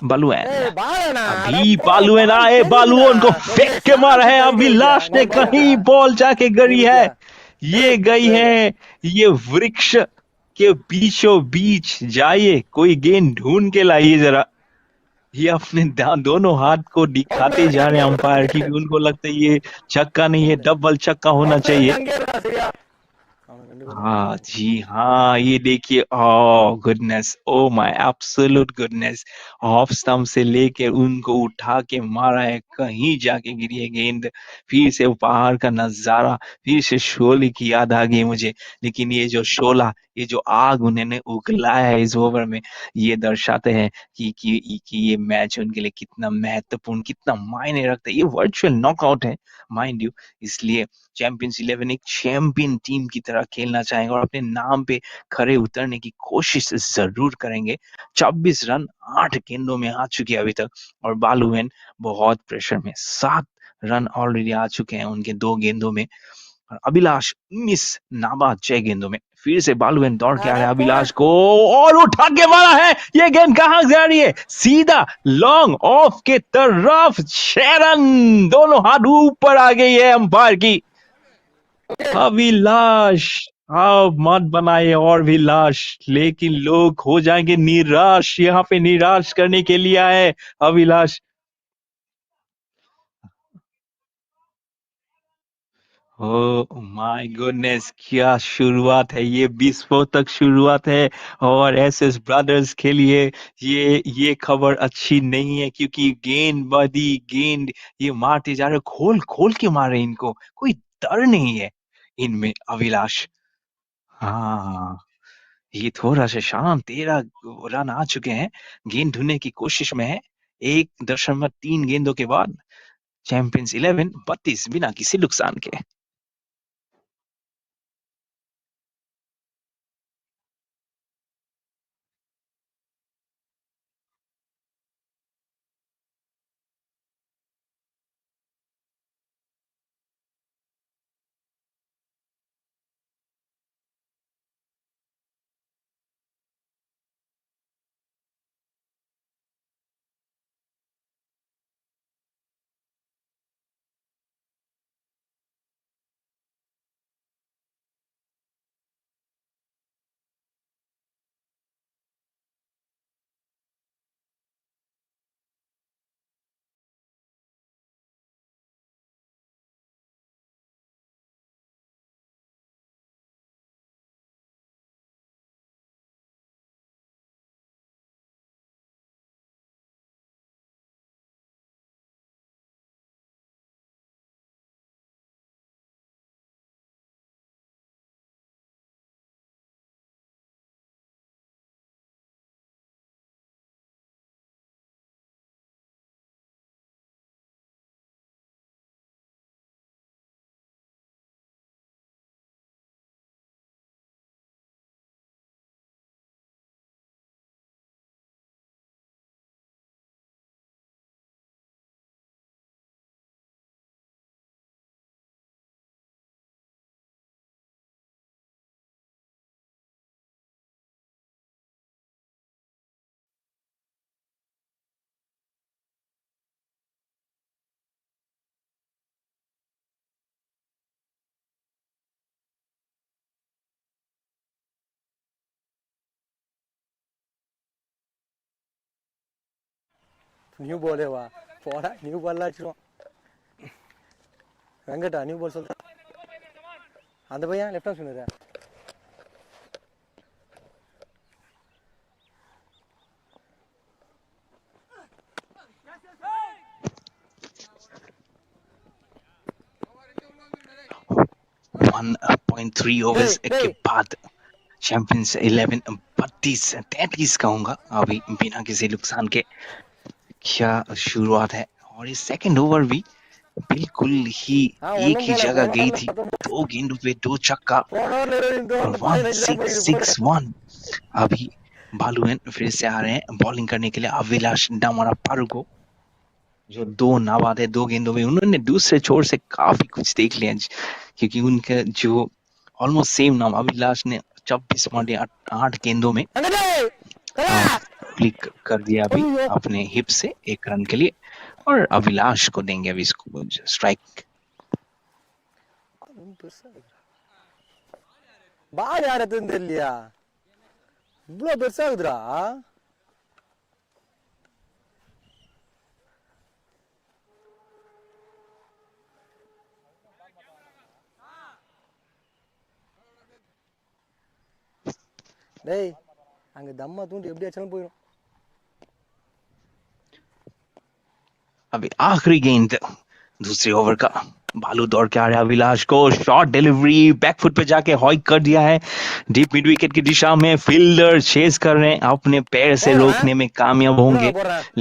बालूएन ए बाल है ना अरे अभी ब्रो बालूएन बाल आए खेल बालूएन को रहा फेंक बोले के शाम मारा से है कहीं नहीं गया अभिलाष ने नहीं नहीं कहीं गया बॉल जाके नहीं गई है गया ये गई सही है ये वृक्ष के बीचों बीच जाइए कोई गेंद ढूंढ के लाइए जरा ये अपने दोनों हाथ को दिखाते जा रहे हैं अंपायर क्योंकि उनको लगता है ये छक्का नहीं है डबल छक्का होना चाहिए हाँ जी हाँ ये देखिए oh goodness oh my absolute goodness off stump से लेके उनको उठा के मारा है कहीं जाके गिरी है गेंद फिर से वो पहाड़ का नजारा फिर से शोले की याद आ गई मुझे लेकिन ये जो शोला ये जो आग उन्होंने उगलाया है इस ओवर में ये दर्शाते हैं कि ये मैच उनके लिए कितना महत्वपूर्ण कितना मायने रखता है ये वर्चुअल नॉकआउट है माइंड यू इसलिए चैंपियंस 11 एक चैंपियन टीम की तरह खेलना चाहेंगे और अपने नाम पे खड़े उतरने की कोशिश जरूर करेंगे 26 रन 8 गेंदों में आ चुके हैं अभी तक और बालूएन बहुत प्रेशर में 7 रन ऑलरेडी आ चुके हैं उनके 2 गेंदों में और अभिलाष 19 नाबाद 6 गेंदों में फिर से बालूएन दौड़ के आ रहा है अभिलाष को और उठा के मारा है ये गेंद कहां जा रही है सीधा लॉन्ग ऑफ के तरफ 6 रन दोनों हाथ ऊपर आ गई है अंपायर की अभिलाष आप मत बनाए और भी लाश लेकिन लोग हो जाएंगे निराश यहाँ पे निराश करने के लिए आए अभिलाष ओ माय गुडनेस क्या शुरुआत है ये विस्फोटक शुरुआत है और एसएस ब्रदर्स के लिए ये खबर अच्छी नहीं है क्योंकि गेंद ये मारते जा रहे खोल खोल के मारे इनको कोई डर नहीं है इनमें अभिलाष हाँ ये थोड़ा सा शांत 13 रन आ चुके हैं गेंद ढूंढने की कोशिश में है 1.3 गेंदों के बाद चैंपियंस 11 32 बिना किसी नुकसान के நியூ பாலே வா போடா நியூ பால்லாம் அடிச்சிருவோம். வெங்கட்டா நியூ பால் சொல்கிறேன். அந்த பையன் left hand spinner. One point three overs के बाद चैंपियंस 11 32 कहूंगा अभी बिना किसी नुकसान के क्या शुरुआत है। और ये सेकंड ओवर भी बिल्कुल ही एक ஒன்றும் ही போல जगह போன गई ஓவரில் थी। 19 दो गेंदों पे दो छक्का போன ஓவரில் இந்த और ஓவரில் वन 15 தான் सिक्स போயிருக்கு போல. Six one. अभी बालून फिर से आ रहे हैं बॉलिंग करने के लिए अभिलाष डामरा पारू को, जो दो नाबाद है 2 गेंदों में। उन्होंने दूसरे छोर से काफी कुछ देख लिया क्योंकि उनका जो ऑलमोस्ट सेम नाम अभिलाष ने 24.8 गेंदों में क्लिक कर दिया अभी अपने हिप से 1 रन के लिए। और अभिलाष को देंगे अभी इसको स्ट्राइक। பால் யார் எத்துன்னு தெரியலையா, இவ்வளோ பெருசாகுதுடா. டேய் அங்கே தம்மா தூண்டி எப்படி ஆச்சாலும் போயிடும். अभी आखिरी गेंद दूसरे ओवर का। बालू दौड़ के आ रहा है अभिलाष को, शॉर्ट डिलीवरी बैकफुट पे जाके हॉइक कर दिया है डीप मिड विकेट की दिशा में। फील्डर चेस कर रहे हैं, अपने पैर से रोकने में कामयाब होंगे,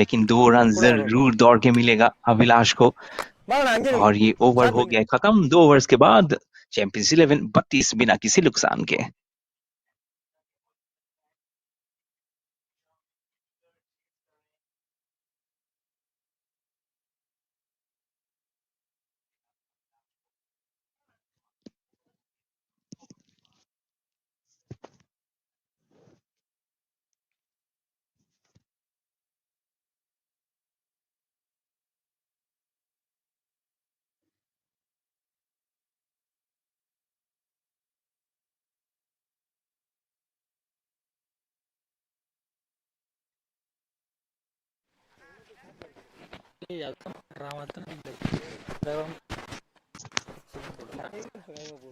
लेकिन 2 रन जरूर दौड़ के मिलेगा अभिलाष को। और ये ओवर हो गया खत्म। 2 ओवर्स के बाद चैंपियंस 11 32 बिना किसी नुकसान के।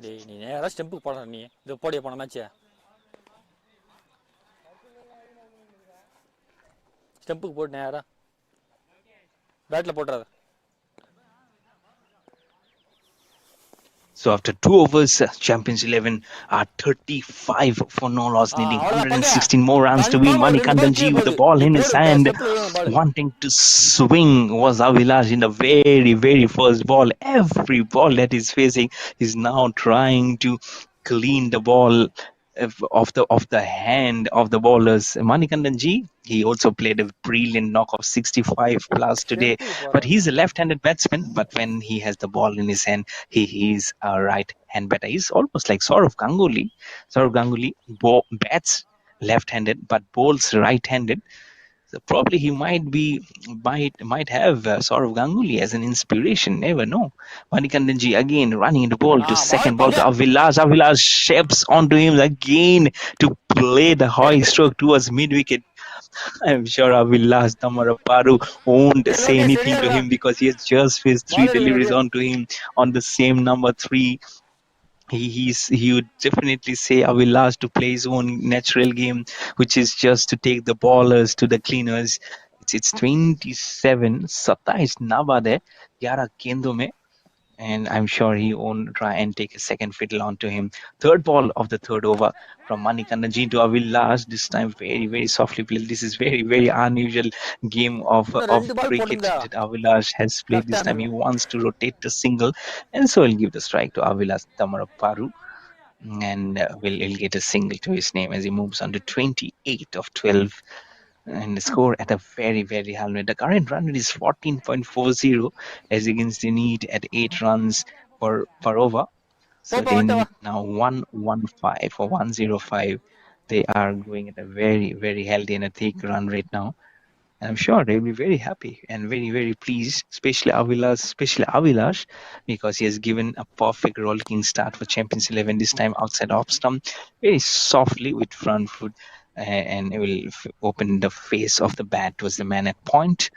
டேய் நீ நேராக ஸ்டெம்புக்கு போடா, நீ இது போடிய போன மேட்ச்சு ஸ்டெம்புக்கு போட்டு நேராக battle போட்டுறாது. So after 2 overs, Champions 11 are 35 for no loss, needing 116 more runs to win. Manikandanji with the ball in his hand, wanting to swing was Avilash in the very, very first ball. Every ball that he's facing is now trying to clean the ball of the hand of the bowlers. Manikandanji, he also played a brilliant knock of 65 plus today, but he's a left-handed batsman. But when he has the ball in his hand, he's a right-hand batter. He's almost like Saurav Ganguly. Saurav Ganguly bats left-handed but bowls right-handed. So probably he might have Saurav Ganguly as an inspiration. Never know. Manikandanji again running into ball to second ball to Avilash. Avilash shapes onto him again to play the high stroke towards mid-wicket. I'm sure Avilash Tamaraparu won't say anything to him because he has just faced 3 deliveries onto him on the same number 3. He would definitely say Avilash to play his own natural game, which is just to take the ballers to the cleaners. It's 27 27 नाबाद है 11 गेंदों में, and I'm sure he won't try and take a second fiddle onto him. Third ball of the third over from Manikandanji to Avilash. This time very, very softly played. This is very, very unusual game of cricket that Avilash has played this time. He wants to rotate the single, and so he'll give the strike to Avilash Tamaraparu. And he'll get a single to his name as he moves on to 28 of 12 and score at a very, very high rate. The current run rate is 14.40 as against the need at 8 runs per over. So they need now 115 or 105. They are going at a very, very healthy and a thick run rate now. And I'm sure they'll be very happy and very, very pleased, especially Avilash, because he has given a perfect rolling start for Champions 11 this time outside off stump, very softly with front foot, and it will open the face of the bat towards the man at point.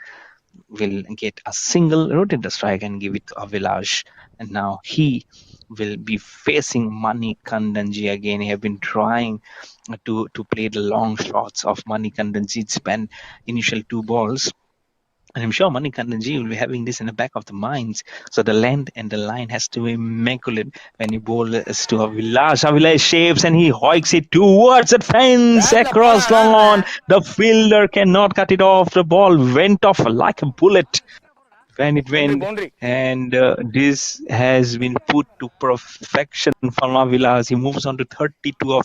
will get a single, rotate the strike and give it to Avilash. And now he will be facing Mani Kandanji again. He have been trying to play the long shots of Mani Kandanji. It's been initial 2 balls. And I'm sure Manikandanji will be having this in the back of the minds. So the length and the line has to be immaculate when he bowls to Avilash. Avilash shapes and he hoiks it towards the fence பேட்ல across போடா long விளாடுற on. The fielder cannot cut it off. The ball went off like a bullet when it boundary went. Boundary And this has been put to perfection for Avilash. He moves on to 32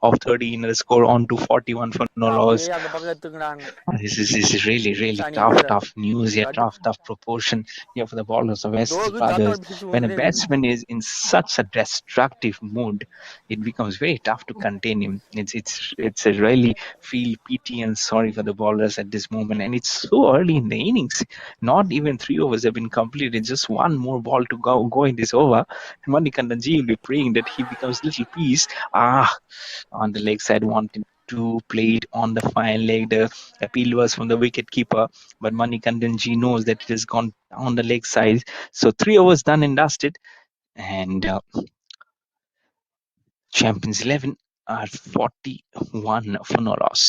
of 30 in the score, on to 41 for no அப்படியே loss. அந்த பக்கம் எடுத்துக்கிறாங்க This is really Shani tough, வீரன் tough news here, cut tough proportion here for the ballers of West தோகு Brothers. தாத்தா பிடிச்சி When a வந்துட்டே இருக்குது batsman is in such a destructive mood, it becomes very tough to contain him. It's a really feel pity and sorry for the ballers at this moment, and it's so early in the innings. Not even 3 overs have been completed. Just one more ball to go in this over. And Manikandanji will be praying that he becomes little peace. On the leg side, wanted to play it on the fine leg. The appeal was from the wicket keeper, but Manikandanji knows that it has gone on the leg side. So 3 overs done and dusted, and Champions 11 are 41 for no loss.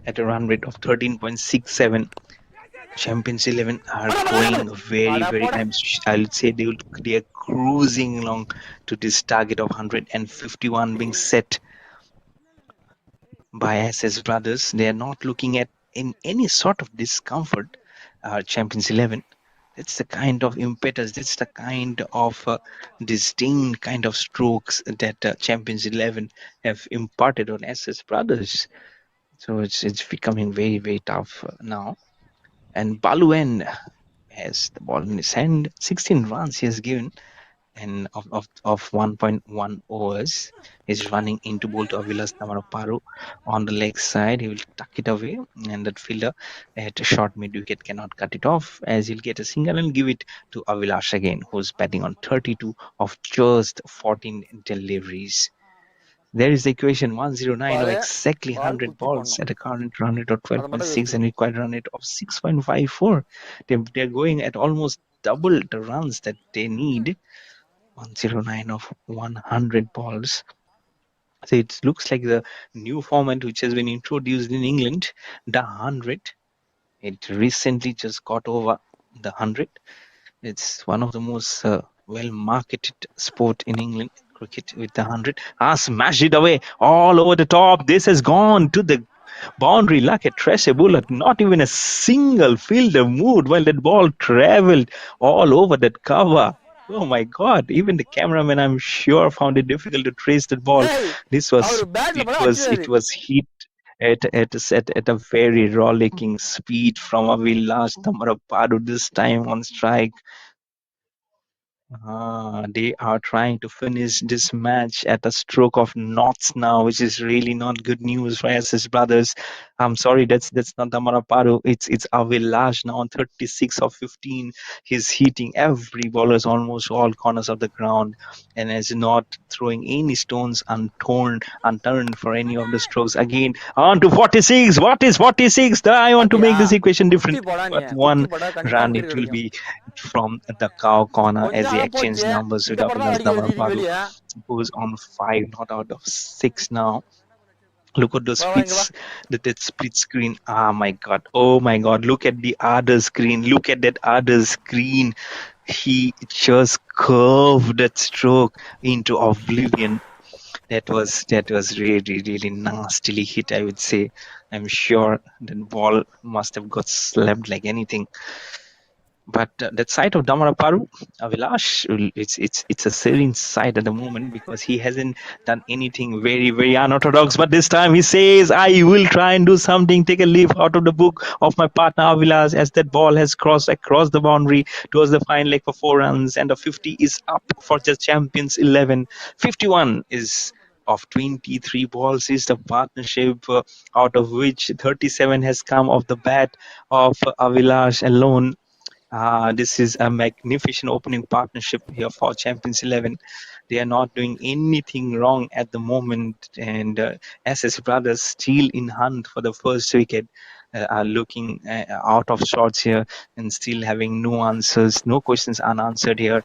At a run rate of 13.67, Champions 11 are going very, அட very. போட I'll say they are cruising along to this target of 151 being set by SS Brothers. They are not looking at in any sort of discomfort. Champions 11. That's the kind of impetus. That's the kind of distinct kind of strokes that Champions 11 have imparted on SS Brothers. So it's becoming very, very tough now. And Baluen has the ball in his hand. 16 runs he has given, and of 1.1 overs. He's running into bowl to Avilas Namaroparu on the leg side. He will tuck it away, and that fielder at a short mid wicket cannot cut it off, as he'll get a single and give it to Avilash again, who's batting on 32 of just 14 deliveries. There is the equation 109 or ball exactly பால் 100 குத்தி balls போடணும் at a current run rate of அதை மட்டும் யோசிச்சு 12.6 and required run rate of 6.54. They're going at almost double the runs that they need. 109 of 100 balls. So it looks like the new format which has been introduced in England, the 100. It recently just got over the 100. It's one of the most well marketed sport in England, cricket with the 100. Smashed it away all over the top. This has gone to the boundary like a trash bullet. Not even a single fielder moved while that ball traveled all over that cover. Oh my God! Even the cameraman, I'm sure, found it difficult to trace that ball. ஏய் This was our பேட்ல it போட was அடிச்சிடாரு it was hit at a very rollicking speed from Avilash Thamaraparu this time on strike. They are trying to finish this match at a stroke of knots now, which is really not good news for SS Brothers. I'm sorry, that's not Damaraparu. It's Avilash now on 36 of 15. He's hitting every bowlers almost all corners of the ground, and is not throwing any stones unturned for any of the strokes. Again, on to 46. What is 46? I want to பாத்தியா make this equation குத்தி different. போடா நீ But குத்தி one போடா கண்டிப்பா run, wicket it will கிடைக்கும் be from the cow corner as கொஞ்ச he நாளா exchanged போச்சு numbers with இந்த படம் தான் Avilas அடிக்க வருது Damarapadu. வெளியே Goes on 5, not out of 6 now. Look at those வா வா இங்க வா splits, that split screen. Oh my God. Oh my God. Look at the other screen. Look at that other screen. he just curved that stroke into oblivion. That was really nastily hit, I would say. I'm sure that ball must have got slapped like anything. But that side of Damaraparu, Avilash, it's a serene sight at the moment because he hasn't done anything very unorthodox. But this time he says, "I will try and do something. Take a leaf out of the book of my partner Avilash." As that ball has crossed across the boundary towards the fine leg for 4 runs, and the 50 is up for the champions 11. 51 is of 23 balls is the partnership, out of which 37 has come off the bat of Avilash alone. This is a magnificent opening partnership here for Champions 11. They are not doing anything wrong at the moment, and SS Brothers still in hunt for the first wicket. Are looking out of sorts here and still having no answers, no questions unanswered here.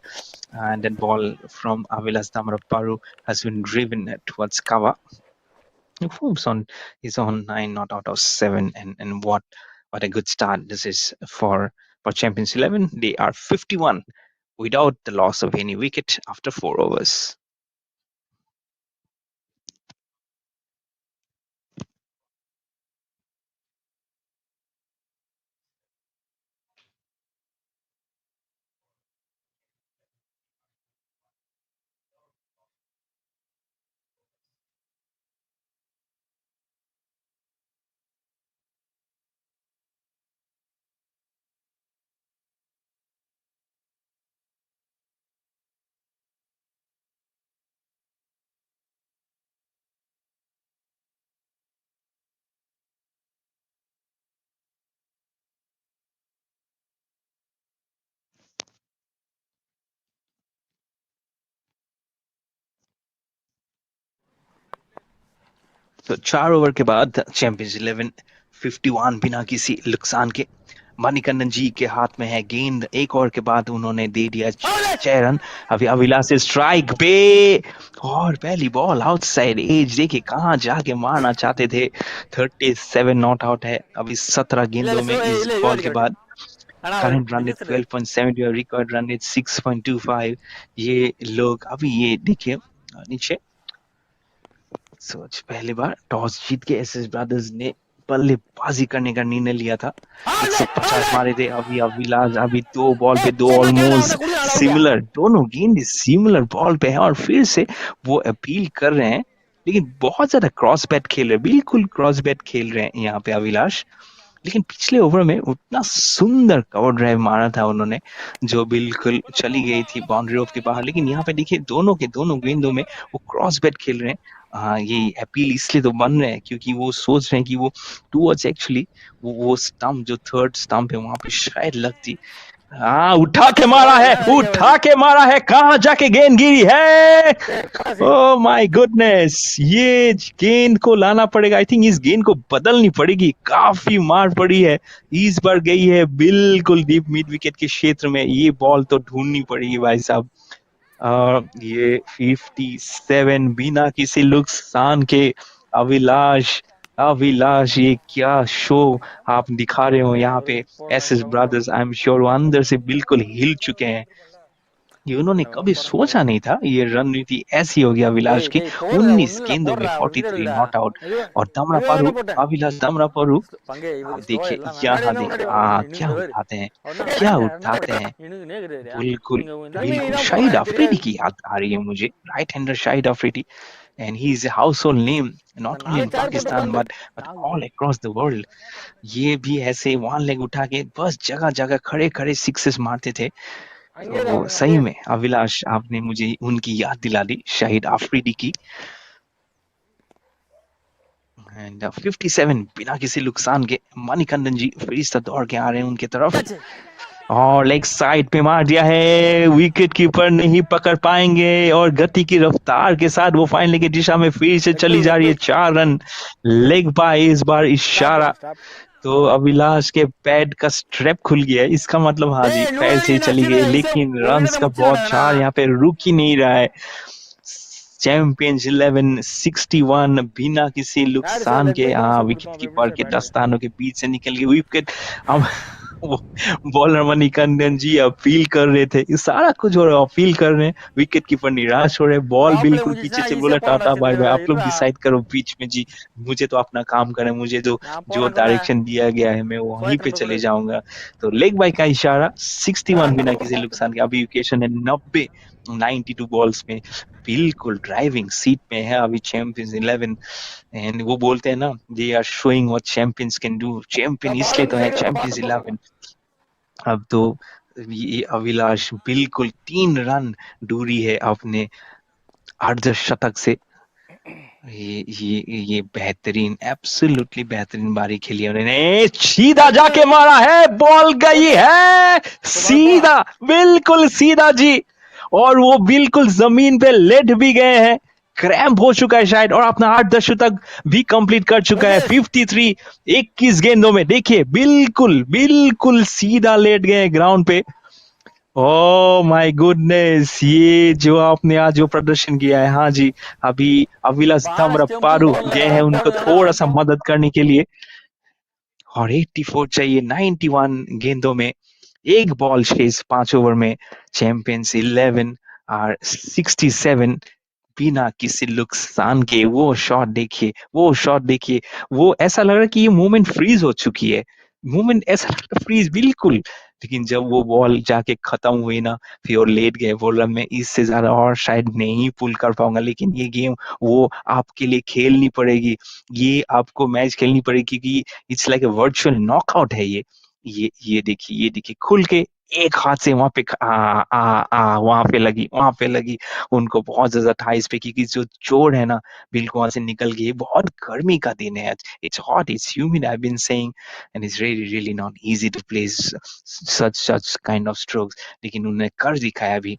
And that ball from Avilas Damaraparu has been driven towards cover. Forbes on is on 9 not out of 7, and what a good start this is for Champions 11. They are 51 without the loss of any wicket after 4 overs. तो 4 over के बाद champions 11 51 बिना किसी नुकसान के मणिकंदन जी के हाथ में है गेंद। एक ओवर के बाद उन्होंने दे दिया 6 रन। अभी अविलास स्ट्राइक पे और पहली बॉल आउटसाइड एज, देखिए कहां जाके मारना चाहते थे। 37 नॉट आउट है अभी 17 गेंदों में इस बॉल के बाद। करंट रन रेट 12.70 और रिकॉर्ड रन रेट 6.25। ये लोग अभी ये देखिए नीचे सोच पहली बार टॉस जीत के एसएस ब्रदर्स ने बल्लेबाजी करने का निर्णय लिया था। 150 मारे थे। अभी अविलास अभी 2 बॉल पे 2 ऑलमोस्ट सिमिलर, दोनों गेंद सिमिलर बॉल पे है और फिर से वो अपील कर रहे हैं, लेकिन बहुत ज्यादा क्रॉस बैट खेल रहे हैं, बिल्कुल क्रॉस बैट खेल रहे हैं यहाँ पे अविलाश। लेकिन पिछले ओवर में उतना सुंदर कवर ड्राइव मारा था उन्होंने जो बिल्कुल चली गई थी बाउंड्री ऑफ के बाहर। लेकिन यहाँ पे देखिए दोनों के दोनों गेंदों में वो क्रॉस बैट खेल रहे हैं। ये अपील इसलिए तो बन रहे हैं क्योंकि वो सोच रहे हैं कि वो टूवर्ड्स एक्चुअली वो स्टंप जो थर्ड स्टंप है वहां पे शायद लगती। उठा के मारा है, उठा के मारा है, कहां जाके गेंद गिरी है। ओह माय गुडनेस, ये गेंद को लाना पड़ेगा। आई थिंक इस गेंद को बदलनी पड़ेगी, काफी मार पड़ी है, इस बार गई है बिल्कुल डीप मिड विकेट के क्षेत्र में। ये बॉल तो ढूंढनी पड़ेगी भाई साहब। ये 57 बिना किसी नुकसान के। अविलाश अविलाश ये क्या शो आप दिखा रहे हो यहाँ पे। SS brothers I am sure वो अंदर से बिल्कुल हिल चुके हैं। ये उन्होंने कभी सोचा नहीं था ये रणनीति ऐसी होगी अविलाश की। 19 गेंदों में 43 नॉट आउट। और दमरा पारू, अविलाश दमरा पारू, आप देखिए यहाँ देखिए क्या उठाते हैं, क्या उठाते हैं। बिल्कुल बिल्कुल शाहिद अफरीदी की याद आ रही है मुझे, right hander Shahid Afridi. And he is a household name not only in Pakistan but all across the world. ये भी ऐसे वन लेग उठा के बस जगह जगह खड़े खड़े सिक्सेस मारते थे। तो सही में अविलाश आपने मुझे उनकी याद दिला दी, शाहिद अफरीदी की। एंड 57 बिना किसी नुकसान के मणिकंदन जी फिर से दौड़ के आ रहे हैं उनके तरफ और लेग साइड पे मार दिया है। विकेट कीपर नहीं पकड़ पाएंगे और गति की रफ्तार के साथ वो फाइनल की दिशा में फिर से चली जा रही है। 4 रन लेग बाय, इस बार इशारा। तो अभिलाष के पैड का स्ट्रैप खुल गया है, इसका मतलब हाँ जी पैर से ही चली गई, लेकिन रन्स का बौछार यहाँ पे रुक ही नहीं रहा है। चैंपियंस 11 61 बिना किसी नुकसान के विकेट कीपर के दस्तानों के बीच से निकल गई विकेट। अब वो बॉलर मणिकंदन जी अपील कर रहे थे, ये सारा कुछ हो रहा है, अपील कर रहे हैं, विकेट कीपर निराश हो रहे हैं, बॉल Double बिल्कुल முடிஞ்சிச்சுன்னா पीछे से ஈஸியா बोला போலாம்டா टाटा बाय बाय, செந்தில் आप लोग இருடா डिसाइड करो बीच में जी, मुझे तो अपना काम करना है, मुझे जो நான் जो போறேன் கூட डायरेक्शन दिया गया है मैं वहीं पे சோயத்திரம் கூட चले जाऊंगा। तो लेग बाय का इशारा 61 बिना किसी नुकसान के, अभी विकेशन है 90, 92 बॉल्स में, बिल्कुल ड्राइविंग सीट में है अभी चैंपियंस 11। एंड वो बोलते हैं ना, they are showing what champions can do, champion इसलिए பாலர் तो है சைடு चैंपियंस பால் 11। अब तो ये अभिलाष बिल्कुल 3 रन दूरी है अपने अर्धशतक से। ये बेहतरीन, एब्सोल्युटली बेहतरीन बारी खेली है उन्होंने, सीधा जाके मारा है, बॉल गई சூப்பர் है சூப்பர் போ सीधा, बिल्कुल सीधा जी, और वो बिल्कुल जमीन पे लेट भी गए हैं, क्रैम्प हो चुका है शायद, और अपना अर्धशतक भी कंप्लीट कर चुका है। யதீஷ் 53, 21 गेंदों में देखिए, बिल्कुल बिल्कुल सीधा लेट गए ग्राउंड पे। ओह माय गुडनेस, ये जो आपने आज जो प्रदर्शन किया है, हाँ जी, अभी अविलास பால ஸ்டெம்புக்கு थामरपारू போடல गए हैं उनको போடுங்கடா थोड़ा सा मदद करने के लिए, और 84 चाहिए 91 गेंदों में, एक बॉल शेष 5 ओवर में, चैंपियंस 11 और 67 बिना किसी नुकसान के। वो शॉट देखिए, वो शॉट देखिए, वो ऐसा लग रहा है कि ये मूवमेंट फ्रीज हो चुकी है, मूवमेंट ऐसा लग रहा है फ्रीज बिल्कुल, लेकिन जब वो बॉल जाके खत्म हुई ना, फिर और लेट गए, बोल मैं इससे ज्यादा और शायद नहीं पुल कर पाऊंगा, लेकिन ये गेम वो आपके लिए खेलनी पड़ेगी, ये आपको मैच खेलनी पड़ेगी, क्योंकि it's like a virtual knockout है ये। ये देखिए खुल के एक हाथ से वहां पे वहां पे लगी, वहां पे लगी, उनको बहुत ज्यादा था इस पे, क्योंकि जो जोड़ है ना, बिल्कुल वहां से निकल गई। बहुत गर्मी का दिन है आज, it's hot, it's humid, I been saying, and it's really really not easy to play such kind of strokes, लेकिन उन्होंने कर दिखाया अभी।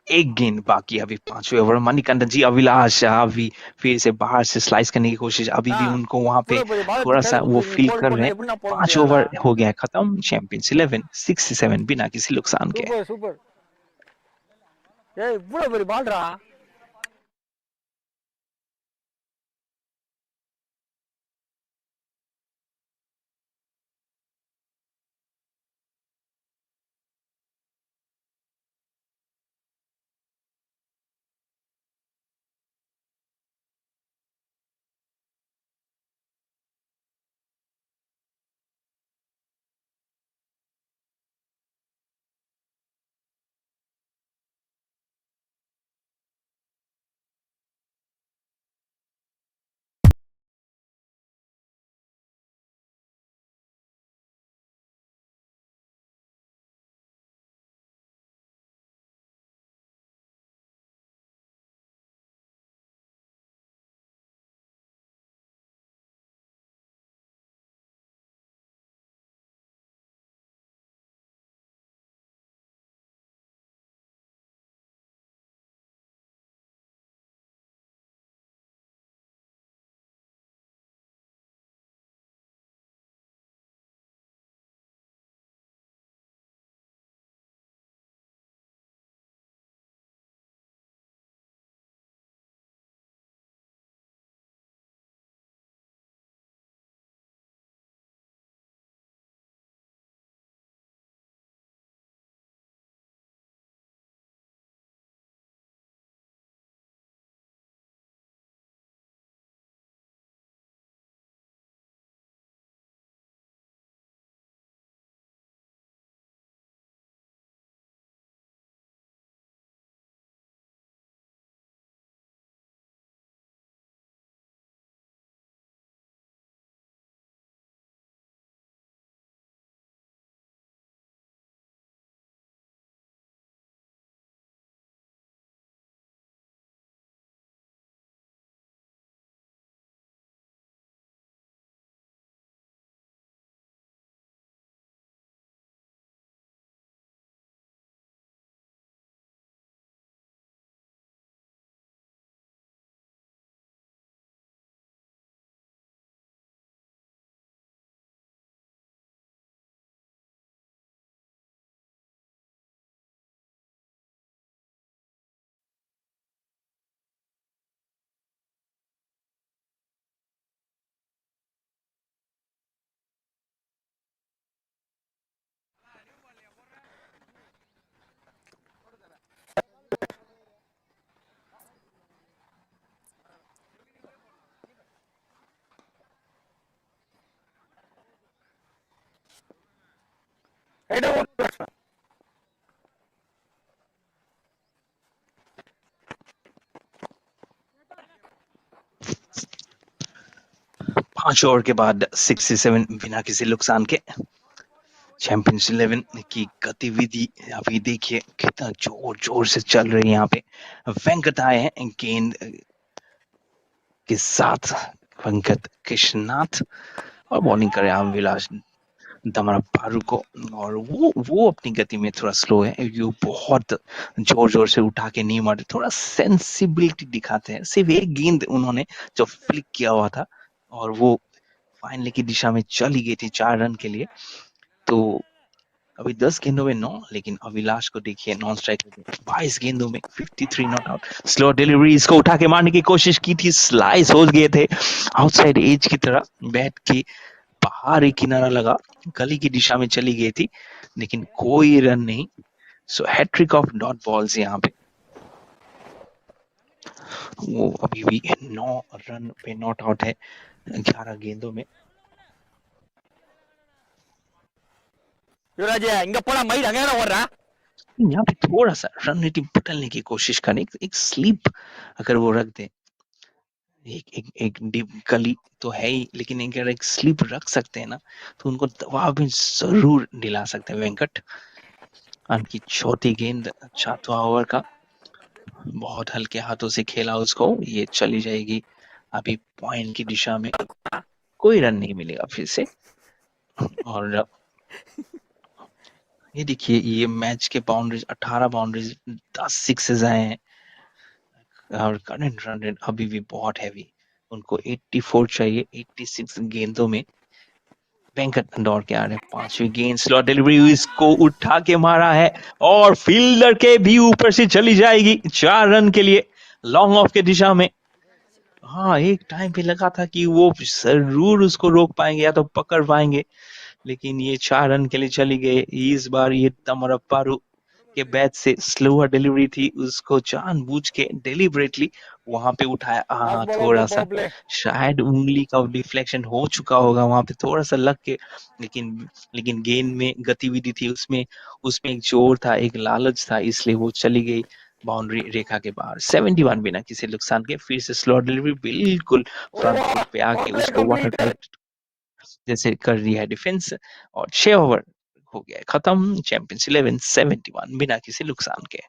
एक गेंद बाकी अभी 5वें ओवर, मणिकंदन जी, अभिलाष अभी फिर से बाहर से स्लाइस करने की कोशिश, अभी भी நான் उनको वहां पे இவ்வளோ பெரிய பால் थोड़ा सा கையில் वो கொடுத்து நீ फील போல் कर रहे பண்ண हैं। எப்படி நான் போட 5 ओवर முடியாதுடா हो गया है खत्म, चैंपियंस 11 67 बिना किसी नुकसान के। சூப்பர் சூப்பர் ஏய் இவ்வளோ பெரிய பால்டா এটা কোন ব্যাটসম্যান? पांच ओवर के बाद 67 बिना किसी नुकसान के चैंपियंस 11 की गतिविधि अभी देखिए कितना जोर जोर से चल रही है यहाँ पे। वेंकट आए हैं गेंद के साथ, वेंकट कृष्णनाथ, और बॉलिंग करे अभिलाष दमरा पारू को, और वो अपनी गति में थोड़ा स्लो है, ये बहुत जोर जोर से उठा के नहीं मारते, थोड़ा सेंसिबिलिटी दिखाते हैं। सिर्फ एक गेंद उन्होंने जो फ्लिक किया हुआ था और वो फाइनल की दिशा में चली गई थी 4 रन के लिए। तो अभी 10 गेंदों में 9, लेकिन अभिलाष को देखिए नॉन स्ट्राइक 22 गेंदों में 53 नॉट आउट। स्लो डिलीवरी, इसको उठा के मारने की कोशिश की थी, स्लाइस हो गए थे आउटसाइड एज की तरह, बैट की बाहरी किनारा लगा, गली की दिशा में चली गई थी, लेकिन कोई रन नहीं। सो हैट्रिक ऑफ डॉट बॉल्स यहाँ पे। वो अभी भी 9 रन पे नॉट आउट है 11 गेंदों में। யுவராஜ் இங்க போடா மயிர் அங்கே ஓடுறா. यहाँ पे थोड़ा सा रन रेटिंग बदलने की कोशिश करें, एक स्लीप अगर वो रख दे, एक डीप गली तो है ही, लेकिन अगर एक स्लीप रख सकते हैं ना तो उनको दबाव भी जरूर दिला सकते हैं वेंकट। उनकी चौथी गेंद 7वां ओवर का, बहुत हल्के हाथों से खेला उसको, ये चली जाएगी अभी पॉइंट की दिशा में, कोई रन नहीं मिलेगा फिर से। और ये देखिए ये मैच के बाउंड्रीज 18 बाउंड्रीज, 10 सिक्सेस आए हैं, और करंट रन रेट अभी भी बहुत हैवी, उनको 84 चाहिए 86 गेंदों में। वेंकट दौड़ के आ रहे हैं, 5वीं गेंद स्लॉट डिलीवरी, इसको उठा के मारा है और फील्डर के भी ऊपर से चली जाएगी 4 रन के लिए लॉन्ग ऑफ के दिशा में। हाँ, एक टाइम पे लगा था कि वो जरूर उसको रोक पाएंगे या तो पकड़ पाएंगे, लेकिन ये 4 रन के लिए चली गई। इस बार ये तमरप्पारू के बैट से स्लोअर डिलीवरी थी, उसको जानबूझ के डेलिबरेटली वहां पे उठाया। फास्ट बॉलर थोड़ा को सा पावर प्ले. शायद उंगली का डिफ्लेक्शन हो चुका होगा वहां पे, थोड़ा सा लग के, लेकिन लेकिन गेंद में गतिविधि थी, उसमें उसमें एक जोर था, एक लालच था, इसलिए वो चली गई बाउंड्री रेखा के बाहर। 71 बिना किसी नुकसान के। फिर से स्लो डिलीवरी, बिल्कुल फ्रंट फुट पे आके पावर प्ले उसको वाटर कंप्लीट. टाइट जैसे कर दिया है डिफेंस, और 6 ओवर हो गया है खत्म। चैंपियंस 11 71 बिना किसी नुकसान के।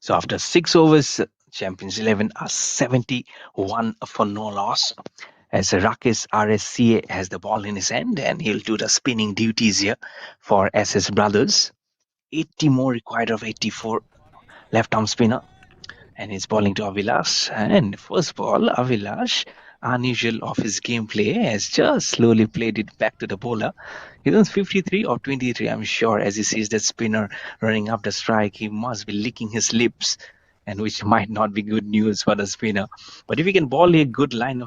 So after 6 overs, Champions 11 are 71 for no loss. As Rakesh RSCA has the ball in his hand and he'll do the spinning duties here for SS Brothers. 80 more required of 84, left arm spinner. And he's bowling to Avilash. And first ball, Avilash, unusual of his gameplay, has just slowly played it back to the bowler. He runs 53 or 23, I'm sure, as he sees that spinner running up the strike. He must be licking his lips and which might not be good news for the spinner. But if he can ball a good line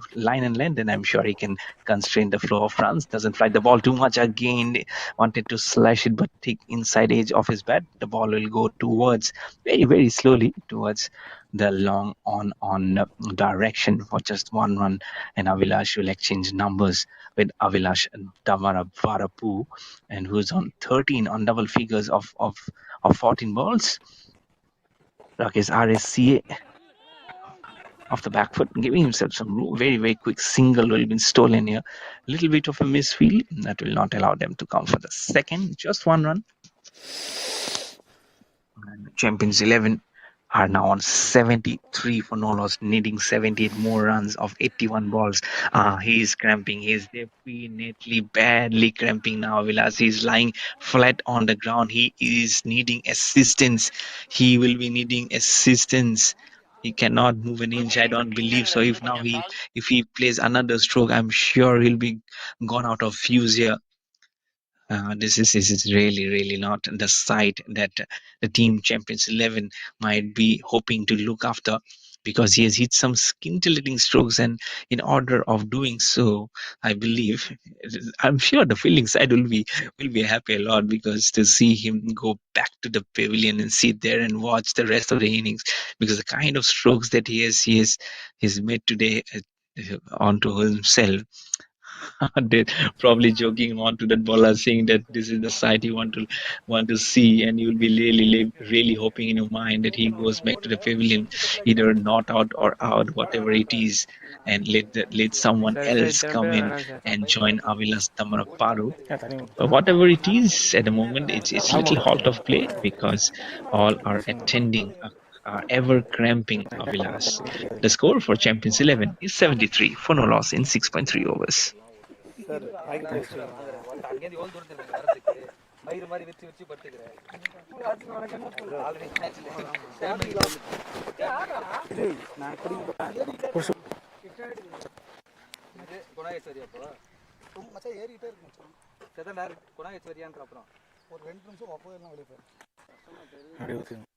and length, then I'm sure he can constrain the flow of runs. Doesn't fly the ball too much again. Wanted to slash it, but take inside edge of his bat. The ball will go towards very, very slowly towards the long on direction for just 1 run, and Avilash will exchange numbers with Avilash Damarabarapu, and who's on 13 on double figures of 14 balls. Rakesh RSCA off the back foot, giving himself some room. Very, very quick single will be stolen here. A little bit of a misfield that will not allow them to come for the second. Just 1 run. And Champions 11 are now on 73 for no loss, needing 78 more runs of 81 balls. He's cramping. He's definitely badly cramping now. Vilas, he's lying flat on the ground. He is needing assistance. He will be needing assistance. He cannot move an inch. I don't believe so. If he plays another stroke, I'm sure he'll be gone out of fuse here. This is really, really not the side that the team Champions 11 might be hoping to look after, because he has hit some scintillating strokes, and in order of doing so, I believe, I'm sure the fielding side will be happy a lot, because to see him go back to the pavilion and sit there and watch the rest of the innings, because the kind of strokes that he's made today onto himself. They probably joking on to that bowler, saying that this is the side you want to see, and you'll be really hoping in your mind that he goes back to the pavilion, either not out or out, whatever it is, and let someone Sir, sir, else திரும்ப come in வேணாம் sir. and join Avilas Tamaraparu. ஏன் தனி But whatever it is at the moment, it's little normal halt of play, because all are attending. Are ever cramping Avilas. The score for Champions 11 is 73 for no loss in 6.3 overs. Sir pocket வச்சு அங்கேருந்து எவ்வளோ தூரத்தில் இருக்கு வரதுக்கு மயிறு மாதிரி வச்சு வச்சு படுத்துக்கிறேன் இது நான் குடிக்க புஷ் குணாகேஸ்வரி அப்போ மச்சான் ஏறிட்டே இருக்கு மச்சான் செதா குணாகேஸ்வரியான்ற அப்புறம் ஒரு 2 நிமிஷம் அப்போ எல்லாம் வெளியே போயிடும் அப்படியே ஊற்றுங்க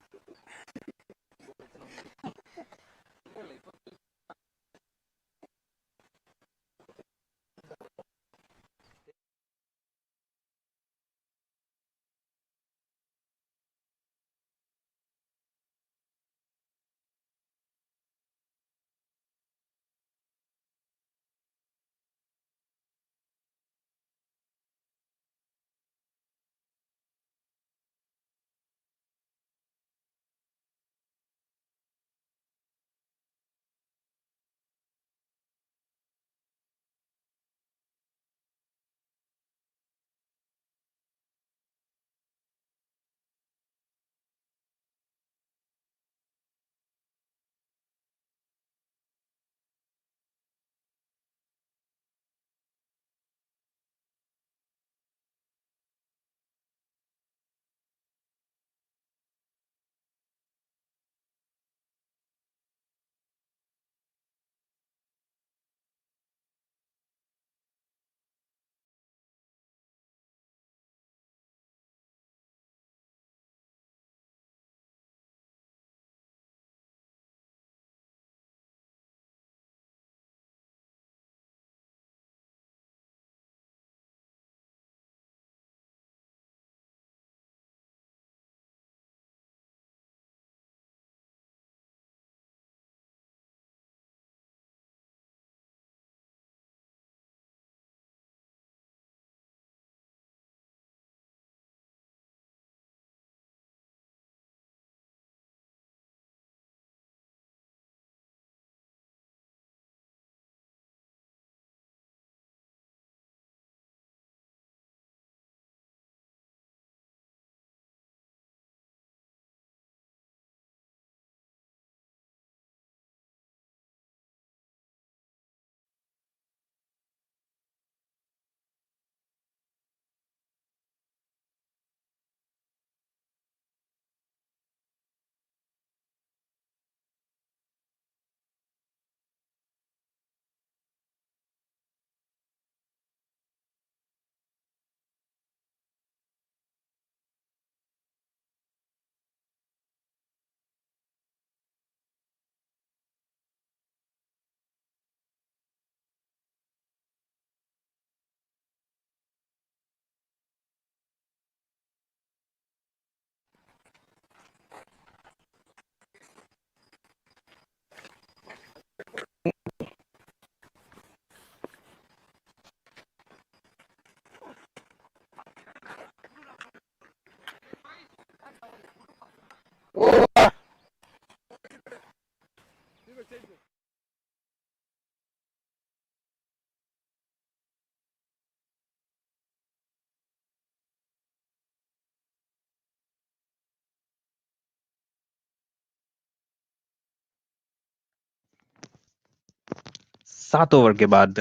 7 ओवर के बाद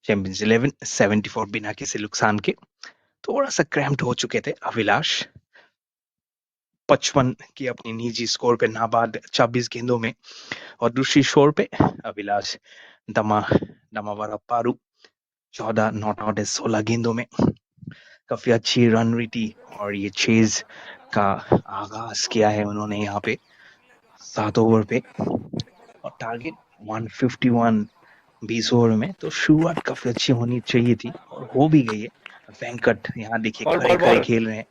चैंपियंस 11 74 बिना किसी नुकसान के थोड़ा सा क्रैम्प्ड हो चुके थे अभिलाष 55 की अपनी निजी स्कोर पे नाबाद 26 गेंदों में और दूसरी शोर पे अभिलाष दमा दमावरा पारू 14 नॉट आउट है 16 गेंदों में काफी अच्छी रन रेटी और ये चेज का आगाज किया है उन्होंने यहाँ पे 7 ओवर पे और टारगेट 151 20 ओवर में तो शुरुआत काफी अच्छी होनी चाहिए थी और हो भी गई है वेंकट यहाँ देखिए बॉल खड़े बॉल खड़े बॉल खेल रहे हैं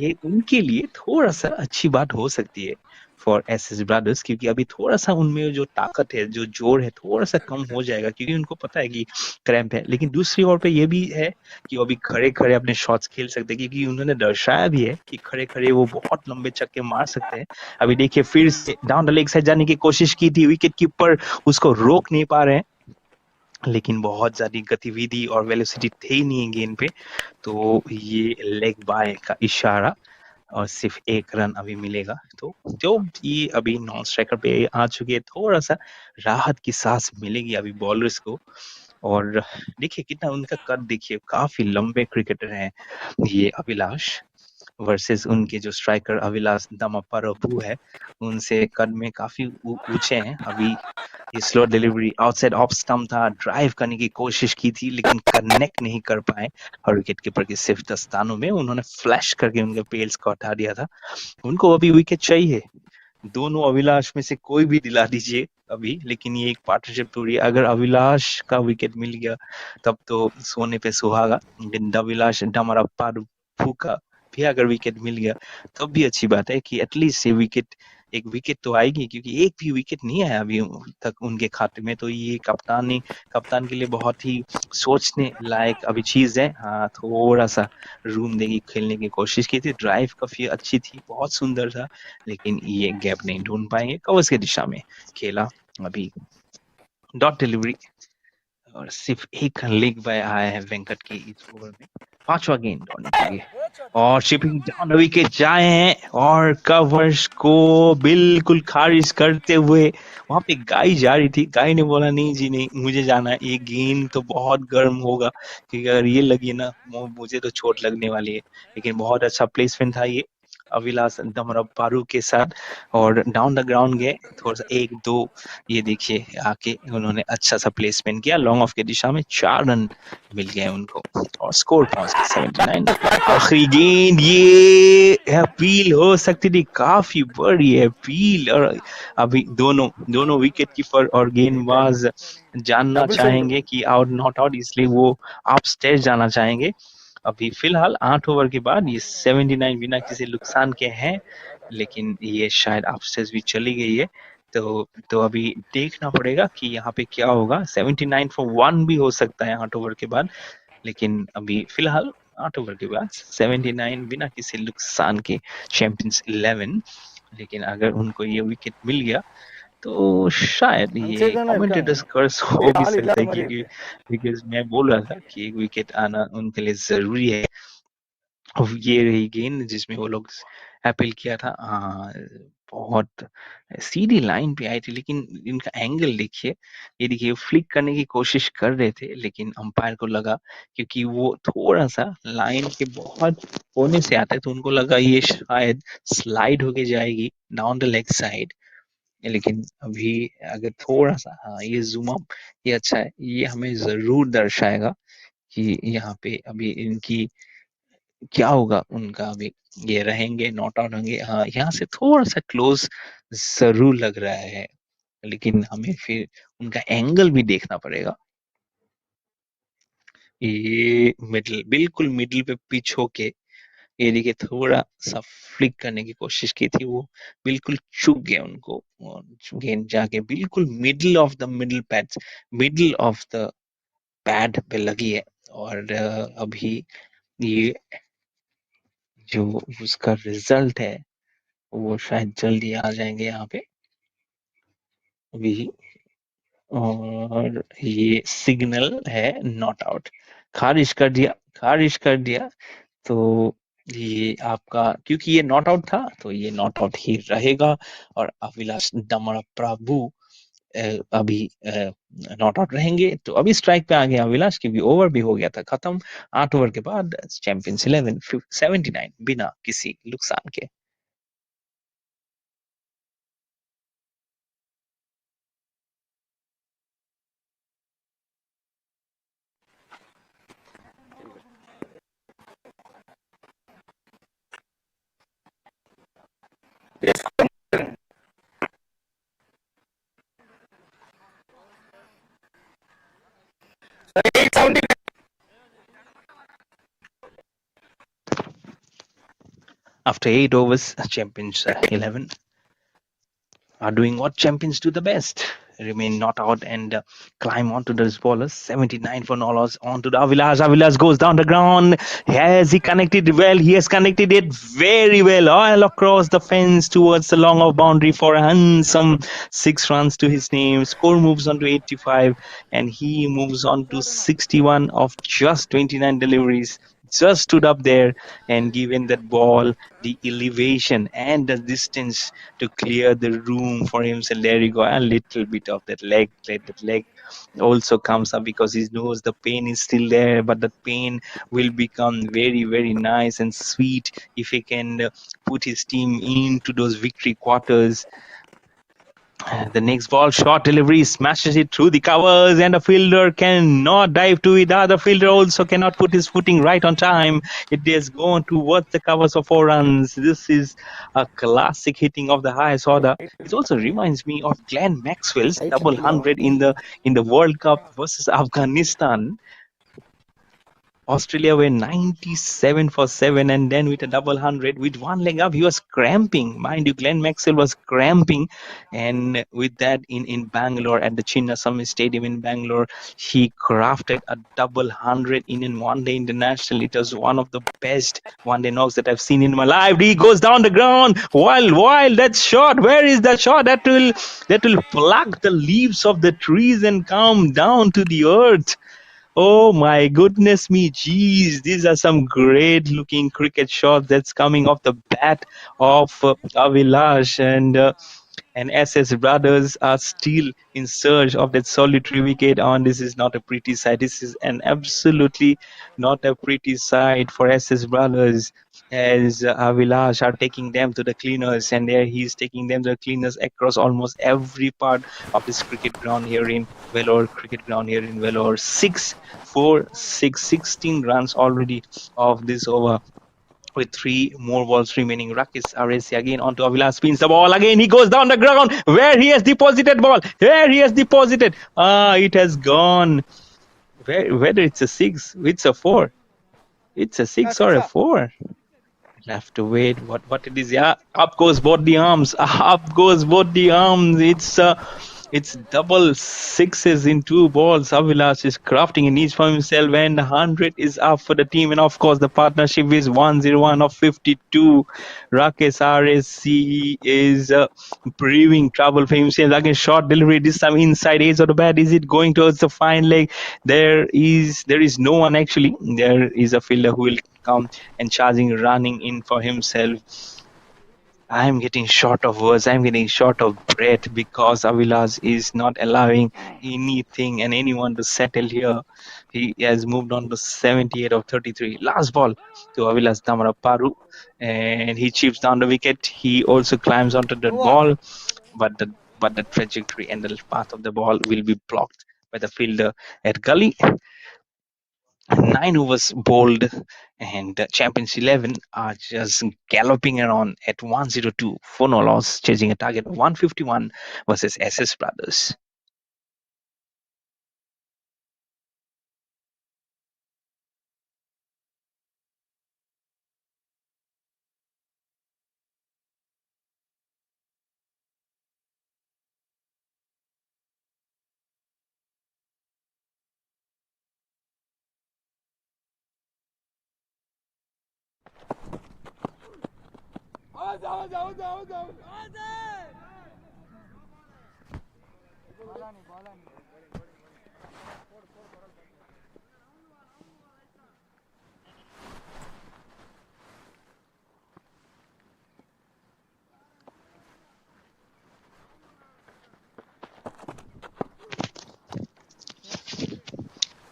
ये उनके लिए थोड़ा सा अच्छी बात हो सकती है फॉर एसएस ब्रदर्स क्योंकि अभी थोड़ा सा उनमें जो ताकत है जो जोर है थोड़ा सा कम हो जाएगा क्योंकि उनको पता है कि क्रैम्प है लेकिन दूसरी ओर पे ये भी है कि वो अभी खड़े खड़े अपने शॉट्स खेल सकते हैं क्योंकि उन्होंने दर्शाया भी है कि खड़े खड़े वो बहुत लंबे छक्के मार सकते हैं अभी देखिए फिर से डाउन द लेग साइड जाने की कोशिश की थी विकेट कीपर उसको रोक नहीं पा रहे हैं लेकिन बहुत ज्यादा गतिविधि और वेलोसिटी थे ही नहीं गेंद पे तो ये लेग बाय का इशारा और सिर्फ एक रन अभी मिलेगा तो जो ये अभी नॉन स्ट्राइकर पे आ चुके हैं थोड़ा सा राहत की सांस मिलेगी अभी बॉलर्स को और देखिए कितना उनका कद देखिए काफी लंबे क्रिकेटर हैं ये अभिलाष वर्सेस उनके जो स्ट्राइकर अभिलाष दमापारभू है उनसे कद में काफी ऊंचे हैं अभी ये slow delivery outside off stump था ड्राइव करने की कोशिश की थी लेकिन कनेक्ट नहीं कर पाए और विकेट कीपर के सिर्फ दस्तानों में उन्होंने फ्लैश करके उनके पेल्स को हटा दिया था उनको अभी विकेट चाहिए दोनों अभिलाष में से कोई भी दिला दीजिए अभी लेकिन ये एक पार्टनरशिप टूरी है अगर अभिलाष का विकेट मिल गया तब तो सोने पे सुहागा लेकिन अभिलाष डमरप्पा का भी अगर विकेट मिल गया तब भी अच्छी बात है कि एटलीस्ट ये विकेट एक विकेट तो आएगी क्योंकि एक भी विकेट नहीं आया अभी तक उनके खाते में तो ये कप्तान के लिए बहुत ही सोचने लायक अभी चीज है हाँ थोड़ा सा रूम देगी खेलने की कोशिश की थी ड्राइव काफी अच्छी थी बहुत सुंदर था लेकिन ये गैप नहीं ढूंढ पाएंगे कवर्स की दिशा में खेला अभी डॉट डिलीवरी और सिर्फ एक लेग बाय आया है वेंकट के इस ओवर में पांचवा गेंद दौड़ने के लिए और शिपिंग डाउन विकेट जाए हैं और कवर्स को बिल्कुल खारिज करते हुए वहां पे गाय जा रही थी गाय ने बोला नहीं जी नहीं मुझे जाना है ये गेंद तो बहुत गर्म होगा क्योंकि अगर ये लगी ना मुझे तो चोट लगने वाली है लेकिन बहुत अच्छा प्लेसमेंट था ये अविलास दमरपारू के साथ और डाउन द ग्राउंड गए थोड़ा सा एक दो ये देखिए आके उन्होंने अच्छा सा प्लेसमेंट किया लॉन्ग ऑफ के दिशा में 4 रन मिल गए उनको और स्कोर पहुंच गया 79 आखिरी गेंद ये अपील हो सकती थी काफी बड़ी अपील और अभी दोनों दोनों विकेट कीपर और गेंदबाज जानना डबल सेंचुरी चाहेंगे कि आउट नॉट आउट इसलिए वो आप स्टेज जाना चाहेंगे अभी फिलहाल 8 ओवर के बाद ये 79 बिना किसी नुकसान के हैं लेकिन ये शायद अपस्टेज भी चली गई है तो अभी देखना पड़ेगा कि यहाँ पे क्या होगा 79 फॉर 1 भी हो सकता है 8 ओवर के बाद लेकिन अभी फिलहाल 8 ओवर के बाद 79 बिना किसी नुकसान के चैंपियंस 11 लेकिन अगर उनको ये विकेट मिल गया तो शायद ये अंचेजन है क्या कमेंटेटर्स कर्स हो भी हाल इला सकता है मरी क्योंकि बिकॉज मैं बोल रहा था कि एक विकेट आना उनके लिए जरूरी है अब ये रही गेंद जिसमें वो लोग अपील किया था बहुत सीधी लाइन पे आई थी लेकिन इनका एंगल देखिए ये देखिए फ्लिक करने की कोशिश कर रहे थे लेकिन अंपायर को लगा क्योंकि वो थोड़ा सा लाइन के बहुत कोने से आता है तो उनको लगा ये शायद स्लाइड होके जाएगी डाउन द लेग साइड लेकिन अभी अगर थोड़ा सा हाँ ये जूम अप ये अच्छा है ये हमें जरूर दर्शाएगा कि यहाँ पे अभी इनकी क्या होगा उनका अभी ये रहेंगे नॉट आउट होंगे हाँ यहाँ से थोड़ा सा क्लोज जरूर लग रहा है लेकिन हमें फिर उनका एंगल भी देखना पड़ेगा ये मिडिल बिल्कुल मिडिल पे पिच होके ये देखिए थोड़ा सा फ्लिक करने की कोशिश की थी वो बिल्कुल चुक गया उनको और गेंद जाके बिल्कुल middle of the middle pad middle of the pad पे लगी है और अभी ये जो उसका रिजल्ट है वो शायद जल्दी आ जाएंगे यहाँ पे अभी और ये सिग्नल है नॉट आउट खारिज कर दिया तो ये आपका क्योंकि ये नॉट आउट था तो ये नॉट आउट ही रहेगा और अभिलाष दमड़ा प्रभु अभी नॉट आउट रहेंगे, तो अभी स्ट्राइक पे आ गया अभिलाष, क्योंकि ओवर भी हो गया था खत्म 8 ओवर के बाद। चैंपियंस 11 79 बिना किसी नुकसान के। After 8 overs, champions 11 are doing what champions do the best: remain not out and climb onto those bowlers. 79 for Nolos, onto the Avilas. Avilas goes down the ground. Has he connected well? He has connected it very well, all across the fence towards the long off boundary for a handsome 6 runs to his name. Score moves on to 85, and he moves on to 61 of just 29 deliveries. Just stood up there and given that ball the elevation and the distance to clear the room for himself. There you go. A little bit of that leg. That leg also comes up because he knows the pain is still there, but the pain will become very, very nice and sweet if he can put his team into those victory quarters. The next ball, short delivery, smashes it through the covers, and the fielder cannot dive to it. The other fielder also cannot put his footing right on time. It has gone towards the covers for 4 runs. This is a classic hitting of the highest order. It also reminds me of Glenn Maxwell's double hundred in the World Cup versus Afghanistan. Australia were 97 for 7, and then with a double hundred with one leg up, he was cramping. Mind you, Glenn Maxwell was cramping, and with that, in Bangalore at the Chinnaswamy Stadium in Bangalore, he crafted a double hundred in one day international. It was one of the best one day knocks that I've seen in my life. He goes down the ground. While that shot, where is that shot that will pluck the leaves of the trees and come down to the earth? Oh my goodness me, geez, these are some great looking cricket shots that's coming off the bat of Avilash, and SS brothers are still in search of that solitary wicket on. This is not a pretty sight. This is an absolutely not a pretty sight for SS brothers, as Avilash are taking them to the cleaners, and there he's taking them to the cleaners across almost every part of this cricket ground here in Vellore, cricket ground here in Vellore. 16 runs already of this over with 3 more balls remaining. Rakis Aresi again onto Avila, spins the ball again. He goes down the ground where he has deposited ball. Where he has deposited. It has gone. Whether it's a 6, it's a 4. It's a 6 or a 4. I'll have to wait. What it is? Yeah, up goes both the arms. Up goes both the arms. It's double sixes in 2 balls. Avilash is crafting a niche for himself, and 100 is up for the team. And of course, the partnership is 101 of 52. Rakesh RSC is brewing trouble for himself. Again, short delivery. This time inside edge of the bat. Is it going towards the fine leg? There is no one actually. There is a fielder who will come and charging, running in for himself. I'm getting short of words. I'm getting short of breath because Avilas is not allowing anything and anyone to settle here. He has moved on to 78 of 33. Last ball to Avilas Damara Paru, and he chips down the wicket. He also climbs onto the ball, but the trajectory and the path of the ball will be blocked by the fielder at Gully. 9 overs bowled, and the champions 11 are just galloping around at 102 for no loss, chasing a target of 151 versus SS Brothers.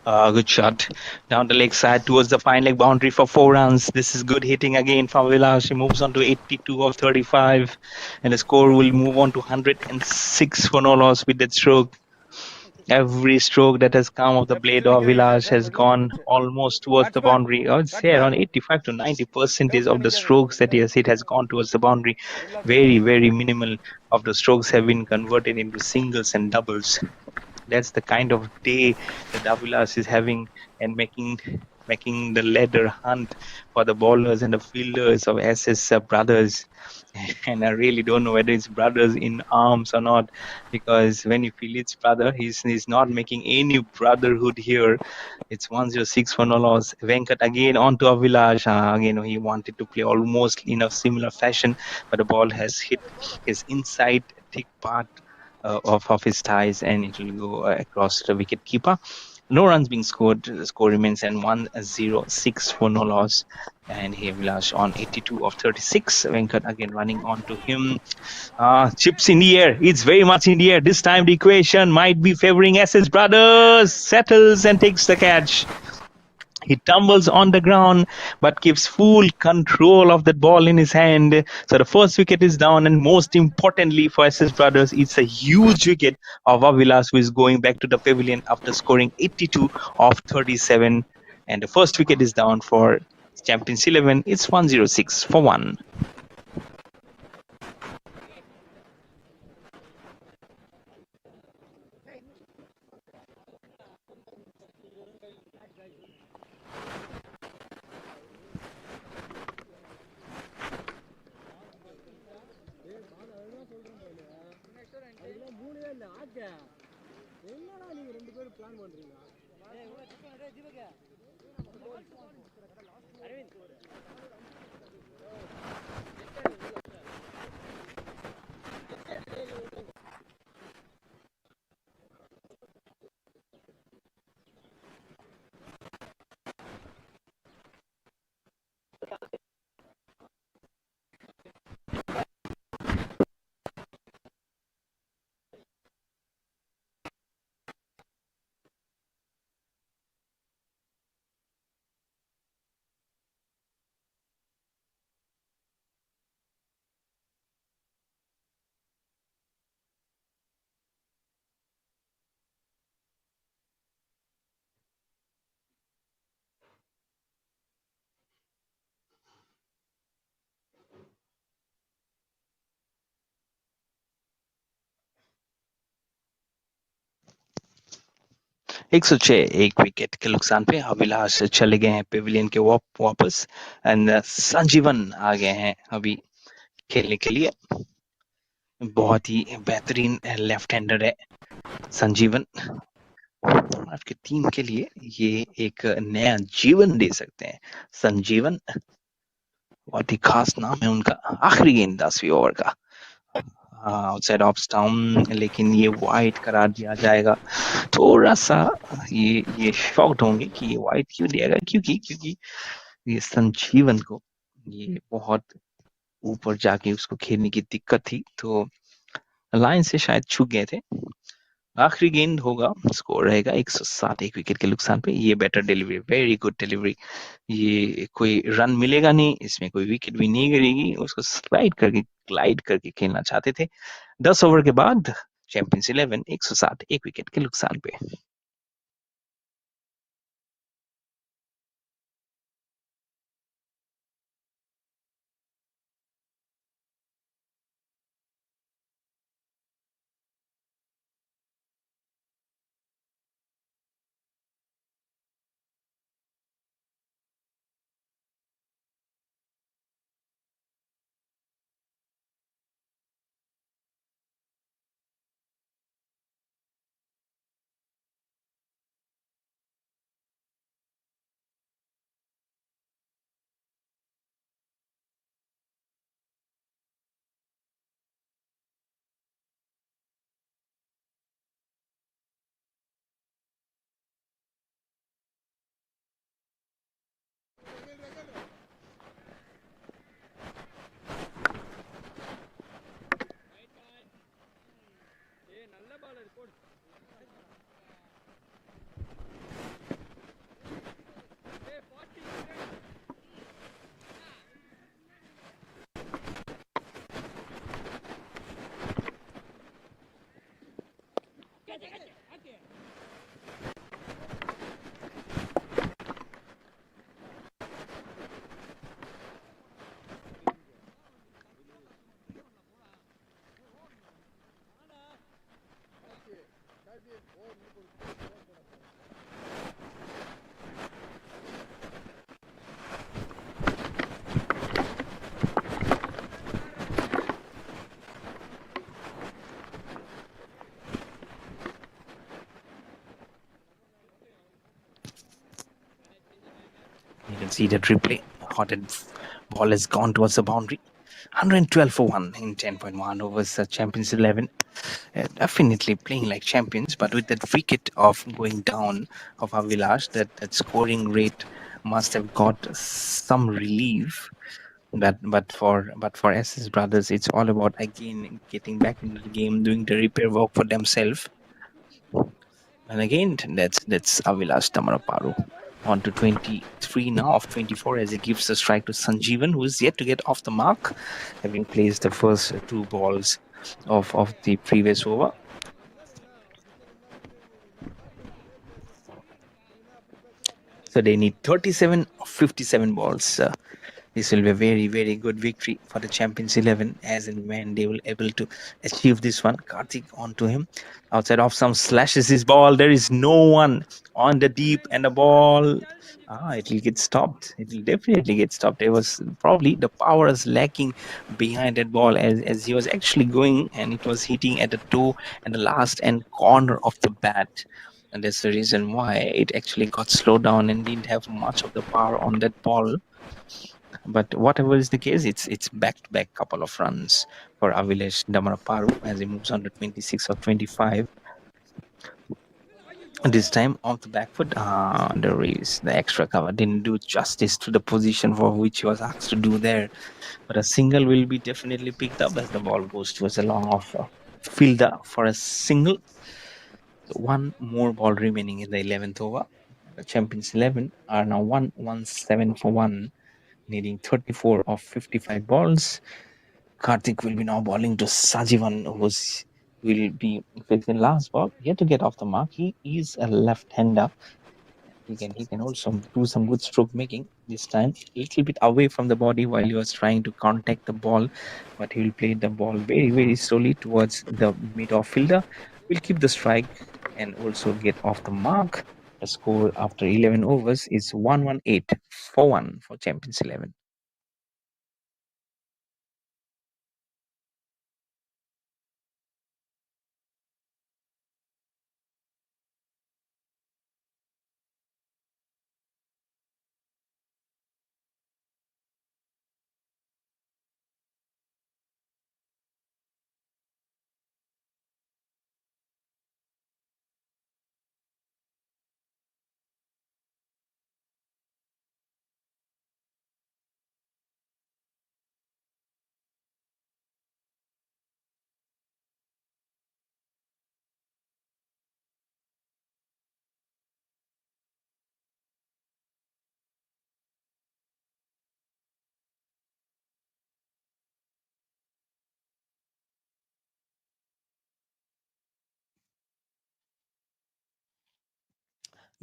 Good shot down the leg side towards the fine leg boundary for 4 runs. This is good hitting again from Vilas. He moves on to 82 of 35, and the score will move on to 106 for no loss with that stroke. Every stroke that has come of the blade of Vilas has gone almost towards the boundary. I would say around 85 to 90% of the strokes that he has hit has gone towards the boundary. Very, very minimal of the strokes have been converted into singles and doubles. That's the kind of day that Davilas is having, and making the ladder hunt for the bowlers and the fielders of SS brothers. And I really don't know whether it's brothers in arms or not, because when you feel it's brother, he's not making any brotherhood here. It's 106 for no loss. Venkat again onto Avilash. Again, he wanted to play almost in a similar fashion, but the ball has hit his inside thick part of his thighs, and it will go across the wicket keeper. No runs being scored. The score remains at 106 for no loss. And here Vilas on 82 of 36. Venkat again running on to him. Chips in the air. It's very much in the air. This time the equation might be favoring SS Brothers. Settles and takes the catch. He tumbles on the ground but keeps full control of that ball in his hand. So the first wicket is down, and most importantly for SS Brothers, it's a huge wicket of Avilas, who is going back to the pavilion after scoring 82 of 37. And the first wicket is down for Champions 11. It's 106 for 1. 106 एक wicket के नुकसान पे अभिलाष चले गए हैं Pavilion के वापस, and संजीवन आ गए हैं अभी खेलने के लिए. बहुत ही बेहतरीन लेफ्ट हैंडर है संजीवन. आपकी टीम के लिए ये एक नया जीवन दे सकते हैं. संजीवन बहुत ही खास नाम है उनका. आखिरी गेंद 10वीं ओवर का आउटसाइड ऑफ स्टंप, लेकिन ये वाइड करार दिया जाएगा. थोड़ा सा ये शॉक्ड होंगे कि ये वाइड क्यों दिया गया, क्योंकि ये संजीवन को ये बहुत ऊपर जाके उसको खेलने की दिक्कत थी, तो लाइन से शायद छूट गए थे. आखिरी गेंद होगा, स्कोर रहेगा 107 एक विकेट के नुकसान पे. ये better delivery, very good delivery. ये कोई रन मिलेगा नहीं, इसमें कोई विकेट भी नहीं गिरेगी. उसको स्लाइड करके ग्लाइड करके खेलना चाहते थे. 10 ओवर के बाद चैंपियंस 11 107 एक विकेट के नुकसान पे. You can see that replay. Hotted ball has gone towards the boundary. 112 for 1 in 10.1 overs. Champions 11. Definitely playing like champions, but with that wicket of going down of Avilash, that scoring rate must have got some relief. But for SS Brothers, it's all about again getting back into the game, doing the repair work for themselves. And again, that's Avilash Tamaraparu. On to 23 now of 24 as he gives the strike to Sanjeevan, who is yet to get off the mark, having placed the first two balls of the previous over. So they need 37 of 57 balls. This will be a very, very good victory for the Champions 11 as and when they will able to achieve this one. Karthik onto him. Outside of some slashes his ball. There is no one on the deep and the ball. It will get stopped. It will definitely get stopped. It was probably the power is lacking behind that ball as he was actually going and it was hitting at the toe and the last end corner of the bat. And that's the reason why it actually got slowed down and didn't have much of the power on that ball. But whatever is the case, it's back-to-back couple of runs for Avilesh Damaraparu as he moves on to 26 or 25. This time off the back foot, the extra cover didn't do justice to the position for which he was asked to do there. But a single will be definitely picked up as the ball goes towards a long off fielder for a single. So one more ball remaining in the 11th over. The Champions 11 are now 117 for 1, needing 34 of 55 balls. Karthik will be now bowling to Sajivan, who will be facing last ball. Yet to get off the mark. He is a left-hander. He can also do some good stroke making this time. A little bit away from the body while he was trying to contact the ball, but he will play the ball very, very slowly towards the mid-off fielder. Will keep the strike and also get off the mark. The score after 11 overs is 118 for 1 for Champions 11.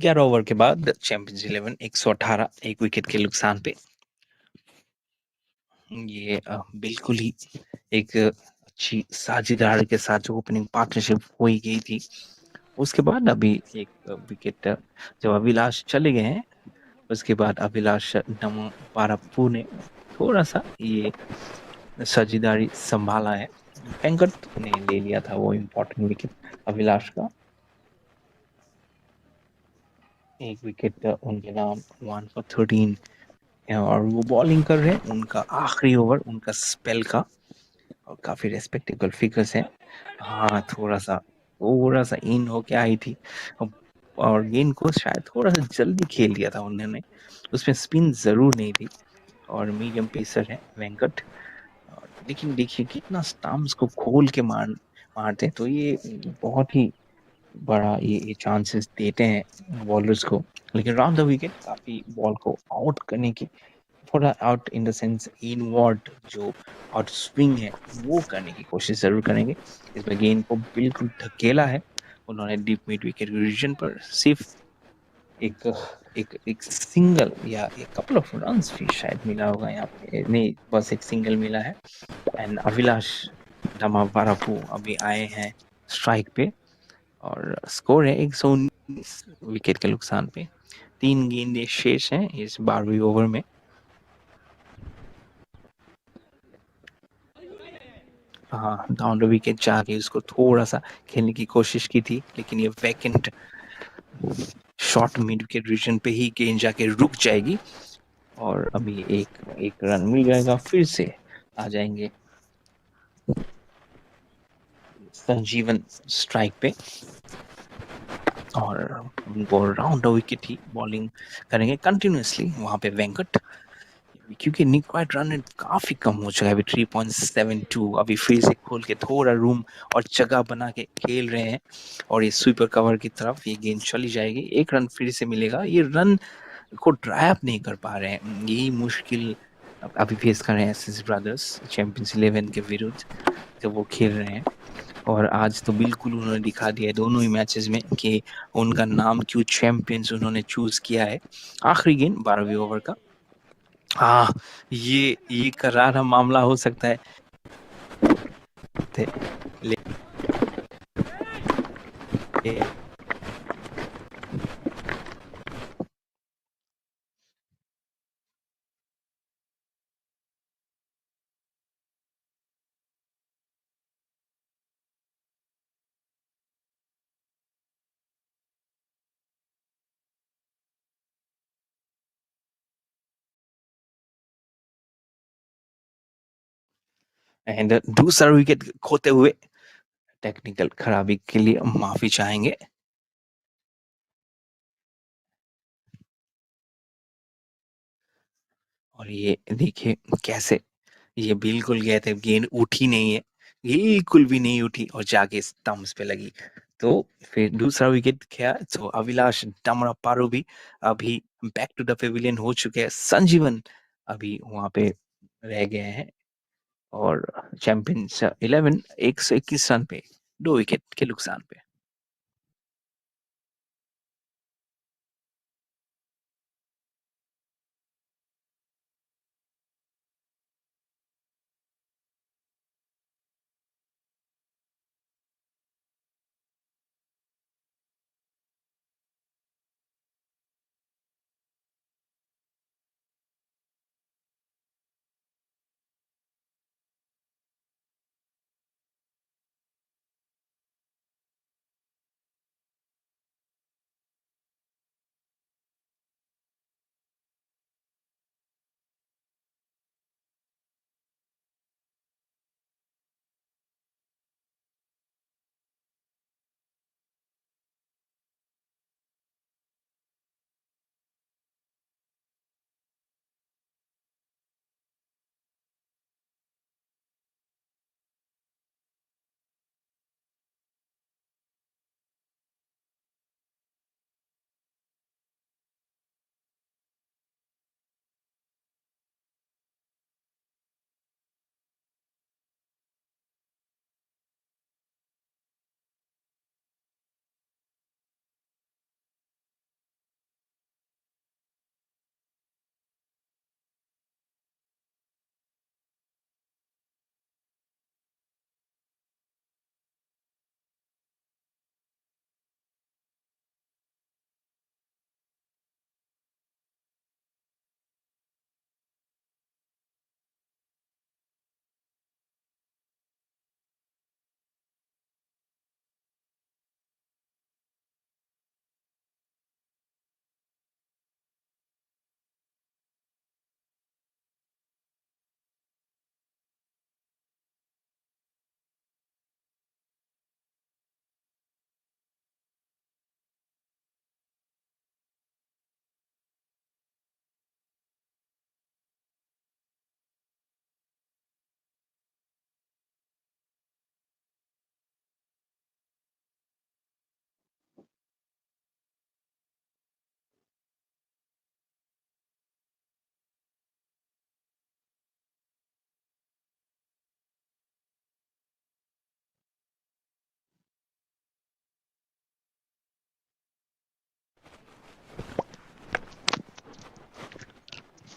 ग्यारह over के बाद champions 11 118 एक wicket के नुकसान पे ये बिल्कुल ही एक अच्छी साझेदारी के साथ जो ओपनिंग पार्टनरशिप हो ही गई थी उसके बाद अभी एक विकेट जब अभिलाष चले गए हैं उसके बाद अभिलाष पारापू ने थोड़ा सा ये साझेदारी संभाला है वेंकट ने ले लिया था वो इम्पोर्टेंट विकेट अभिलाष का एक विकेट उनके नाम 1 for 13 और वो बॉलिंग कर रहे हैं उनका आखिरी ओवर उनका स्पेल का और काफी रेस्पेक्टेबल फिगर्स है थोड़ा सा इन होके आई थी और गेंद को शायद थोड़ा सा जल्दी खेल दिया था उन्होंने उसमें स्पिन जरूर नहीं थी और मीडियम पेसर है वेंकट लेकिन देखिए कितना स्टम्प्स को खोल के मारते तो ये बहुत ही बड़ा ये चांसेस देते हैं बॉलर्स को लेकिन राउंड द विकेट काफी बॉल को आउट करने की थोड़ा out in the sense inward जो आउट स्विंग है वो करने की कोशिश जरूर करेंगे इसमें गेंद को बिल्कुल धकेला है उन्होंने डीप मिड विकेट रीजन पर सिर्फ एक एक सिंगल या एक कपल ऑफ रन्स भी शायद मिला होगा यहाँ पे, नहीं बस एक सिंगल मिला है। एंड अभिलाष डमावारापू अभी आए हैं स्ट्राइक पे और स्कोर है 119 विकेट के नुकसान पे। 3 गेंदें शेष हैं इस 12वीं ओवर में। हाँ, डाउन द विकेट जाके उसको थोड़ा सा खेलने की कोशिश की थी, लेकिन ये vacant short mid wicket region पे ही गेंद जाके रुक जाएगी और अभी एक एक रन मिल जाएगा। फिर से आ जाएंगे संजीवन स्ट्राइक पे और उनको राउंड विकेट ही बॉलिंग करेंगे कंटिन्यूअसली वहां पे वेंकट, क्योंकि रिक्वायर्ड रन रेट काफी कम हो चुका है अभी 3.72। अभी फिर से खोल के थोड़ा रूम और जगह बना के खेल रहे हैं और ये स्वीपर कवर की तरफ ये गेंद चली जाएगी, एक रन फिर से मिलेगा। ये रन को ड्राइव नहीं कर पा रहे हैं, यही मुश्किल अभी फेस कर रहे हैं एसएस ब्रदर्स चैंपियंस 11 के विरुद्ध जब वो खेल रहे हैं। और आज तो बिल्कुल उन्होंने दिखा दिया है दोनों ही मैचेस में कि उनका नाम क्यों चैंपियंस उन्होंने चूज किया है। आखिरी गेंद 12वीं ओवर का। हाँ, ये करारा मामला हो सकता है एंड दूसरा विकेट खोते हुए टेक्निकल खराबी के लिए माफी चाहेंगे। और ये देखिए कैसे ये बिल्कुल गए थे, गेंद उठी नहीं है, बिल्कुल भी नहीं उठी और जाके स्टंप्स पे लगी। तो फिर दूसरा विकेट गया तो अभिलाष डमरा पारो भी अभी बैक टू द पेविलियन हो चुके हैं। संजीवन अभी वहां पे रह गए हैं और चैंपियंस 11 121 रन पे 2 विकेट के नुकसान पे।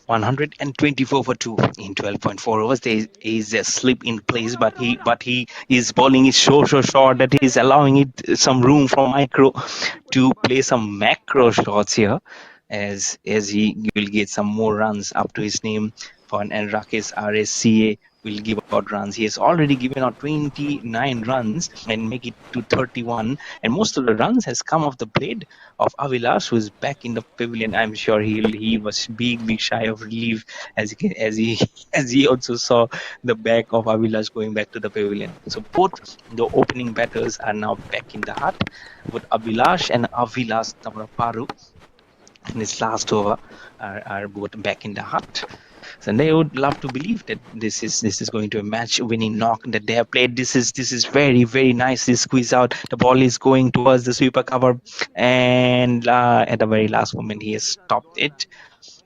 124 for 2 in 12.4 overs. There is a slip in place, but he is bowling is so short that he is allowing it some room for Micro to play some macro shots here, as he will get some more runs up to his name. And Rakesh RSCA will give out runs. He has already given out 29 runs and make it to 31, and most of the runs has come off the blade of Avilash, who is back in the pavilion. I'm sure he was big shy of relief as he as he also saw the back of Avilash going back to the pavilion. So both the opening batters are now back in the hut, with Abhilash and Avilash Tamraparu in his last over are both back in the hut. So they would love to believe that this is going to a match winning knock that they have played. This is very nicely squeezed out. The ball is going towards the sweeper cover, and at the very last moment he has stopped it,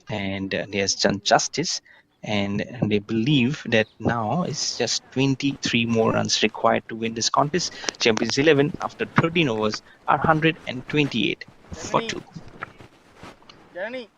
and he has done justice. And they believe that now it's just 23 more runs required to win this contest. Champions 11 after 13 overs are 128 for 2. Janani.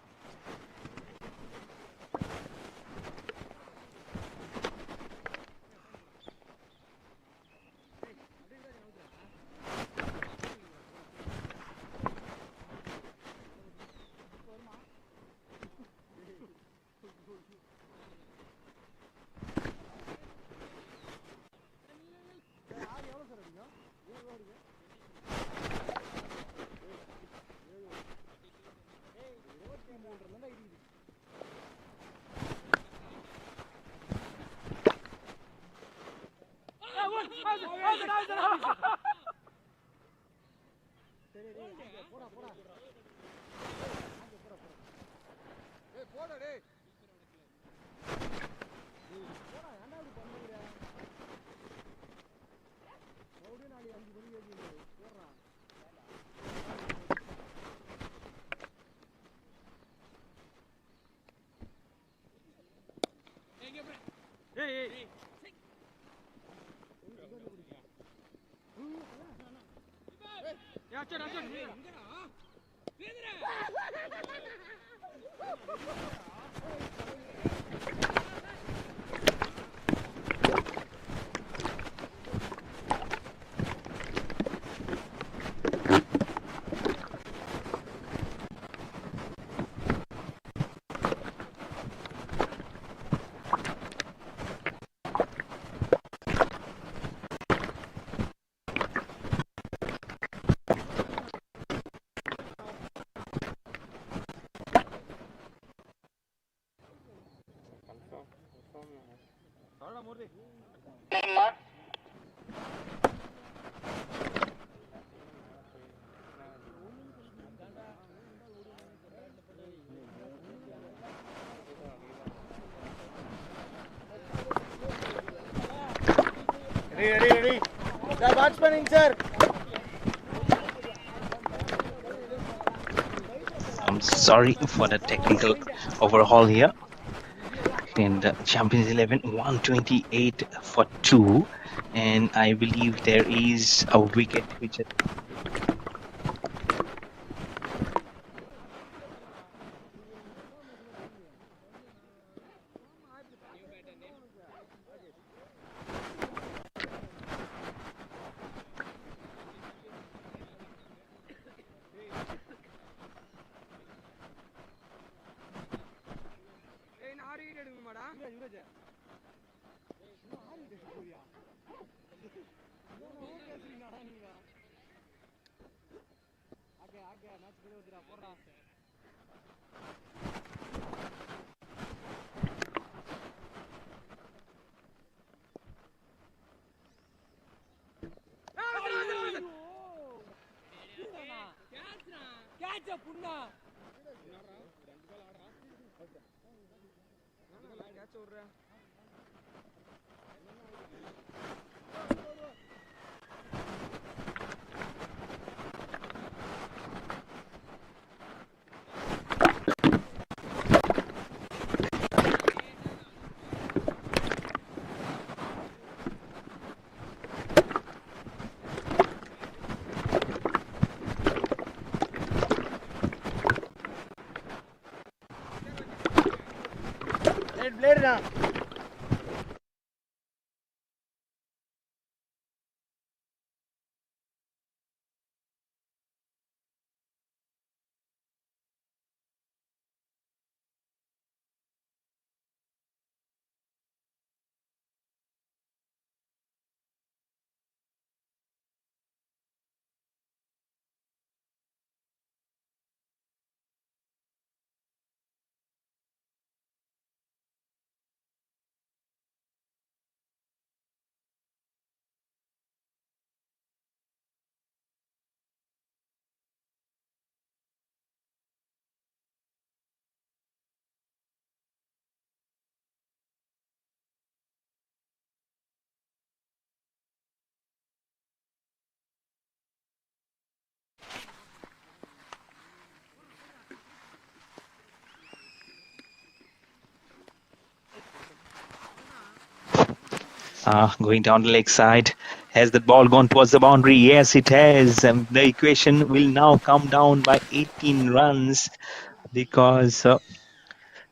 Ready. The batsman in, sir. I'm sorry for the technical overhaul here. And Champions 11 128 for 2, and I believe there is a wicket which Going down the leg side. Has the ball gone towards the boundary? Yes, it has. The equation will now come down by 18 runs because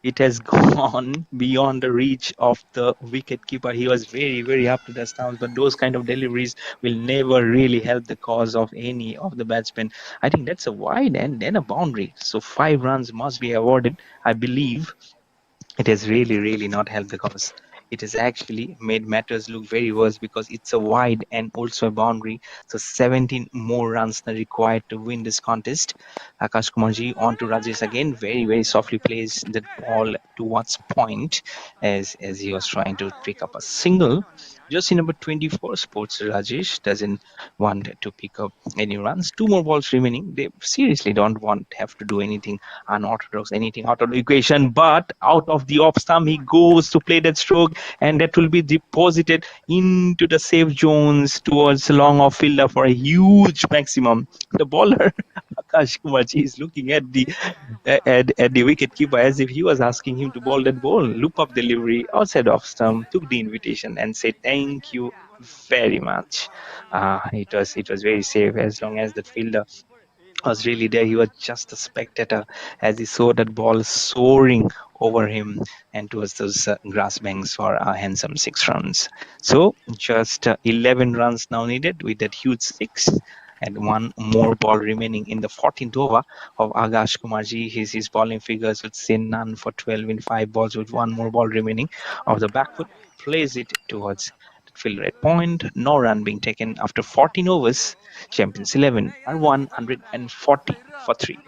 it has gone beyond the reach of the wicket keeper. He was very, very up to the stance, but those kind of deliveries will never really help the cause of any of the batsmen. I think that's a wide and then a boundary. So 5 runs must be awarded, I believe. It has really, really not helped the cause. It has actually made matters look very worse because it's a wide and also a boundary. So 17 more runs are required to win this contest. Akash Kumarji on to Rajesh again. Very, very softly plays the ball towards point as he was trying to pick up a single. Just in number 24, Sports Rajesh doesn't want to pick up any runs. 2 more balls remaining. They seriously don't want have to do anything unorthodox, anything out of the equation, but out of the off stump, he goes to play that stroke, and that will be deposited into the safe zones towards the long off fielder for a huge maximum. The bowler, Akash Kumarji, is looking at the wicket keeper as if he was asking him to bowl that ball. Loop up delivery outside off stump, took the invitation and said thank you very much. It was very safe as long as the fielder was really there. He was just a spectator as he saw that ball soaring over him and towards those grass banks for a handsome 6 runs. So just 11 runs now needed with that huge six. And 1 more ball remaining in the 14th over of Agash Kumarji. His bowling figures would say none for 12 in 5 balls with 1 more ball remaining. Of the back foot, plays it towards the fielder at point. No run being taken after 14 overs. Champions 11 are 140 for 3.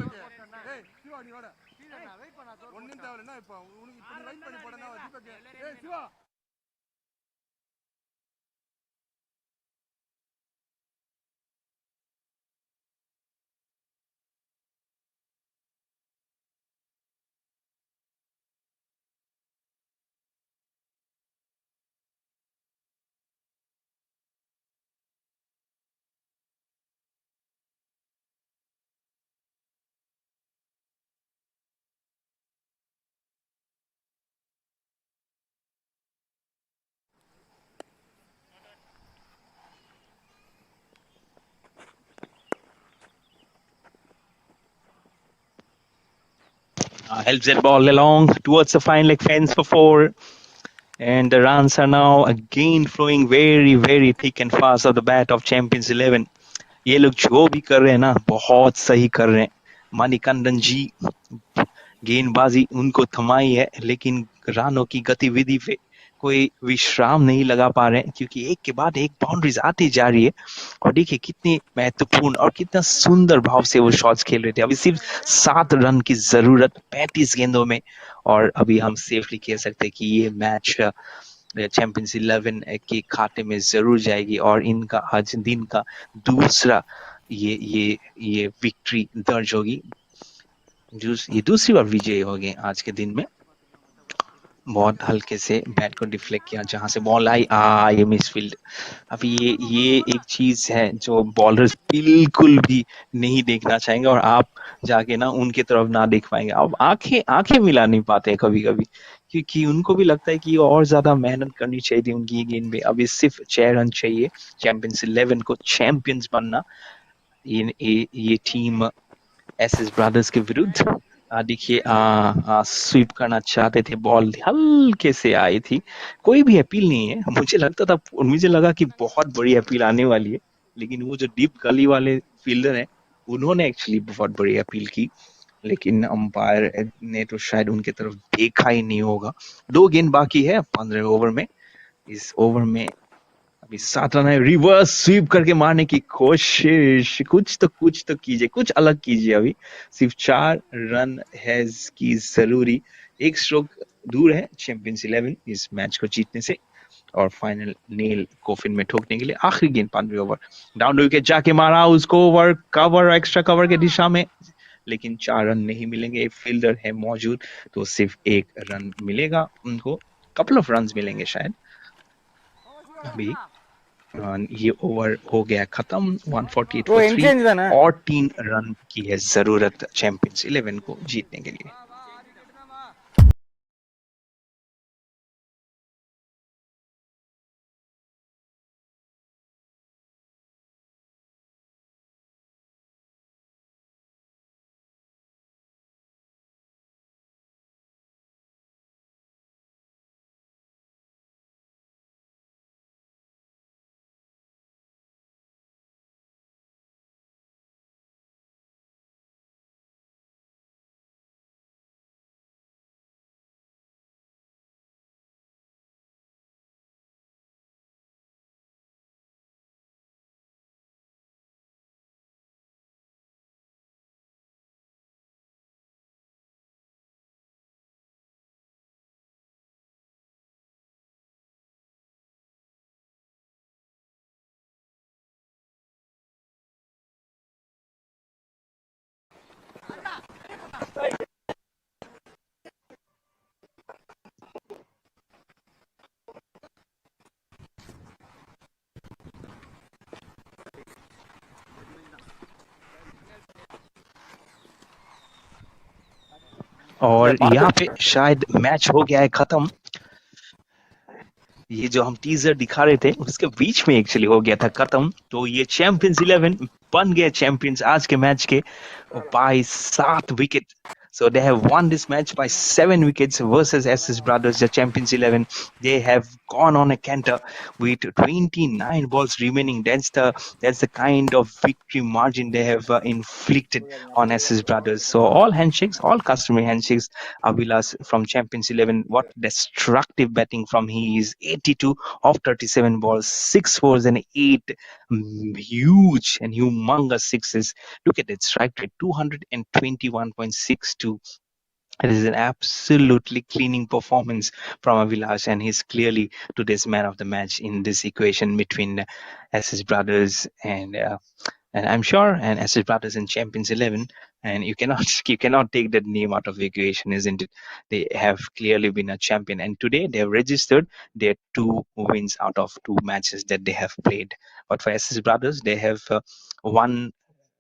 Helps that ball along towards the fine leg fence for 4. And the runs are now again flowing very, very thick and fast of the bat of Champions 11. ये लोग जो भी कर रहे हैं ना बहुत सही कर रहे हैं. मणिकंदन जी गेंदबाजी उनको थमाई है लेकिन रानों की गतिविधि पे कोई विश्राम नहीं लगा पा रहे हैं क्योंकि एक के बाद एक बाउंड्रीज आती जा रही है. और देखिए कितनी महत्वपूर्ण और कितना सुंदर भाव से वो शॉट्स खेल रहे थे. अभी सिर्फ 7 रन की जरूरत 35 गेंदों में और अभी हम सेफली कह सकते हैं कि ये मैच चैंपियंस 11 के खाते में जरूर जाएगी और इनका आज दिन का दूसरा ये विक्ट्री दर्ज होगी. ये दूसरी बार विजय हो गए आज के दिन में. बहुत हल्के से बैट को डिफ्लेक्ट किया जहां से बॉल आई ये मिसफील्ड. अभी ये एक चीज है जो बॉलर्स बिल्कुल भी नहीं देखना चाहेंगे और आप जाके ना उनके तरफ ना देख पाएंगे. अब आंखें मिला नहीं पाते कभी कभी क्योंकि उनको भी लगता है कि और ज्यादा मेहनत करनी चाहिए थी उनकी गेंद पे. अभी सिर्फ 6 रन चाहिए चैंपियंस 11 को चैंपियंस बनना. ये टीम एसएस ब्रदर्स के विरुद्ध देखिए स्वीप करना चाहते थे, बॉल हल्के से आई थी, कोई भी अपील नहीं है। मुझे लगता था, मुझे लगा कि बहुत बड़ी अपील आने वाली है, लेकिन वो जो डीप गली वाले फील्डर हैं, उन्होंने एक्चुअली बहुत बड़ी अपील की, लेकिन अंपायर ने तो शायद उनकी तरफ देखा ही नहीं होगा। 2 गेंद बाकी है 15 ओवर में। इस ओवर में अभी 7 रन है, रिवर्स स्वीप करके मारने की कोशिश, कुछ तो कीजिए, कुछ अलग कीजिए। अभी सिर्फ 4 रन है की जरूरी, एक स्ट्रोक दूर है चैंपियंस 11 इस मैच को जीतने से और फाइनल नेल कोफिन में ठोकने के लिए। आखिरी गेंद 15 ओवर, डाउन विकेट जाके मारा उसको, ओवर कवर एक्स्ट्रा कवर के दिशा में, लेकिन 4 रन नहीं मिलेंगे। एक फील्डर है मौजूद, तो सिर्फ 1 रन मिलेगा उनको, कपल ऑफ रन मिलेंगे शायद। अभी ये ओवर हो गया खत्म, 148 ब्रो फॉर एंड 3, चेंज था ना और 3 रन की है जरूरत चैंपियंस 11 को जीतने के लिए। और यहाँ पे शायद मैच हो गया है खत्म। ये जो हम टीजर दिखा रहे थे उसके बीच में एक्चुअली हो गया था खत्म। तो ये चैंपियंस 11 बन गए चैंपियंस आज के मैच के by 7 wicket. So they have won this match by 7 wickets versus SS Brothers, the Champions 11. They have gone on a canter with 29 balls remaining. That's the kind of victory margin they have inflicted on SS Brothers. So all handshakes, all customary handshakes. Avilas from Champions 11, what destructive batting from he is. 82 of 37 balls, 6 fours and 8 huge and humongous sixes. Look at it, strike rate 221.62. It is an absolutely cleaning performance from Avilash, and he's clearly today's man of the match in this equation between SS Brothers and I'm sure and SS Brothers and Champions 11. And you cannot you cannot take that name out of the equation, isn't it? They have clearly been a champion, and today they have registered their 2 wins out of 2 matches that they have played. But for SS Brothers, they have won.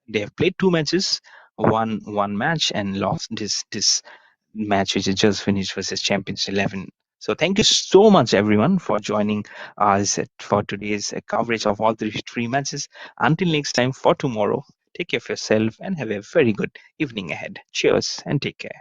They have played 2 matches, won 1 match, and lost this match which is just finished versus Champions 11. So thank you so much everyone for joining us for today's coverage of all three matches. Until next time for tomorrow, take care of yourself and have a very good evening ahead. Cheers and take care.